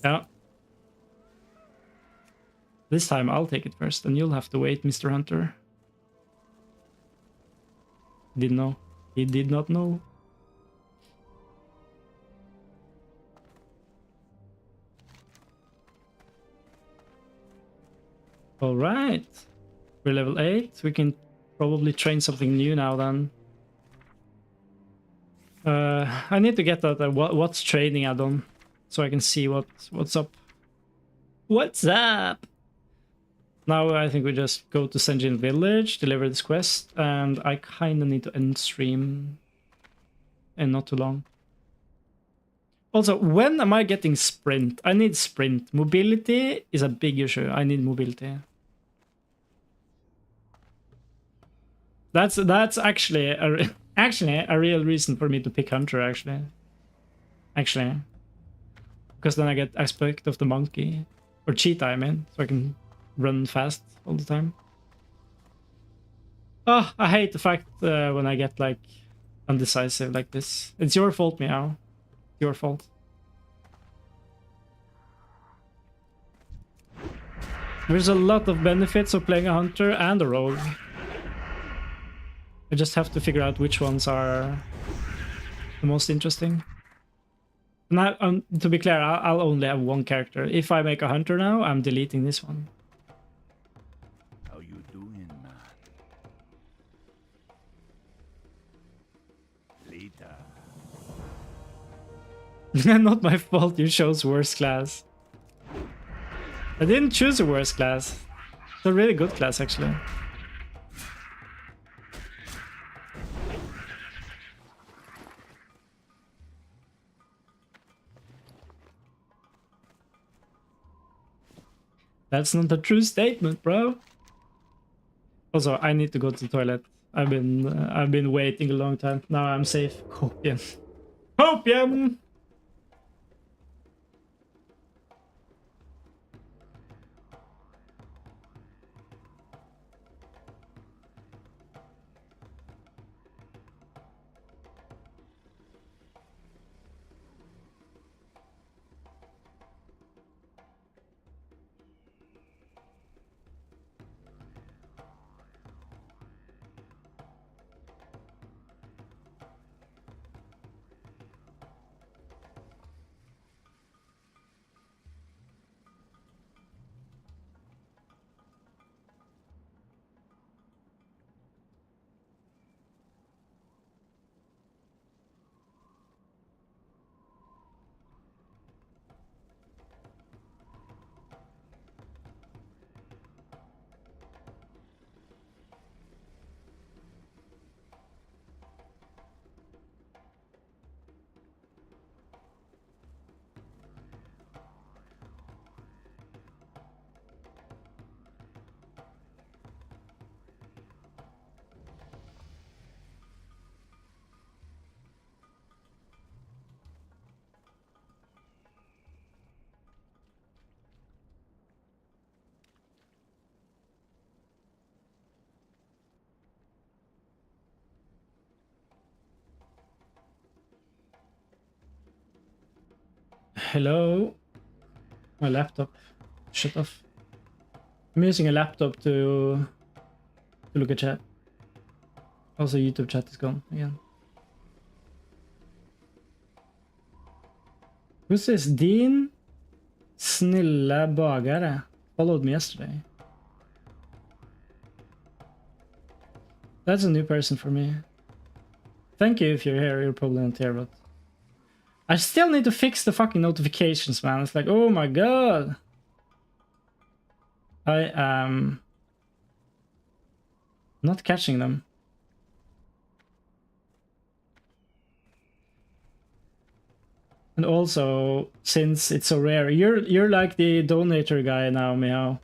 Speaker 1: Yeah. This time I'll take it first, and you'll have to wait, Mr. Hunter. Didn't know. He did not know. All right. We're level 8. We can probably train something new now then. I need to get that what's training add-on so I can see what's up. What's up? Now I think we just go to Senjin Village, deliver this quest, and I kind of need to end stream and not too long. Also, when am I getting sprint? I need sprint. Mobility is a big issue. I need mobility. That's actually a real reason for me to pick Hunter, actually. Because then I get aspect of the monkey. Or cheetah, I mean. So I can run fast all the time. Oh, I hate the fact when I get, like, undecisive like this. It's your fault, Meow. Your fault. There's a lot of benefits of playing a hunter and a rogue. I just have to figure out which ones are the most interesting. And to be clear, I'll only have one character. If I make a hunter now, I'm deleting this one.
Speaker 3: How you doing, man? Later.
Speaker 1: Not my fault you chose worst class. I didn't choose a worst class. It's a really good class, actually. That's not a true statement, bro. Also, I need to go to the toilet. I've been waiting a long time. Now I'm safe. Copium. Copium! Hello? My laptop. Shut off. I'm using a laptop to look at chat. Also, YouTube chat is gone again. Who's this? Dean Snilla Bagare followed me yesterday. That's a new person for me. Thank you if you're here. You're probably not here, but I still need to fix the fucking notifications, man. It's like, oh my god. I am not catching them. And also, since it's so rare, you're like the donator guy now, Meow.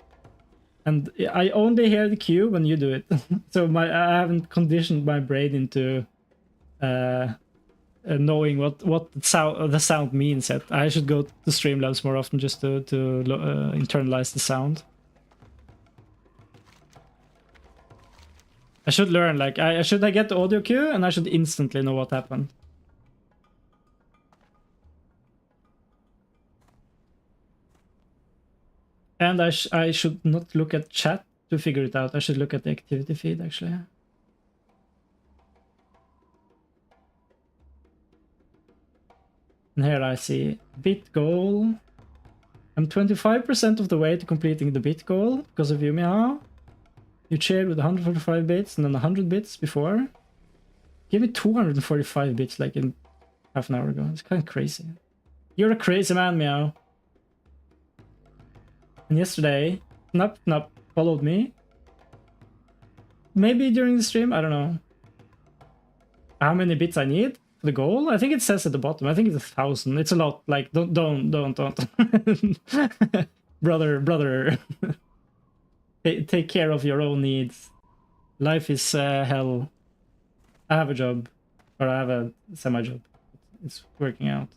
Speaker 1: And I only hear the cue when you do it. So I haven't conditioned my brain into knowing what the sound means yet. I should go to Streamlabs more often just to internalize the sound. I should learn, like, I get the audio cue and I should instantly know what happened. And I should not look at chat to figure it out. I should look at the activity feed, actually. And here I see bit goal. I'm 25% of the way to completing the bit goal because of you, Meow. You cheered with 145 bits and then 100 bits before. Give me 245 bits like in half an hour ago. It's kind of crazy. You're a crazy man, Meow. And yesterday, Knup followed me. Maybe during the stream, I don't know. How many bits I need for the goal? I think it says at the bottom. I think it's 1,000. It's a lot. Like, don't. brother. Take care of your own needs. Life is hell. I have a job. Or I have a semi-job. It's working out.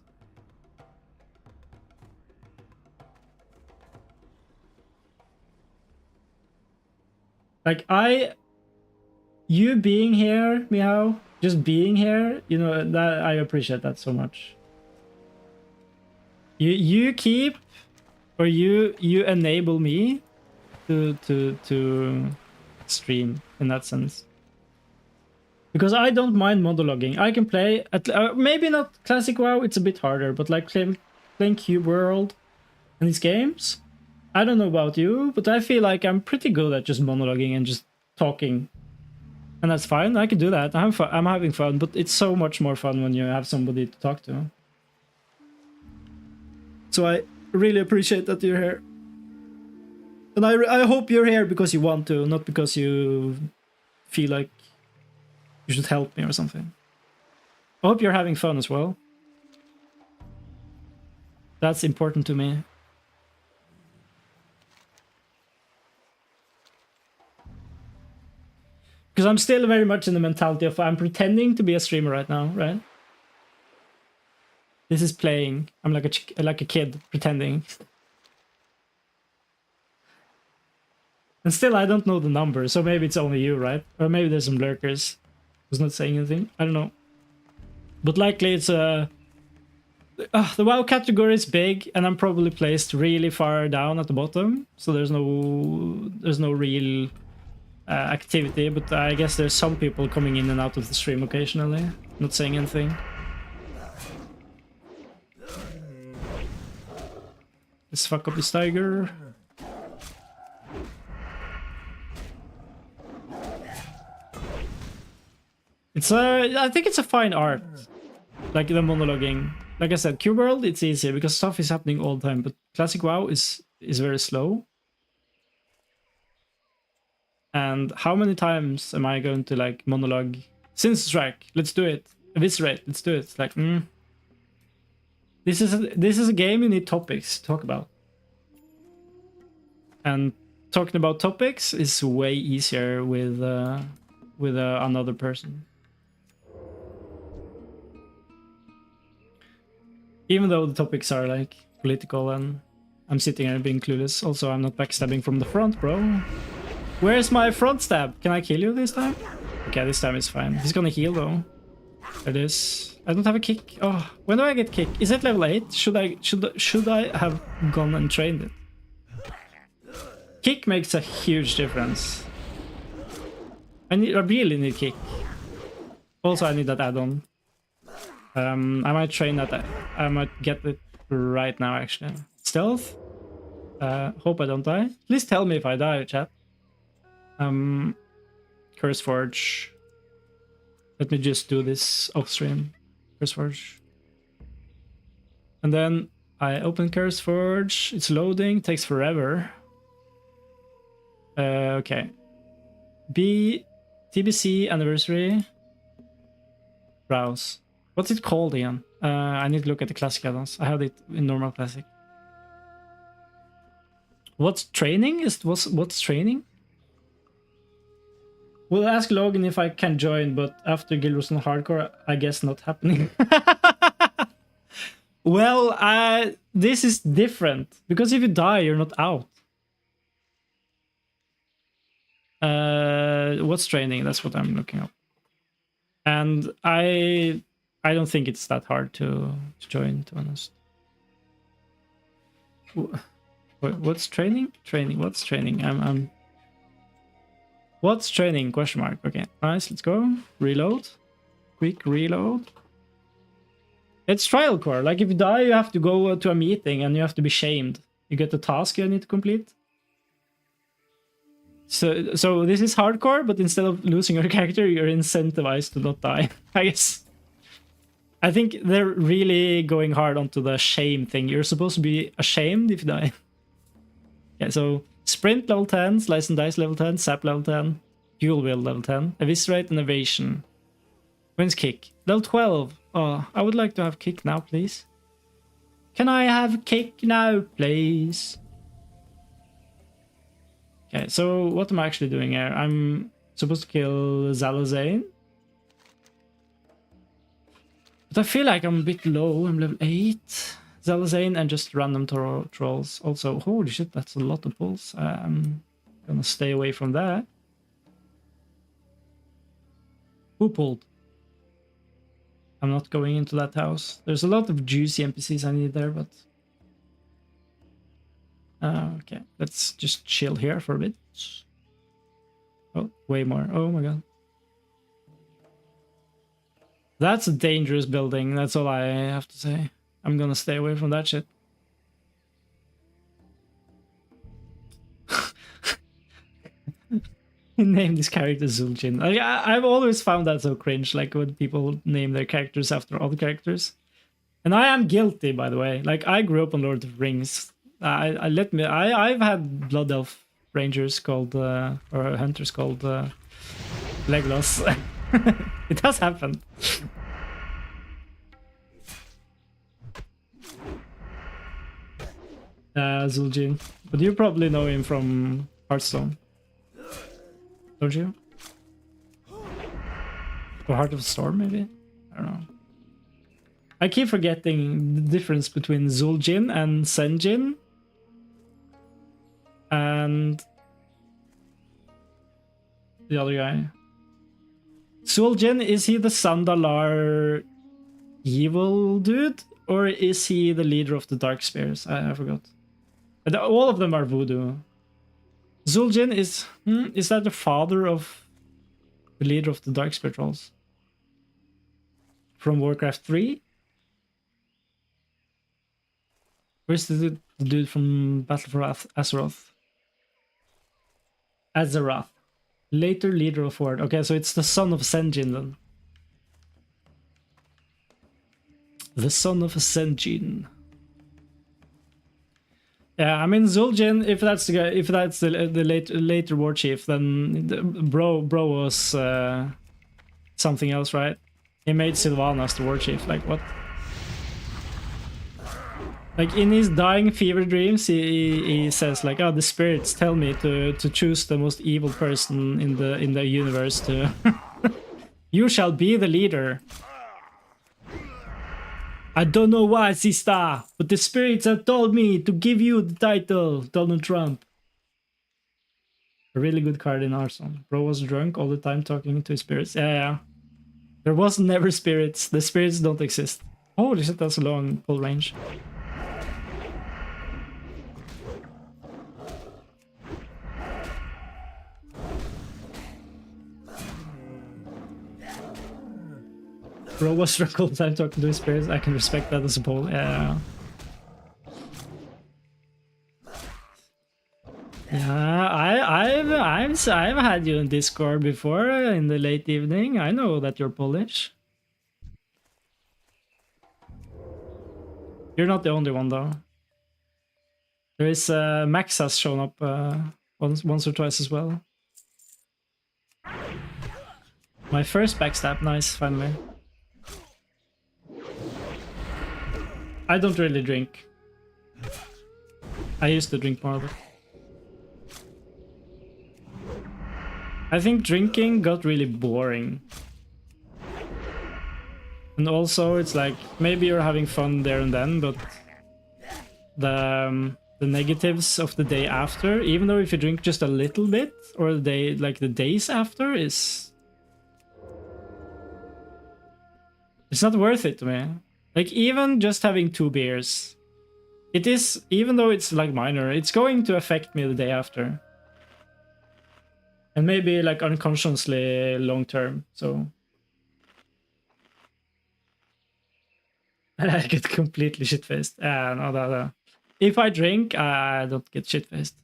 Speaker 1: Like, you being here, Meow, just being here, you know, that I appreciate that so much. You keep, or you enable me to stream in that sense. Because I don't mind monologuing. I can play, maybe not Classic WoW, it's a bit harder, but like playing Cube World and these games, I don't know about you, but I feel like I'm pretty good at just monologuing and just talking. And that's fine, I can do that. I'm having fun, but it's so much more fun when you have somebody to talk to. So I really appreciate that you're here. And I hope you're here because you want to, not because you feel like you should help me or something. I hope you're having fun as well. That's important to me. Because I'm still very much in the mentality of I'm pretending to be a streamer right now, right? This is playing. I'm like a kid pretending. And still, I don't know the number, so maybe it's only you, right? Or maybe there's some lurkers who's not saying anything. I don't know. But likely it's the WoW category is big, and I'm probably placed really far down at the bottom, so there's no real activity. But I guess there's some people coming in and out of the stream occasionally, not saying anything. Let's fuck up this tiger. I think it's a fine art, like the monologuing. Like I said, Cube World, it's easier because stuff is happening all the time, but Classic WoW is very slow. And how many times am I going to like monologue? Since strike, let's do it. Eviscerate, let's do it. It's like, this is a game you need topics to talk about. And talking about topics is way easier with another person. Even though the topics are like political and I'm sitting here being clueless. Also, I'm not backstabbing from the front, bro. Where's my front stab? Can I kill you this time? Okay, this time it's fine. He's gonna heal though. There it is. I don't have a kick. Oh, when do I get kick? Is it level 8? Should I have gone and trained it? Kick makes a huge difference. I really need kick. Also, I need that add-on. I might train that. I might get it right now, actually. Stealth. Hope I don't die. Please tell me if I die, chat. Curse Forge. Let me just do this off stream. Curse Forge. And then I open Curse Forge. It's loading. Takes forever. Okay. B. TBC anniversary. Browse. What's it called again? I need to look at the classic add-ons. I have it in normal classic. What's training? What's training? We'll ask Logan if I can join, but after Guild Wars and Hardcore, I guess not happening. Well, this is different because if you die, you're not out. What's training? That's what I'm looking up. And I don't think it's that hard to join, to be honest. What's training? Training. What's training? What's training? Question mark. Okay, nice. Let's go. Reload. Quick reload. It's trial core. Like if you die, you have to go to a meeting and you have to be shamed. You get the task you need to complete. So this is hardcore, but instead of losing your character, you're incentivized to not die. I guess. I think they're really going hard onto the shame thing. You're supposed to be ashamed if you die. Yeah, so sprint level 10, slice and dice level 10, sap level 10, fuel wheel level 10, eviscerate and evasion. When's kick? Level 12. Oh, I would like to have kick now, please. Can I have kick now, please? Okay, so what am I actually doing here? I'm supposed to kill Zalazane. But I feel like I'm a bit low. I'm level 8. Zalazane and just random trolls. Also, holy shit, that's a lot of pulls. I'm gonna stay away from that. Who pulled? I'm not going into that house. There's a lot of juicy NPCs I need there, but... okay, let's just chill here for a bit. Oh, way more. Oh my god. That's a dangerous building, that's all I have to say. I'm gonna stay away from that shit. Name this character Zul'jin. Like, I've always found that so cringe, like when people name their characters after other characters. And I am guilty, by the way. Like, I grew up on Lord of the Rings. I've had Blood Elf Rangers called, or Hunters called Legolas. It has happened. Zul'jin. But you probably know him from Hearthstone. Don't you? Or Heart of the Storm, maybe? I don't know. I keep forgetting the difference between Zul'jin and Sen'jin. And the other guy. Zul'jin, is he the Sandalar evil dude? Or is he the leader of the Dark Spears? I forgot. All of them are voodoo. Zul'jin is that the father of the leader of the Dark Spear Trolls? From Warcraft 3? Where's the dude from Battle for Azeroth? Azeroth. Later leader of Horde. Okay, so it's the son of Sen'jin then. The son of Sen'jin. Yeah, I mean Zul'jin. If that's the guy, if that's the later war chief, then bro was something else, right? He made Sylvanas the war chief. Like what? Like in his dying fever dreams, he says like, "Oh, the spirits tell me to choose the most evil person in the universe to. You shall be the leader." I don't know why, sister, but the spirits have told me to give you the title, Donald Trump. A really good card in Hearthstone. Bro was drunk all the time talking to his spirits. Yeah. There was never spirits. The spirits don't exist. Holy shit, that's a long pull range. Bro was drunk all the time talking to his spirits. I can respect that as a poll. Yeah. Yeah, I've had you in Discord before in the late evening. I know that you're Polish. You're not the only one though. There is Max has shown up once or twice as well. My first backstab, nice, finally. I don't really drink. I used to drink more, but I think drinking got really boring. And also, it's like, maybe you're having fun there and then, but the negatives of the day after, even though if you drink just a little bit, or the day, like the days after, is... It's not worth it to me. Like, even just having 2 beers, it is, even though it's like minor, it's going to affect me the day after. And maybe like unconsciously long term, so... I get completely shit-faced. No. If I drink, I don't get shit-faced.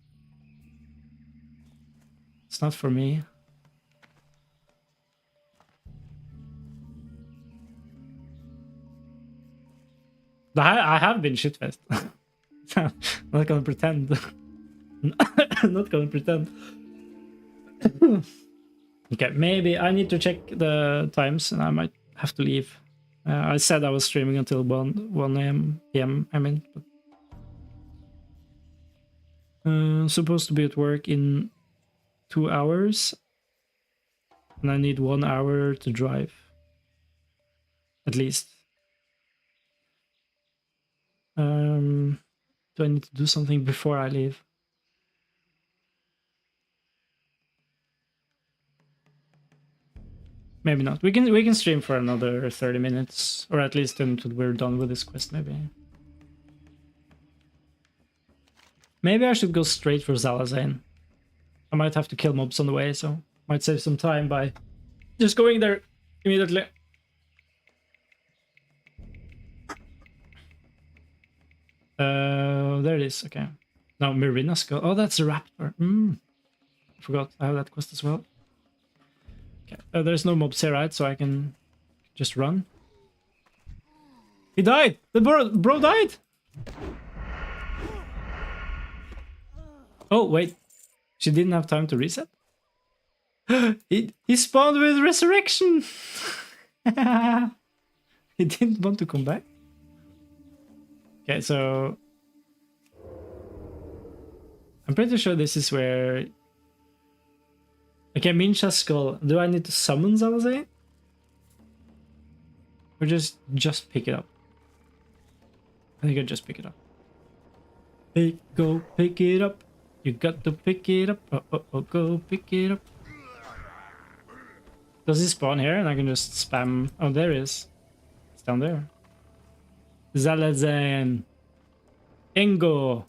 Speaker 1: It's not for me. I have been shit-faced. I'm not gonna pretend. I'm not gonna pretend. Okay, maybe I need to check the times and I might have to leave. I said I was streaming until 1 p.m. I mean, but, supposed to be at work in 2 hours, and I need 1 hour to drive, at least. Do I need to do something before I leave? Maybe not. We can stream for another 30 minutes, or at least until we're done with this quest, maybe. Maybe I should go straight for Zalazane. I might have to kill mobs on the way, so might save some time by just going there immediately. There it is, okay. Now Marina Skull. Oh, that's a raptor. I forgot I have that quest as well. Okay, there's no mobs here, right? So I can just run. He died! The bro died! Oh, wait. She didn't have time to reset? he spawned with resurrection! He didn't want to come back? Okay, so... I'm pretty sure this is where... Okay, Mincha Skull. Do I need to summon Zalazane? Or just pick it up? I think I just pick it up. Hey, go pick it up. You got to pick it up. Oh, go pick it up. Does he spawn here and I can just spam? Oh, there it is. It's down there. Zalazane. Engo.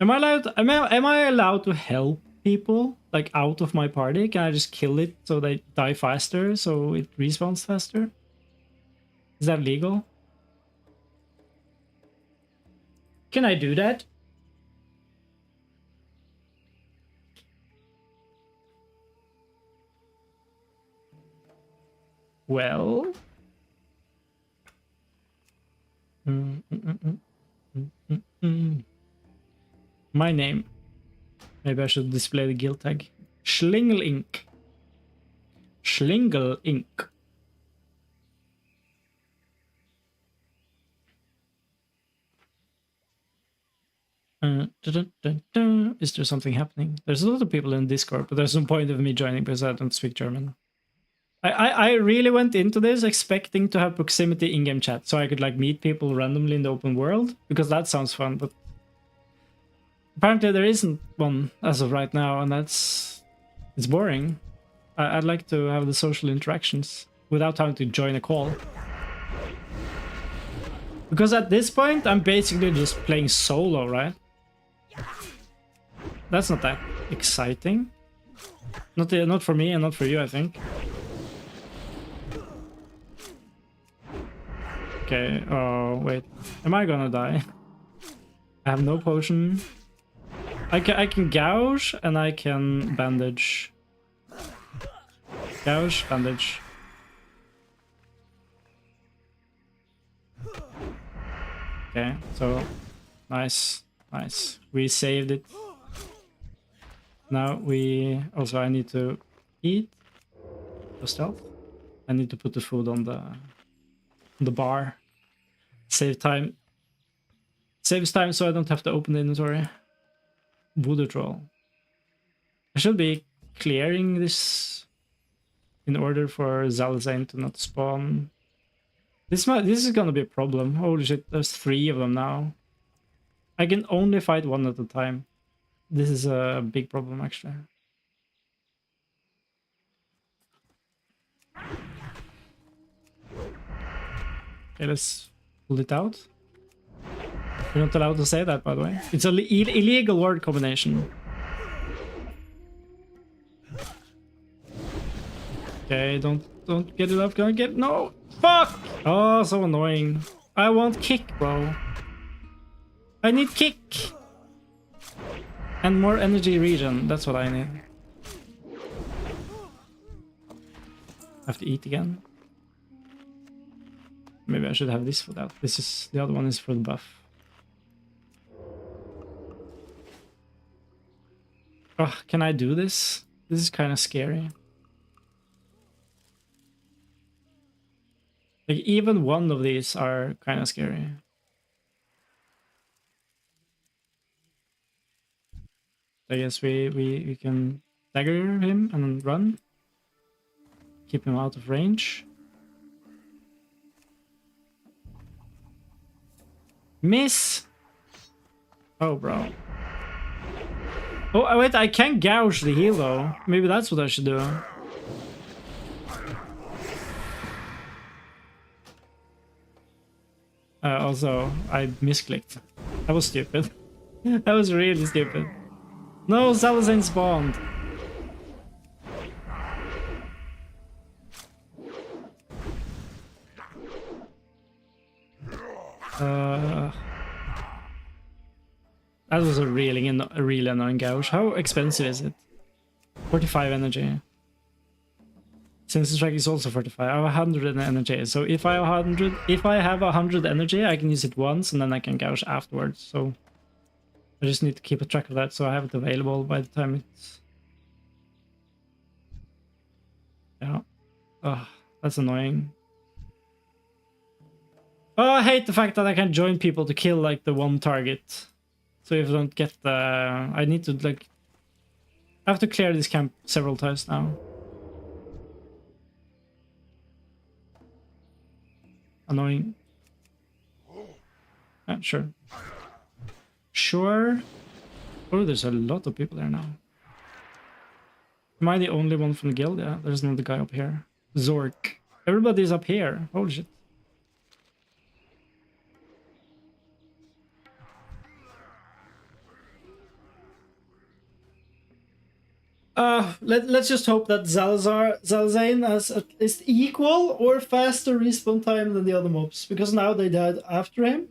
Speaker 1: Am I allowed to help people like out of my party? Can I just kill it so they die faster, so it respawns faster? Is that legal? Can I do that? Well... My name. Maybe I should display the guild tag. Schlingel Inc. Schlingel Inc. Is there something happening? There's a lot of people in Discord, but there's no point of me joining because I don't speak German. I really went into this expecting to have proximity in-game chat, so I could like meet people randomly in the open world, because that sounds fun, but apparently there isn't one as of right now, and it's boring. I'd like to have the social interactions without having to join a call. Because at this point, I'm basically just playing solo, right? That's not that exciting. Not for me and not for you, I think. Okay, oh, wait. Am I gonna die? I have no potion. I can gouge and I can bandage. Gouge, bandage. Okay, so nice, nice. We saved it. Now we also I need to eat for stealth. I need to put the food on the bar. Save time. Saves time so I don't have to open the inventory. Voodoo troll. I should be clearing this in order for Zalazane to not spawn. This is gonna be a problem. Holy shit, there's 3 of them now. I can only fight one at a time. This is a big problem actually. Okay, let's pull it out. You're not allowed to say that, by the way. It's an illegal word combination. Okay, don't get it up. Gonna get no. Fuck! Oh, so annoying. I want kick, bro. I need kick and more energy regen. That's what I need. Have to eat again. Maybe I should have this for that. This is the other one is for the buff. Oh, can I do this? This is kind of scary. Like even one of these are kind of scary. I guess we can dagger him and then run. Keep him out of range. Miss! Oh, bro. Oh, wait, I can gouge the heal, though. Maybe that's what I should do. Also, I misclicked. That was stupid. That was really stupid. No, Zalazane spawned. That was a really annoying gouge. How expensive is it? 45 energy. Since the strike is also 45, I have 100 energy. So if I have 100 energy, I can use it once and then I can gouge afterwards. So I just need to keep a track of that so I have it available by the time it's... Yeah. Oh, that's annoying. Oh, I hate the fact that I can join people to kill like the one target. So if I don't get the... I need to like... I have to clear this camp several times now. Annoying. Yeah, sure. Sure. Oh, there's a lot of people there now. Am I the only one from the guild? Yeah, there's another guy up here. Zork. Everybody's up here. Holy shit. Let's just hope that Zalazane has at least equal or faster respawn time than the other mobs, because now they died after him.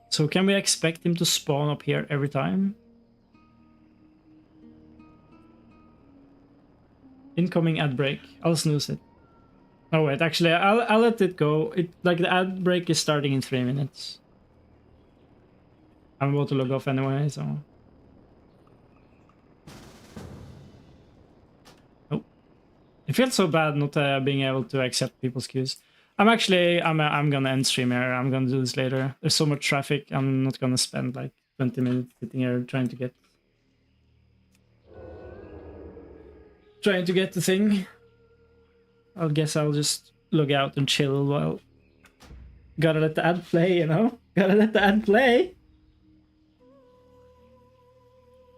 Speaker 1: So can we expect him to spawn up here every time? Incoming ad break. I'll snooze it. Oh wait, actually, I'll let it go. Like the ad break is starting in 3 minutes. I'm about to log off anyway, so. Oh, it feels so bad not being able to accept people's queues. I'm gonna end stream here. I'm gonna do this later. There's so much traffic. I'm not gonna spend like 20 minutes sitting here trying to get the thing. I guess I'll just log out and chill while... Gotta let the ad play, you know? Gotta let the ad play!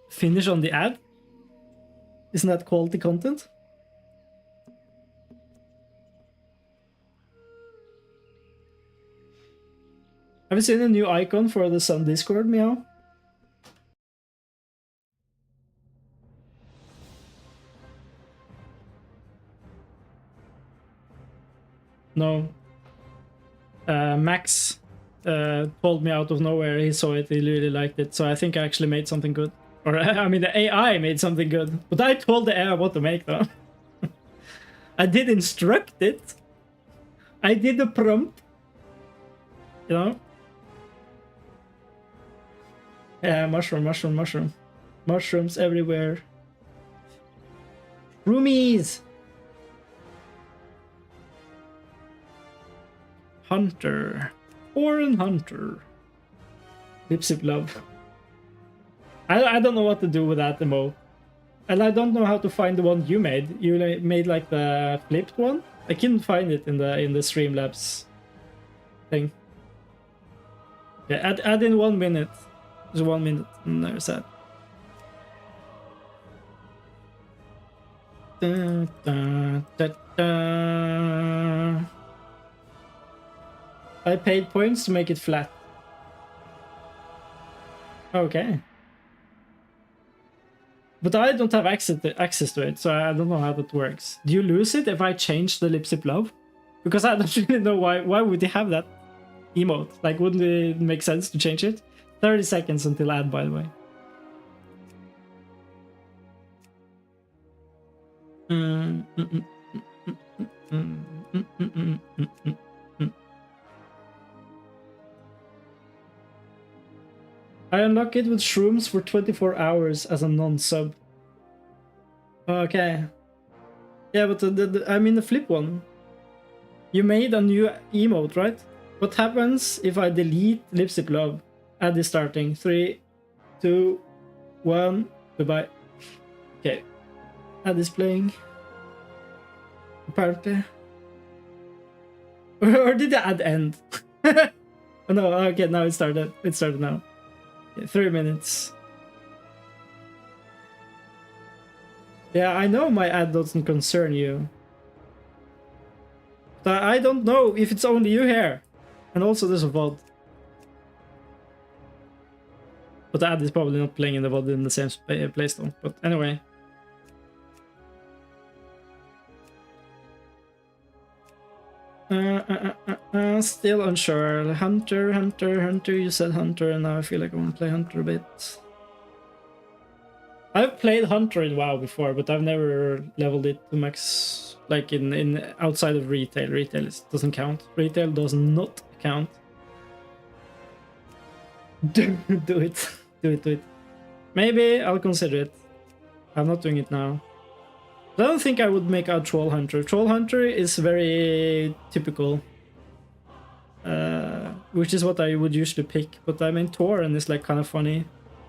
Speaker 1: Finish on the ad? Isn't that quality content? Have you seen a new icon for the Sun Discord, Meow? No. Max told me out of nowhere. He saw it, he really liked it. So I think I actually made something good. Or I mean, the AI made something good. But I told the AI what to make though. I did instruct it. I did the prompt. You know? Yeah, mushroom. Mushrooms everywhere. Roomies! Hunter. Foreign hunter. Lipsip love. I don't know what to do with that emote. And I don't know how to find the one you made. You made like the flipped one? I couldn't find it in the Streamlabs thing. Yeah, add in 1 minute. There's 1 minute and there's that. Da, da, da, da. I paid points to make it flat. Okay. But I don't have access to it, so I don't know how that works. Do you lose it if I change the Lipsip Love? Because I don't really know why would they have that emote? Like, wouldn't it make sense to change it? 30 seconds until ad, by the way. I unlock it with shrooms for 24 hours as a non-sub. Okay. Yeah, but I mean the flip one. You made a new emote, right? What happens if I delete Lipstick Love? Ad is starting. 3, 2, 1, goodbye. Okay. Ad is playing. Apparently. Or did the ad end? Oh no, okay, now it started. It started now. 3 minutes. Yeah, I know my ad doesn't concern you. But I don't know if it's only you here. And also there's a VOD. But the ad is probably not playing in the VOD in the same place though. But anyway. Still unsure. Hunter, you said Hunter, and now I feel like I want to play Hunter a bit. I've played Hunter in WoW before, but I've never leveled it to max, like in outside of retail. Retail doesn't count. Retail does not count. Do it. Maybe I'll consider it. I'm not doing it now. I don't think I would make a Troll Hunter. Troll Hunter is very typical. Which is what I would usually pick. But I mean, Tauren is like kind of funny.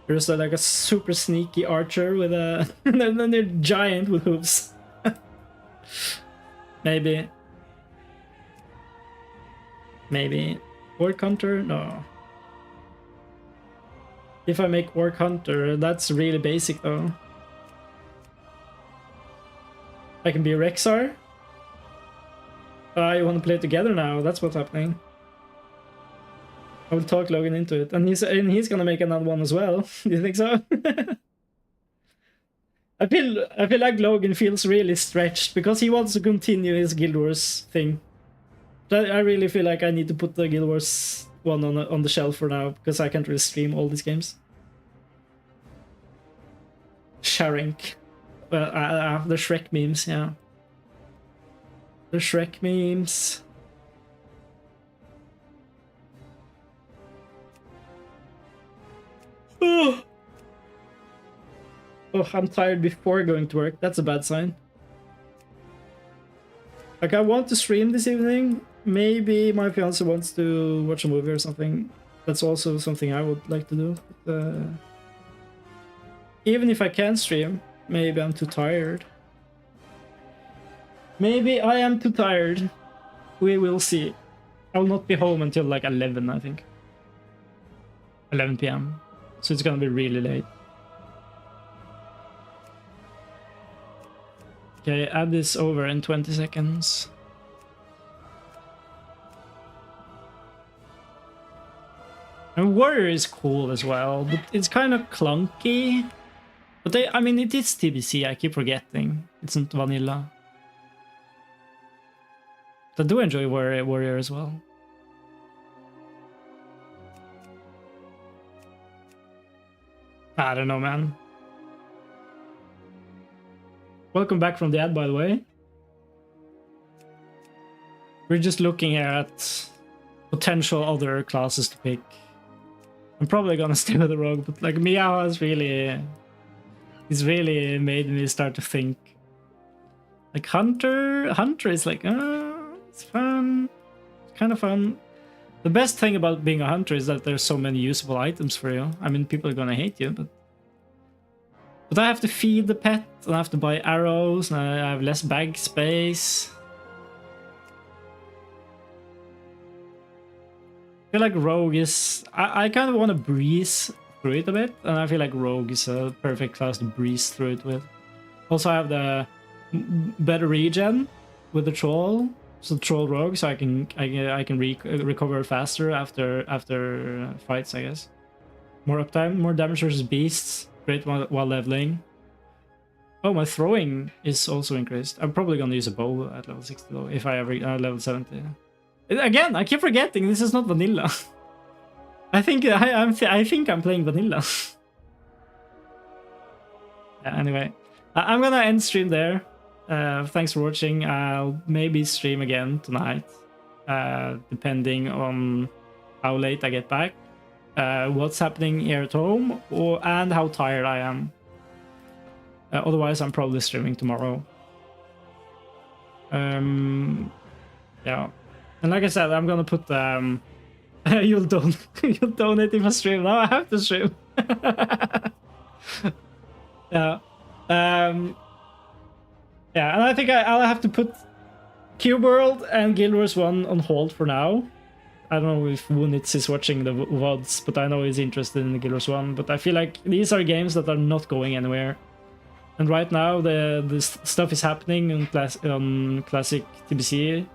Speaker 1: There's like a super sneaky archer with a... and then they're giant with hooves. Maybe. Orc Hunter? No. If I make Orc Hunter, that's really basic though. I can be Rexar. You want to play together now? That's what's happening. I will talk Logan into it, and he's gonna make another one as well. Do you think so? I feel like Logan feels really stretched because he wants to continue his Guild Wars thing. But I really feel like I need to put the Guild Wars one on the shelf for now because I can't really stream all these games. Sharink. Well, the Shrek memes, yeah. The Shrek memes. Oh, I'm tired before going to work. That's a bad sign. Like, I want to stream this evening. Maybe my fiance wants to watch a movie or something. That's also something I would like to do. But, even if I can stream, maybe I'm too tired. Maybe I am too tired. We will see. I will not be home until like 11, I think. 11 p.m. So it's gonna be really late. Okay, add this over in 20 seconds. And Warrior is cool as well, but it's kind of clunky. But I mean, it is TBC, I keep forgetting. It's not vanilla. But I do enjoy Warrior as well. I don't know, man. Welcome back from the ad, by the way. We're just looking here at potential other classes to pick. I'm probably gonna stay with the rogue, but like Meow has really... He's really made me start to think. Like Hunter is like, it's fun. It's kind of fun. The best thing about being a hunter is that there's so many usable items for you. I mean, people are gonna hate you, but I have to feed the pet, and I have to buy arrows, and I have less bag space. I feel like Rogue is... I kind of want to breeze through it a bit, and I feel like Rogue is a perfect class to breeze through it with. Also, I have the better regen with the Troll, so Troll Rogue, so I can recover faster after fights, I guess. More uptime, more damage versus beasts. Great while leveling. Oh, my throwing is also increased. I'm probably gonna use a bow at level 60 though, if I ever level 70. Again, I keep forgetting this is not vanilla. I think I'm playing vanilla. Yeah, anyway, I'm gonna end stream there. Thanks for watching. I'll maybe stream again tonight, depending on how late I get back. What's happening here at home, and how tired I am. Otherwise, I'm probably streaming tomorrow. Yeah, and like I said, I'm gonna put you'll donate if I stream. Now I have to stream. Yeah, yeah, and I think I'll have to put Cube World and Guild Wars 1 on hold for now. I don't know if Wunitz is watching the VODs, but I know he's interested in the Guild Wars 1. But I feel like these are games that are not going anywhere. And right now, the stuff is happening on classic TBC.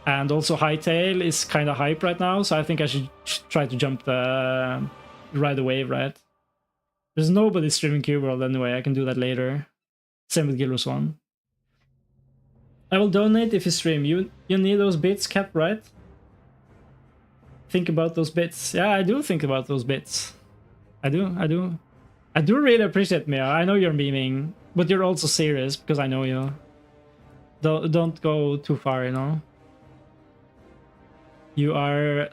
Speaker 1: And also Hytale is kind of hype right now, so I think I should try to ride the wave, right? There's nobody streaming Cube World anyway, I can do that later. Same with Guild Wars 1. I will donate if you stream. You need those bits, Cap, right? Think about those bits. Yeah, I do think about those bits. I do really appreciate Mia. I know you're memeing, but you're also serious because I know you. Don't go too far, you know. You are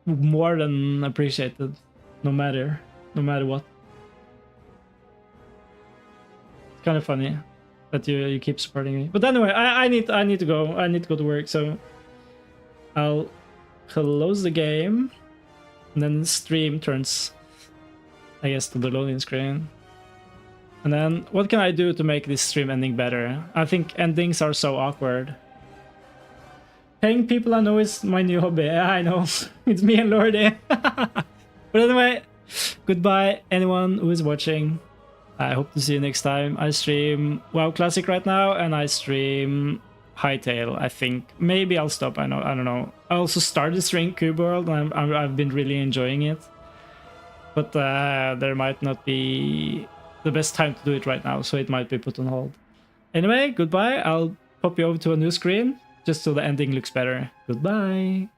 Speaker 1: more than appreciated, no matter what. It's kind of funny that you keep supporting me. But anyway, I need to go. I need to go to work, so I'll close the game, and then stream turns, I guess, to the loading screen. And then what can I do to make this stream ending better? I think endings are so awkward. Paying people I know is my new hobby. Yeah, I know. It's me and Lordy. But anyway, goodbye anyone who is watching. I hope to see you next time. I stream WoW Classic right now, and I stream Hytale, I think. Maybe I'll stop, I don't know. I also started streaming Cube World, and I've been really enjoying it. But there might not be the best time to do it right now, so it might be put on hold. Anyway, goodbye. I'll pop you over to a new screen, just so the ending looks better. Goodbye.